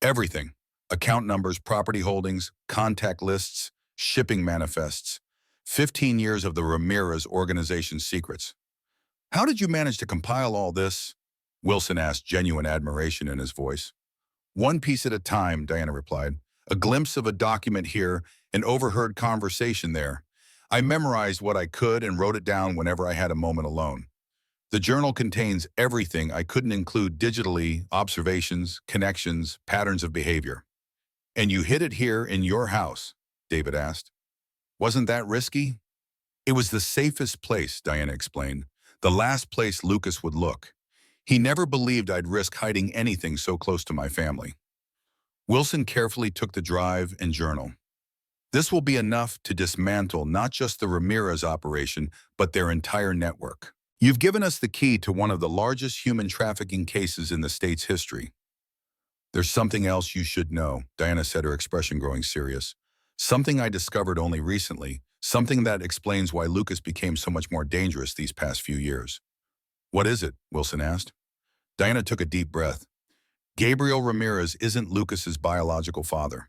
Speaker 1: "Everything. Account numbers, property holdings, contact lists, shipping manifests. 15 years of the Ramirez organization's secrets." "How did you manage to compile all this?" Wilson asked, genuine admiration in his voice. "One piece at a time," Diana replied. "A glimpse of a document here, an overheard conversation there. I memorized what I could and wrote it down whenever I had a moment alone. The journal contains everything I couldn't include digitally, observations, connections, patterns of behavior." "And you hid it here in your house?" David asked. "Wasn't that risky?" "It was the safest place," Diana explained. "The last place Lucas would look. He never believed I'd risk hiding anything so close to my family." Wilson carefully took the drive and journal. This will be enough to dismantle not just the Ramirez operation, but their entire network. You've given us the key to one of the largest human trafficking cases in the state's history. There's something else you should know, Diana said, her expression growing serious. Something I discovered only recently, something that explains why Lucas became so much more dangerous these past few years. What is it? Wilson asked. Diana took a deep breath. Gabriel Ramirez isn't Lucas's biological father.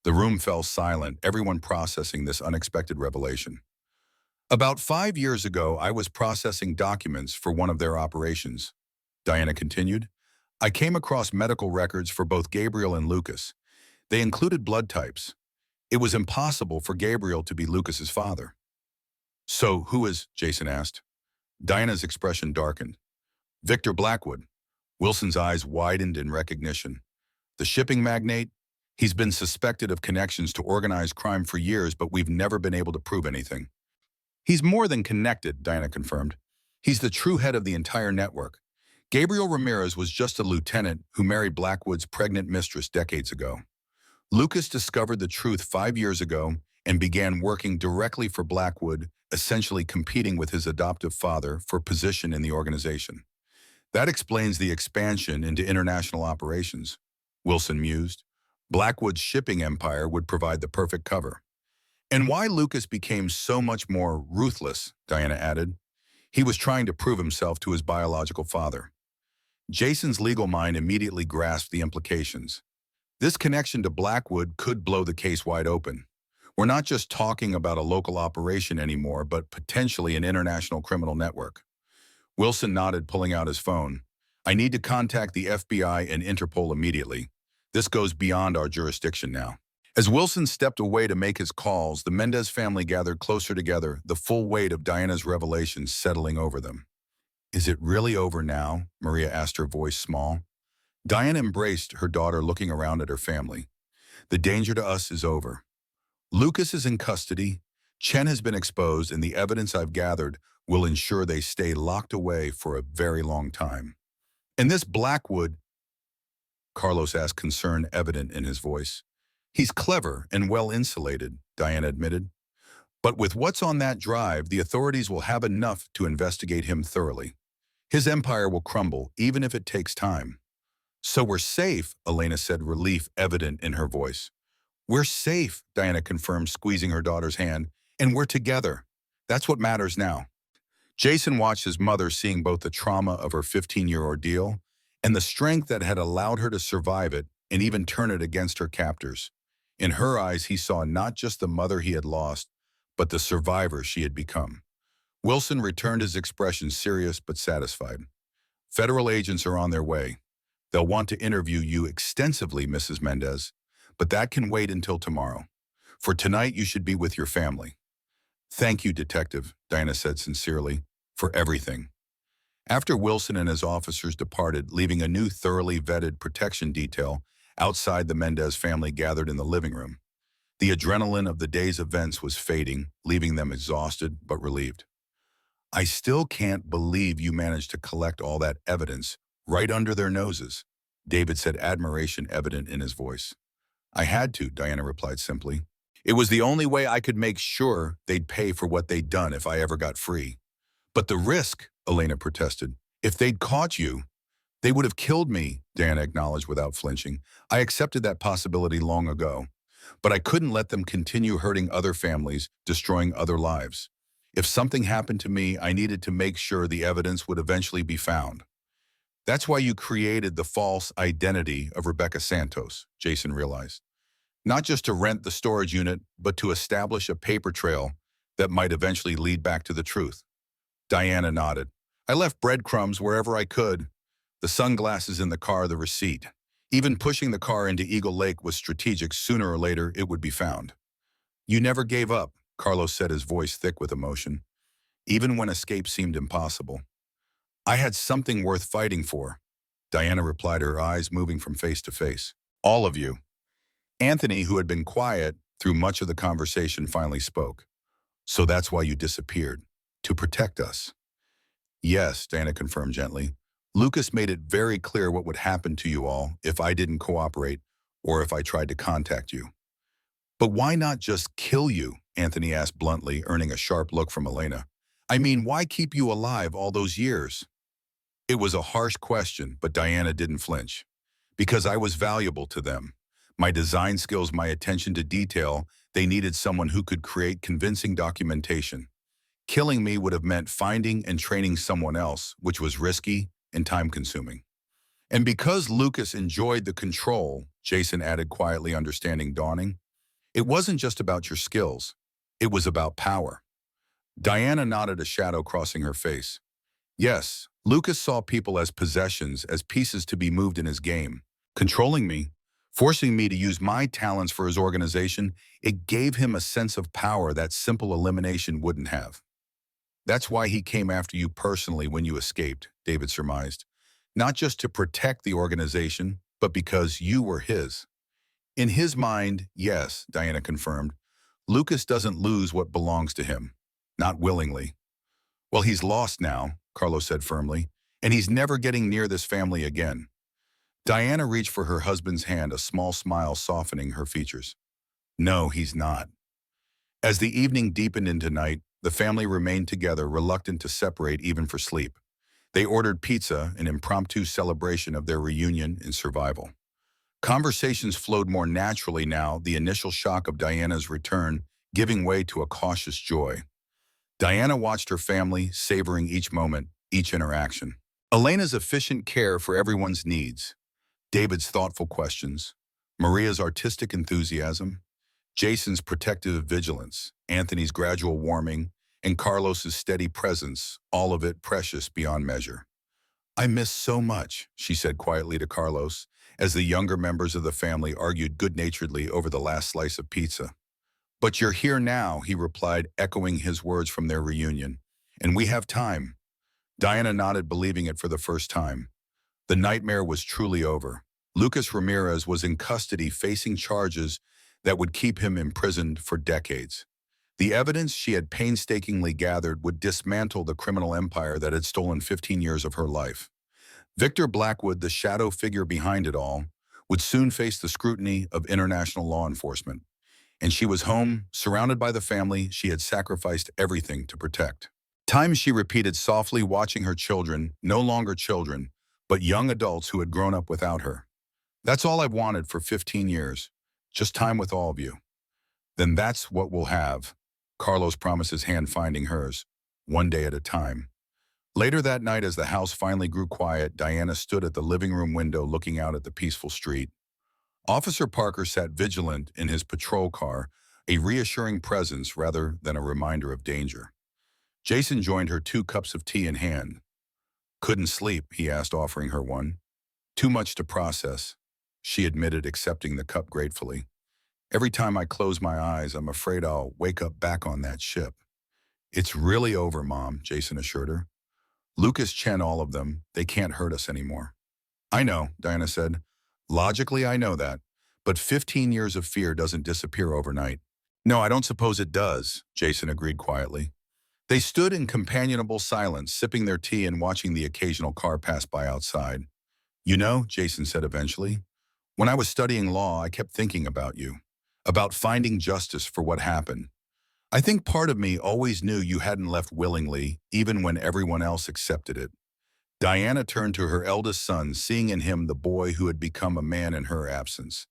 Speaker 1: The room fell silent, everyone processing this unexpected revelation. About 5 years ago, I was processing documents for one of their operations. Diana continued. I came across medical records for both Gabriel and Lucas. They included blood types. It was impossible for Gabriel to be Lucas's father. So, who is? Jason asked. Diana's expression darkened. Victor Blackwood. Wilson's eyes widened in recognition. The shipping magnate? He's been suspected of connections to organized crime for years, but we've never been able to prove anything. He's more than connected, Diana confirmed. He's the true head of the entire network. Gabriel Ramirez was just a lieutenant who married Blackwood's pregnant mistress decades ago. Lucas discovered the truth 5 years ago and began working directly for Blackwood, essentially competing with his adoptive father for position in the organization. That explains the expansion into international operations, Wilson mused. Blackwood's shipping empire would provide the perfect cover. And why Lucas became so much more ruthless, Diana added. He was trying to prove himself to his biological father. Jason's legal mind immediately grasped the implications. This connection to Blackwood could blow the case wide open. We're not just talking about a local operation anymore, but potentially an international criminal network. Wilson nodded, pulling out his phone. I need to contact the FBI and Interpol immediately. This goes beyond our jurisdiction now. As Wilson stepped away to make his calls, the Mendez family gathered closer together, the full weight of Diana's revelations settling over them. Is it really over now? Maria asked, her voice small. Diana embraced her daughter, looking around at her family. The danger to us is over. Lucas is in custody, Chen has been exposed, and the evidence I've gathered will ensure they stay locked away for a very long time. And this Blackwood, Carlos asked, concern evident in his voice. He's clever and well-insulated, Diana admitted. But with what's on that drive, the authorities will have enough to investigate him thoroughly. His empire will crumble, even if it takes time. So we're safe, Elena said, relief evident in her voice. We're safe, Diana confirmed, squeezing her daughter's hand, and we're together. That's what matters now. Jason watched his mother, seeing both the trauma of her 15-year ordeal and the strength that had allowed her to survive it and even turn it against her captors. In her eyes, he saw not just the mother he had lost, but the survivor she had become. Wilson returned, his expression serious but satisfied. Federal agents are on their way. They'll want to interview you extensively, Mrs. Mendez, but that can wait until tomorrow. For tonight, you should be with your family. Thank you, Detective, Diana said sincerely, for everything. After Wilson and his officers departed, leaving a new thoroughly vetted protection detail outside, the Mendez family gathered in the living room. The adrenaline of the day's events was fading, leaving them exhausted but relieved. I still can't believe you managed to collect all that evidence right under their noses, David said, admiration evident in his voice. I had to, Diana replied simply. It was the only way I could make sure they'd pay for what they'd done if I ever got free. But the risk, Elena protested. If they'd caught you, they would have killed me, Diana acknowledged without flinching. I accepted that possibility long ago. But I couldn't let them continue hurting other families, destroying other lives. If something happened to me, I needed to make sure the evidence would eventually be found. That's why you created the false identity of Rebecca Santos, Jason realized. Not just to rent the storage unit, but to establish a paper trail that might eventually lead back to the truth. Diana nodded. I left breadcrumbs wherever I could. The sunglasses in the car, the receipt. Even pushing the car into Eagle Lake was strategic. Sooner or later, it would be found. You never gave up, Carlos said, his voice thick with emotion, even when escape seemed impossible. I had something worth fighting for, Diana replied, her eyes moving from face to face. All of you. Anthony, who had been quiet through much of the conversation, finally spoke. So that's why you disappeared, to protect us. Yes, Diana confirmed gently. Lucas made it very clear what would happen to you all if I didn't cooperate or if I tried to contact you. But why not just kill you? Anthony asked bluntly, earning a sharp look from Elena. I mean, why keep you alive all those years? It was a harsh question, but Diana didn't flinch. Because I was valuable to them. My design skills, my attention to detail, they needed someone who could create convincing documentation. Killing me would have meant finding and training someone else, which was risky and time-consuming. And because Lucas enjoyed the control, Jason added quietly, understanding dawning, it wasn't just about your skills. It was about power. Diana nodded, a shadow crossing her face. Yes, Lucas saw people as possessions, as pieces to be moved in his game. Controlling me, forcing me to use my talents for his organization, it gave him a sense of power that simple elimination wouldn't have. That's why he came after you personally when you escaped, David surmised. Not just to protect the organization, but because you were his. In his mind, yes, Diana confirmed, Lucas doesn't lose what belongs to him. Not willingly. Well, he's lost now, Carlos said firmly, and he's never getting near this family again. Diana reached for her husband's hand, a small smile softening her features. No, he's not. As the evening deepened into night, the family remained together, reluctant to separate even for sleep. They ordered pizza, an impromptu celebration of their reunion and survival. Conversations flowed more naturally now, the initial shock of Diana's return giving way to a cautious joy. Diana watched her family, savoring each moment, each interaction. Elena's efficient care for everyone's needs, David's thoughtful questions, Maria's artistic enthusiasm, Jason's protective vigilance, Anthony's gradual warming, and Carlos's steady presence, all of it precious beyond measure. I miss so much, she said quietly to Carlos, as the younger members of the family argued good-naturedly over the last slice of pizza. But you're here now, he replied, echoing his words from their reunion. And we have time. Diana nodded, believing it for the first time. The nightmare was truly over. Lucas Ramirez was in custody, facing charges that would keep him imprisoned for decades. The evidence she had painstakingly gathered would dismantle the criminal empire that had stolen 15 years of her life. Victor Blackwood, the shadow figure behind it all, would soon face the scrutiny of international law enforcement. And she was home, surrounded by the family she had sacrificed everything to protect. Times she repeated softly, watching her children, no longer children, but young adults who had grown up without her. That's all I've wanted for 15 years, just time with all of you. Then that's what we'll have, Carlos promised, his hand finding hers, one day at a time. Later that night, as the house finally grew quiet, Diana stood at the living room window looking out at the peaceful street. Officer Parker sat vigilant in his patrol car, a reassuring presence rather than a reminder of danger. Jason joined her, 2 cups of tea in hand. Couldn't sleep, he asked, offering her one. Too much to process, she admitted, accepting the cup gratefully. Every time I close my eyes, I'm afraid I'll wake up back on that ship. It's really over, Mom, Jason assured her. Lucas, Chen, all of them, they can't hurt us anymore. I know, Diana said. Logically, I know that. But 15 years of fear doesn't disappear overnight. No, I don't suppose it does, Jason agreed quietly. They stood in companionable silence, sipping their tea and watching the occasional car pass by outside. You know, Jason said eventually, when I was studying law, I kept thinking about you, about finding justice for what happened. I think part of me always knew you hadn't left willingly, even when everyone else accepted it. Diana turned to her eldest son, seeing in him the boy who had become a man in her absence.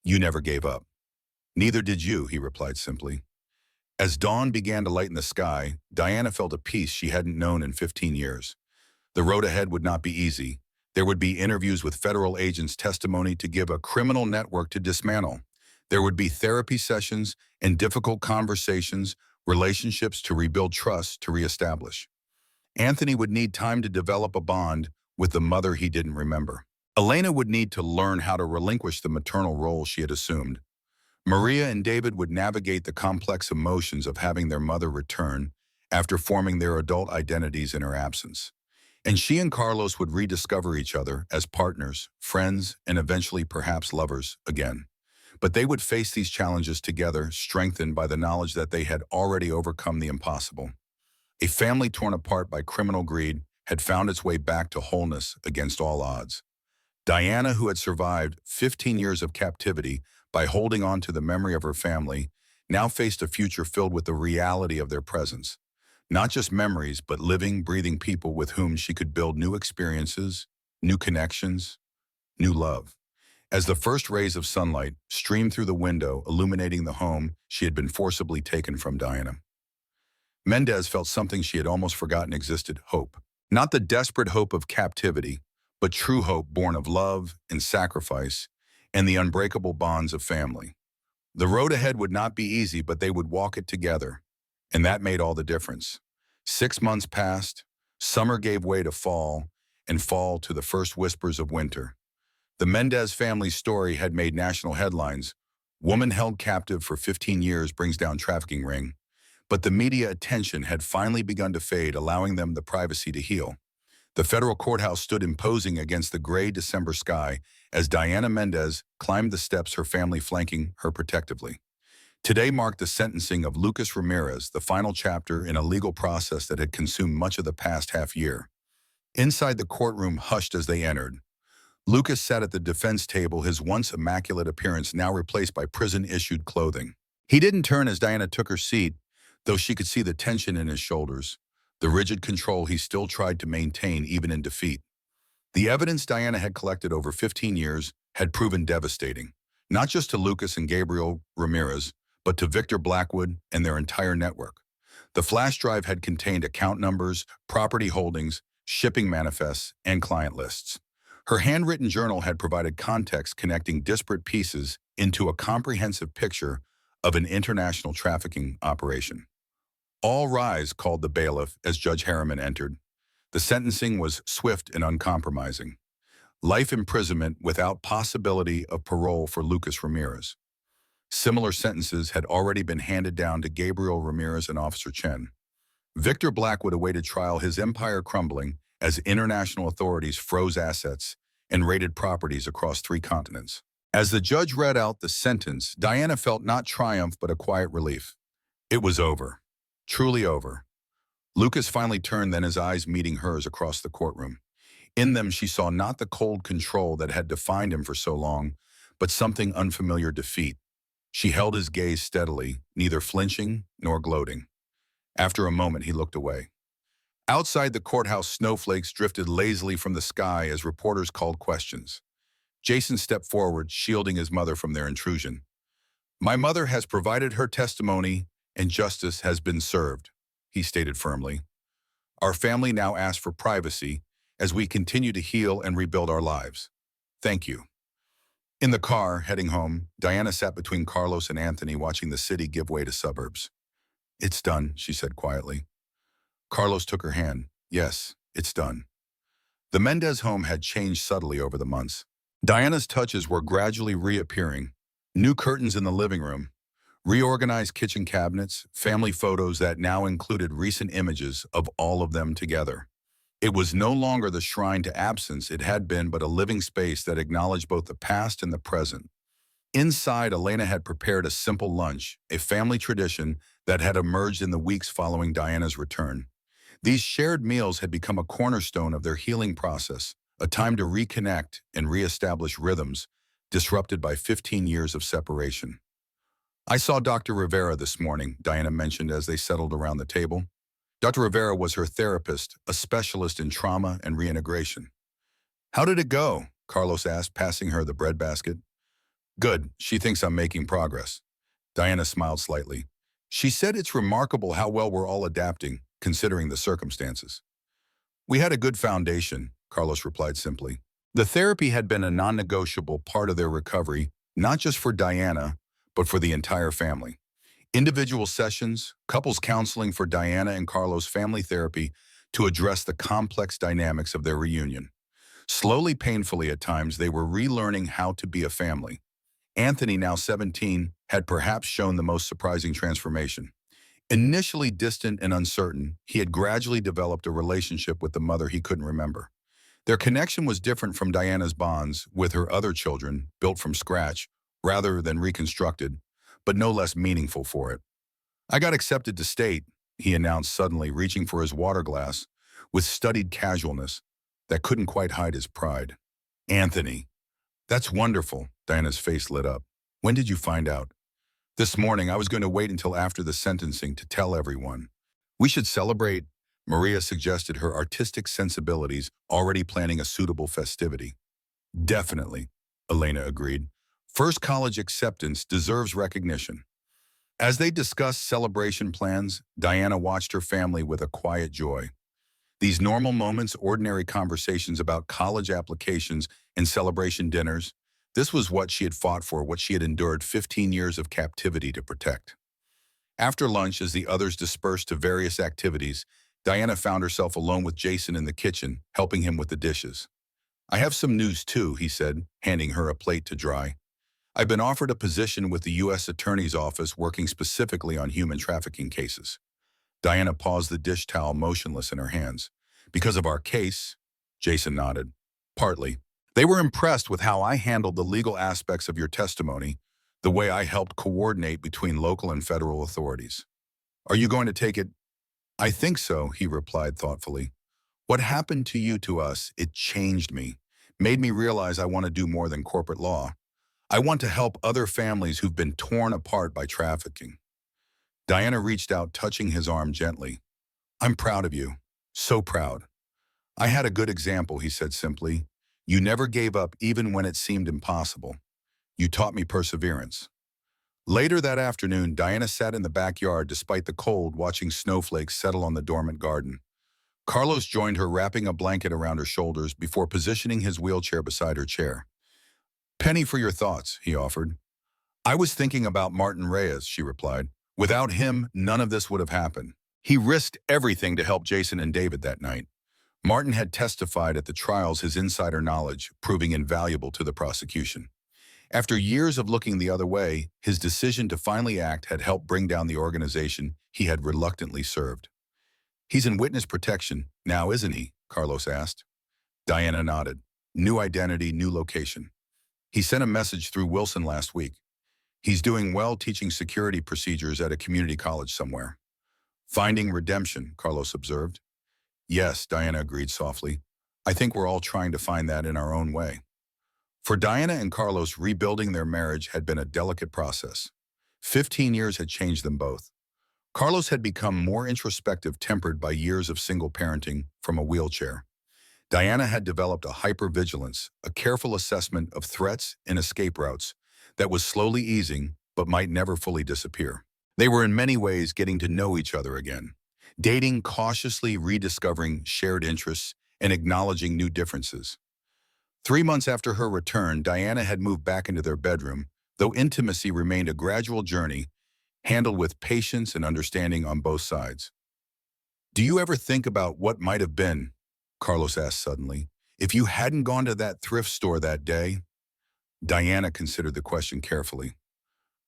Speaker 1: You never gave up. Neither did you, he replied simply. As dawn began to lighten the sky, Diana felt a peace she hadn't known in 15 years. The road ahead would not be easy. There would be interviews with federal agents, testimony to give, a criminal network to dismantle. There would be therapy sessions and difficult conversations, relationships to rebuild, trust to reestablish. Anthony would need time to develop a bond with the mother he didn't remember. Elena would need to learn how to relinquish the maternal role she had assumed. Maria and David would navigate the complex emotions of having their mother return after forming their adult identities in her absence. And she and Carlos would rediscover each other as partners, friends, and eventually perhaps lovers again. But they would face these challenges together, strengthened by the knowledge that they had already overcome the impossible. A family torn apart by criminal greed had found its way back to wholeness against all odds. Diana, who had survived 15 years of captivity, by holding on to the memory of her family, now faced a future filled with the reality of their presence. Not just memories, but living, breathing people with whom she could build new experiences, new connections, new love. As the first rays of sunlight streamed through the window, illuminating the home she had been forcibly taken from Diana, Mendez felt something she had almost forgotten existed: hope. Not the desperate hope of captivity, but true hope born of love and sacrifice and the unbreakable bonds of family. The road ahead would not be easy, but they would walk it together, and that made all the difference. 6 months passed, summer gave way to fall, and fall to the first whispers of winter. The Mendez family's story had made national headlines. Woman held captive for 15 years brings down trafficking ring. But the media attention had finally begun to fade, allowing them the privacy to heal. The federal courthouse stood imposing against the gray December sky as Diana Mendez climbed the steps, her family flanking her protectively. Today marked the sentencing of Lucas Ramirez, the final chapter in a legal process that had consumed much of the past half year. Inside the courtroom hushed as they entered. Lucas sat at the defense table, his once immaculate appearance now replaced by prison-issued clothing. He didn't turn as Diana took her seat, though she could see the tension in his shoulders, the rigid control he still tried to maintain even in defeat. The evidence Diana had collected over 15 years had proven devastating, not just to Lucas and Gabriel Ramirez, but to Victor Blackwood and their entire network. The flash drive had contained account numbers, property holdings, shipping manifests, and client lists. Her handwritten journal had provided context connecting disparate pieces into a comprehensive picture of an international trafficking operation. "All rise," called the bailiff as Judge Harriman entered. The sentencing was swift and uncompromising. Life imprisonment without possibility of parole for Lucas Ramirez. Similar sentences had already been handed down to Gabriel Ramirez and Officer Chen. Victor Blackwood awaited trial, his empire crumbling as international authorities froze assets and raided properties across 3 continents. As the judge read out the sentence, Diana felt not triumph but a quiet relief. It was over. Truly over. Lucas finally turned, then his eyes meeting hers across the courtroom. In them she saw not the cold control that had defined him for so long, but something unfamiliar: defeat. She held his gaze steadily, neither flinching nor gloating. After a moment he looked away. Outside the courthouse, snowflakes drifted lazily from the sky as reporters called questions. Jason stepped forward, shielding his mother from their intrusion. "My mother has provided her testimony and justice has been served," he stated firmly. "Our family now asks for privacy as we continue to heal and rebuild our lives. Thank you." In the car, heading home, Diana sat between Carlos and Anthony, watching the city give way to suburbs. "It's done," she said quietly. Carlos took her hand. "Yes, it's done." The Mendez home had changed subtly over the months. Diana's touches were gradually reappearing. New curtains in the living room, reorganized kitchen cabinets, family photos that now included recent images of all of them together. It was no longer the shrine to absence it had been, but a living space that acknowledged both the past and the present. Inside, Elena had prepared a simple lunch, a family tradition that had emerged in the weeks following Diana's return. These shared meals had become a cornerstone of their healing process, a time to reconnect and reestablish rhythms disrupted by 15 years of separation. "I saw Dr. Rivera this morning," Diana mentioned as they settled around the table. Dr. Rivera was her therapist, a specialist in trauma and reintegration. "How did it go?" Carlos asked, passing her the bread basket. "Good. She thinks I'm making progress." Diana smiled slightly. "She said it's remarkable how well we're all adapting, considering the circumstances." "We had a good foundation," Carlos replied simply. The therapy had been a non-negotiable part of their recovery, not just for Diana, but for the entire family. Individual sessions, couples counseling for Diana and Carlos, family therapy to address the complex dynamics of their reunion. Slowly, painfully at times, they were relearning how to be a family. Anthony, now 17, had perhaps shown the most surprising transformation. Initially distant and uncertain, he had gradually developed a relationship with the mother he couldn't remember. Their connection was different from Diana's bonds with her other children, built from scratch, rather than reconstructed, but no less meaningful for it. "I got accepted to state," he announced suddenly, reaching for his water glass with studied casualness that couldn't quite hide his pride. "Anthony, that's wonderful." Diana's face lit up. When did you find out? This morning, I was going to wait until after the sentencing to tell everyone. We should celebrate, Maria suggested, her artistic sensibilities, already planning a suitable festivity. Definitely, Elena agreed. First college acceptance deserves recognition. As they discussed celebration plans, Diana watched her family with a quiet joy. These normal moments, ordinary conversations about college applications and celebration dinners, this was what she had fought for, what she had endured 15 years of captivity to protect. After lunch, as the others dispersed to various activities, Diana found herself alone with Jason in the kitchen, helping him with the dishes. I have some news too, he said, handing her a plate to dry. I've been offered a position with the U.S. Attorney's Office working specifically on human trafficking cases. Diana paused, the dish towel motionless in her hands. Because of our case, Jason nodded. Partly. They were impressed with how I handled the legal aspects of your testimony, the way I helped coordinate between local and federal authorities. Are you going to take it? I think so, he replied thoughtfully. What happened to you to us, it changed me, made me realize I want to do more than corporate law. I want to help other families who've been torn apart by trafficking. Diana reached out, touching his arm gently. I'm proud of you. So proud. I had a good example, he said simply. You never gave up even when it seemed impossible. You taught me perseverance. Later that afternoon, Diana sat in the backyard despite the cold, watching snowflakes settle on the dormant garden. Carlos joined her, wrapping a blanket around her shoulders before positioning his wheelchair beside her chair. Penny for your thoughts, he offered. I was thinking about Martin Reyes, she replied. Without him, none of this would have happened. He risked everything to help Jason and David that night. Martin had testified at the trials, his insider knowledge proving invaluable to the prosecution. After years of looking the other way, his decision to finally act had helped bring down the organization he had reluctantly served. He's in witness protection now, isn't he? Carlos asked. Diana nodded. New identity, new location. He sent a message through Wilson last week. He's doing well, teaching security procedures at a community college somewhere. Finding redemption, Carlos observed. Yes, Diana agreed softly. I think we're all trying to find that in our own way. For Diana and Carlos, rebuilding their marriage had been a delicate process. 15 years had changed them both. Carlos had become more introspective, tempered by years of single parenting from a wheelchair. Diana had developed a hypervigilance, a careful assessment of threats and escape routes that was slowly easing but might never fully disappear. They were in many ways getting to know each other again, dating cautiously, rediscovering shared interests, and acknowledging new differences. 3 months after her return, Diana had moved back into their bedroom, though intimacy remained a gradual journey, handled with patience and understanding on both sides. Do you ever think about what might have been, Carlos asked suddenly, if you hadn't gone to that thrift store that day? Diana considered the question carefully.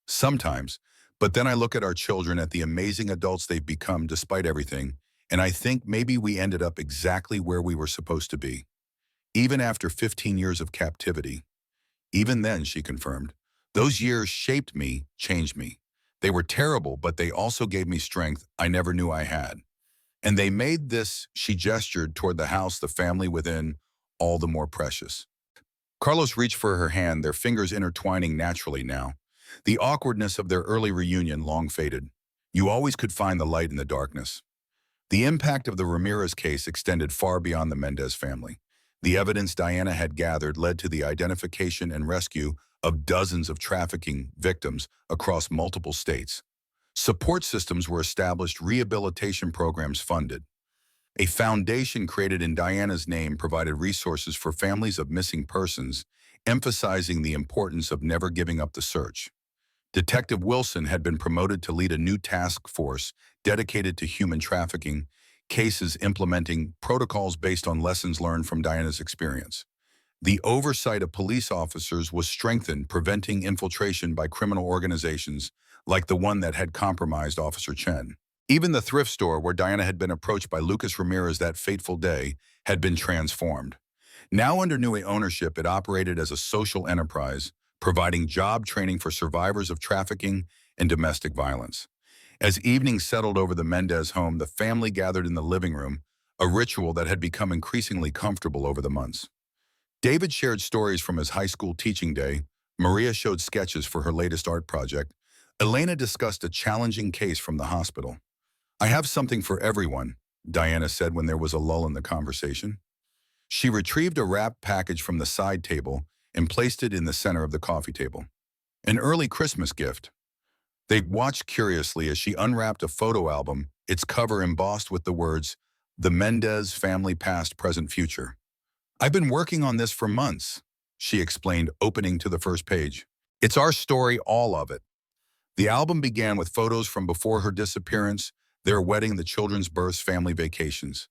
Speaker 1: Sometimes, but then I look at our children, at the amazing adults they've become despite everything, and I think maybe we ended up exactly where we were supposed to be. Even after 15 years of captivity. Even then, she confirmed, those years shaped me, changed me. They were terrible, but they also gave me strength I never knew I had. And they made this, she gestured toward the house, the family within, all the more precious. Carlos reached for her hand, their fingers intertwining naturally now. The awkwardness of their early reunion long faded. You always could find the light in the darkness. The impact of the Ramirez case extended far beyond the Mendez family. The evidence Diana had gathered led to the identification and rescue of dozens of trafficking victims across multiple states. Support systems were established, rehabilitation programs funded. A foundation created in Diana's name provided resources for families of missing persons, emphasizing the importance of never giving up the search. Detective Wilson had been promoted to lead a new task force dedicated to human trafficking cases, implementing protocols based on lessons learned from Diana's experience. The oversight of police officers was strengthened, preventing infiltration by criminal organizations like the one that had compromised Officer Chen. Even the thrift store where Diana had been approached by Lucas Ramirez that fateful day had been transformed. Now under new ownership, it operated as a social enterprise, providing job training for survivors of trafficking and domestic violence. As evening settled over the Mendez home, the family gathered in the living room, a ritual that had become increasingly comfortable over the months. David shared stories from his high school teaching day. Maria showed sketches for her latest art project. Elena discussed a challenging case from the hospital. I have something for everyone, Diana said when there was a lull in the conversation. She retrieved a wrapped package from the side table and placed it in the center of the coffee table. An early Christmas gift. They watched curiously as she unwrapped a photo album, its cover embossed with the words, "The Mendez Family Past, Present, Future." "I've been working on this for months," she explained, opening to the first page. "It's our story, all of it." The album began with photos from before her disappearance, their wedding, the children's births, family vacations.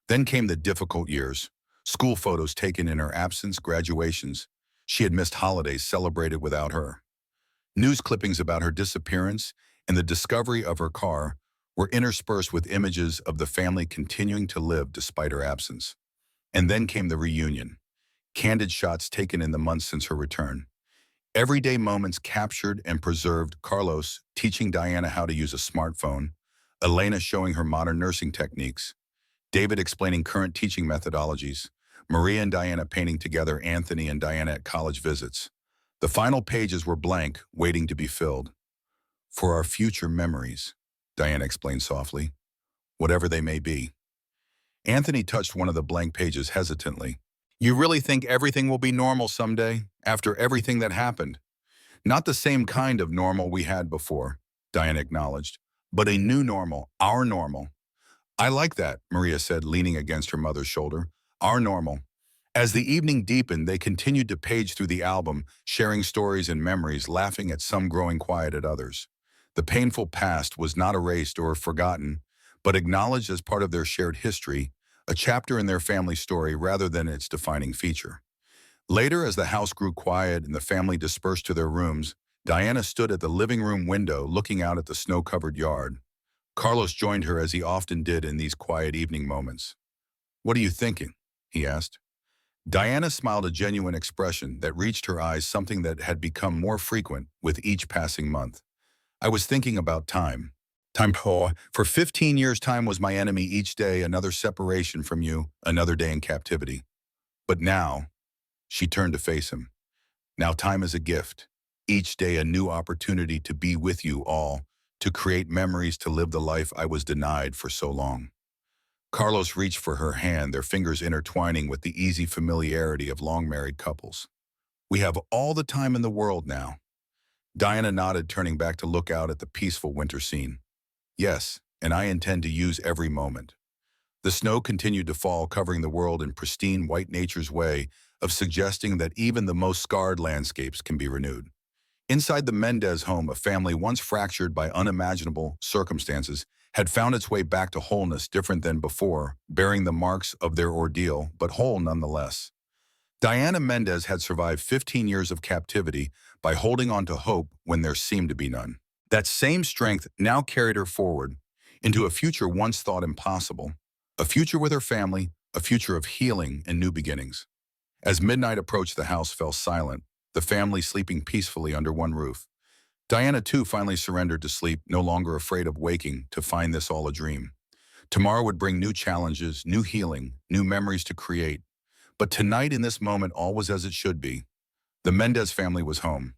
Speaker 1: Then came the difficult years, school photos taken in her absence, graduations. She had missed holidays celebrated without her. News clippings about her disappearance and the discovery of her car were interspersed with images of the family continuing to live despite her absence. And then came the reunion, candid shots taken in the months since her return. Everyday moments captured and preserved, Carlos teaching Diana how to use a smartphone, Elena showing her modern nursing techniques, David explaining current teaching methodologies, Maria and Diana painting together, Anthony and Diana at college visits. The final pages were blank, waiting to be filled. "For our future memories," Diana explained softly, "whatever they may be." Anthony touched one of the blank pages hesitantly. "You really think everything will be normal someday, after everything that happened?" "Not the same kind of normal we had before," Diana acknowledged, "but a new normal, our normal." "I like that," Maria said, leaning against her mother's shoulder. "Our normal." As the evening deepened, they continued to page through the album, sharing stories and memories, laughing at some, growing quiet at others. The painful past was not erased or forgotten, but acknowledged as part of their shared history, a chapter in their family story rather than its defining feature. Later, as the house grew quiet and the family dispersed to their rooms, Diana stood at the living room window looking out at the snow-covered yard. Carlos joined her as he often did in these quiet evening moments. "What are you thinking?" he asked. Diana smiled, a genuine expression that reached her eyes, something that had become more frequent with each passing month. "I was thinking about time. Time, for 15 years, time was my enemy each day, another separation from you, another day in captivity. But now," she turned to face him, "now time is a gift. Each day a new opportunity to be with you all, to create memories, to live the life I was denied for so long." Carlos reached for her hand, their fingers intertwining with the easy familiarity of long-married couples. "We have all the time in the world now." Diana nodded, turning back to look out at the peaceful winter scene. "Yes, and I intend to use every moment." The snow continued to fall, covering the world in pristine white, nature's way of suggesting that even the most scarred landscapes can be renewed. Inside the Mendez home, a family once fractured by unimaginable circumstances had found its way back to wholeness, different than before, bearing the marks of their ordeal, but whole nonetheless. Diana Mendez had survived 15 years of captivity by holding on to hope when there seemed to be none. That same strength now carried her forward into a future once thought impossible, a future with her family, a future of healing and new beginnings. As midnight approached, the house fell silent, the family sleeping peacefully under one roof. Diana, too, finally surrendered to sleep, no longer afraid of waking to find this all a dream. Tomorrow would bring new challenges, new healing, new memories to create. But tonight, in this moment, all was as it should be. The Mendez family was home.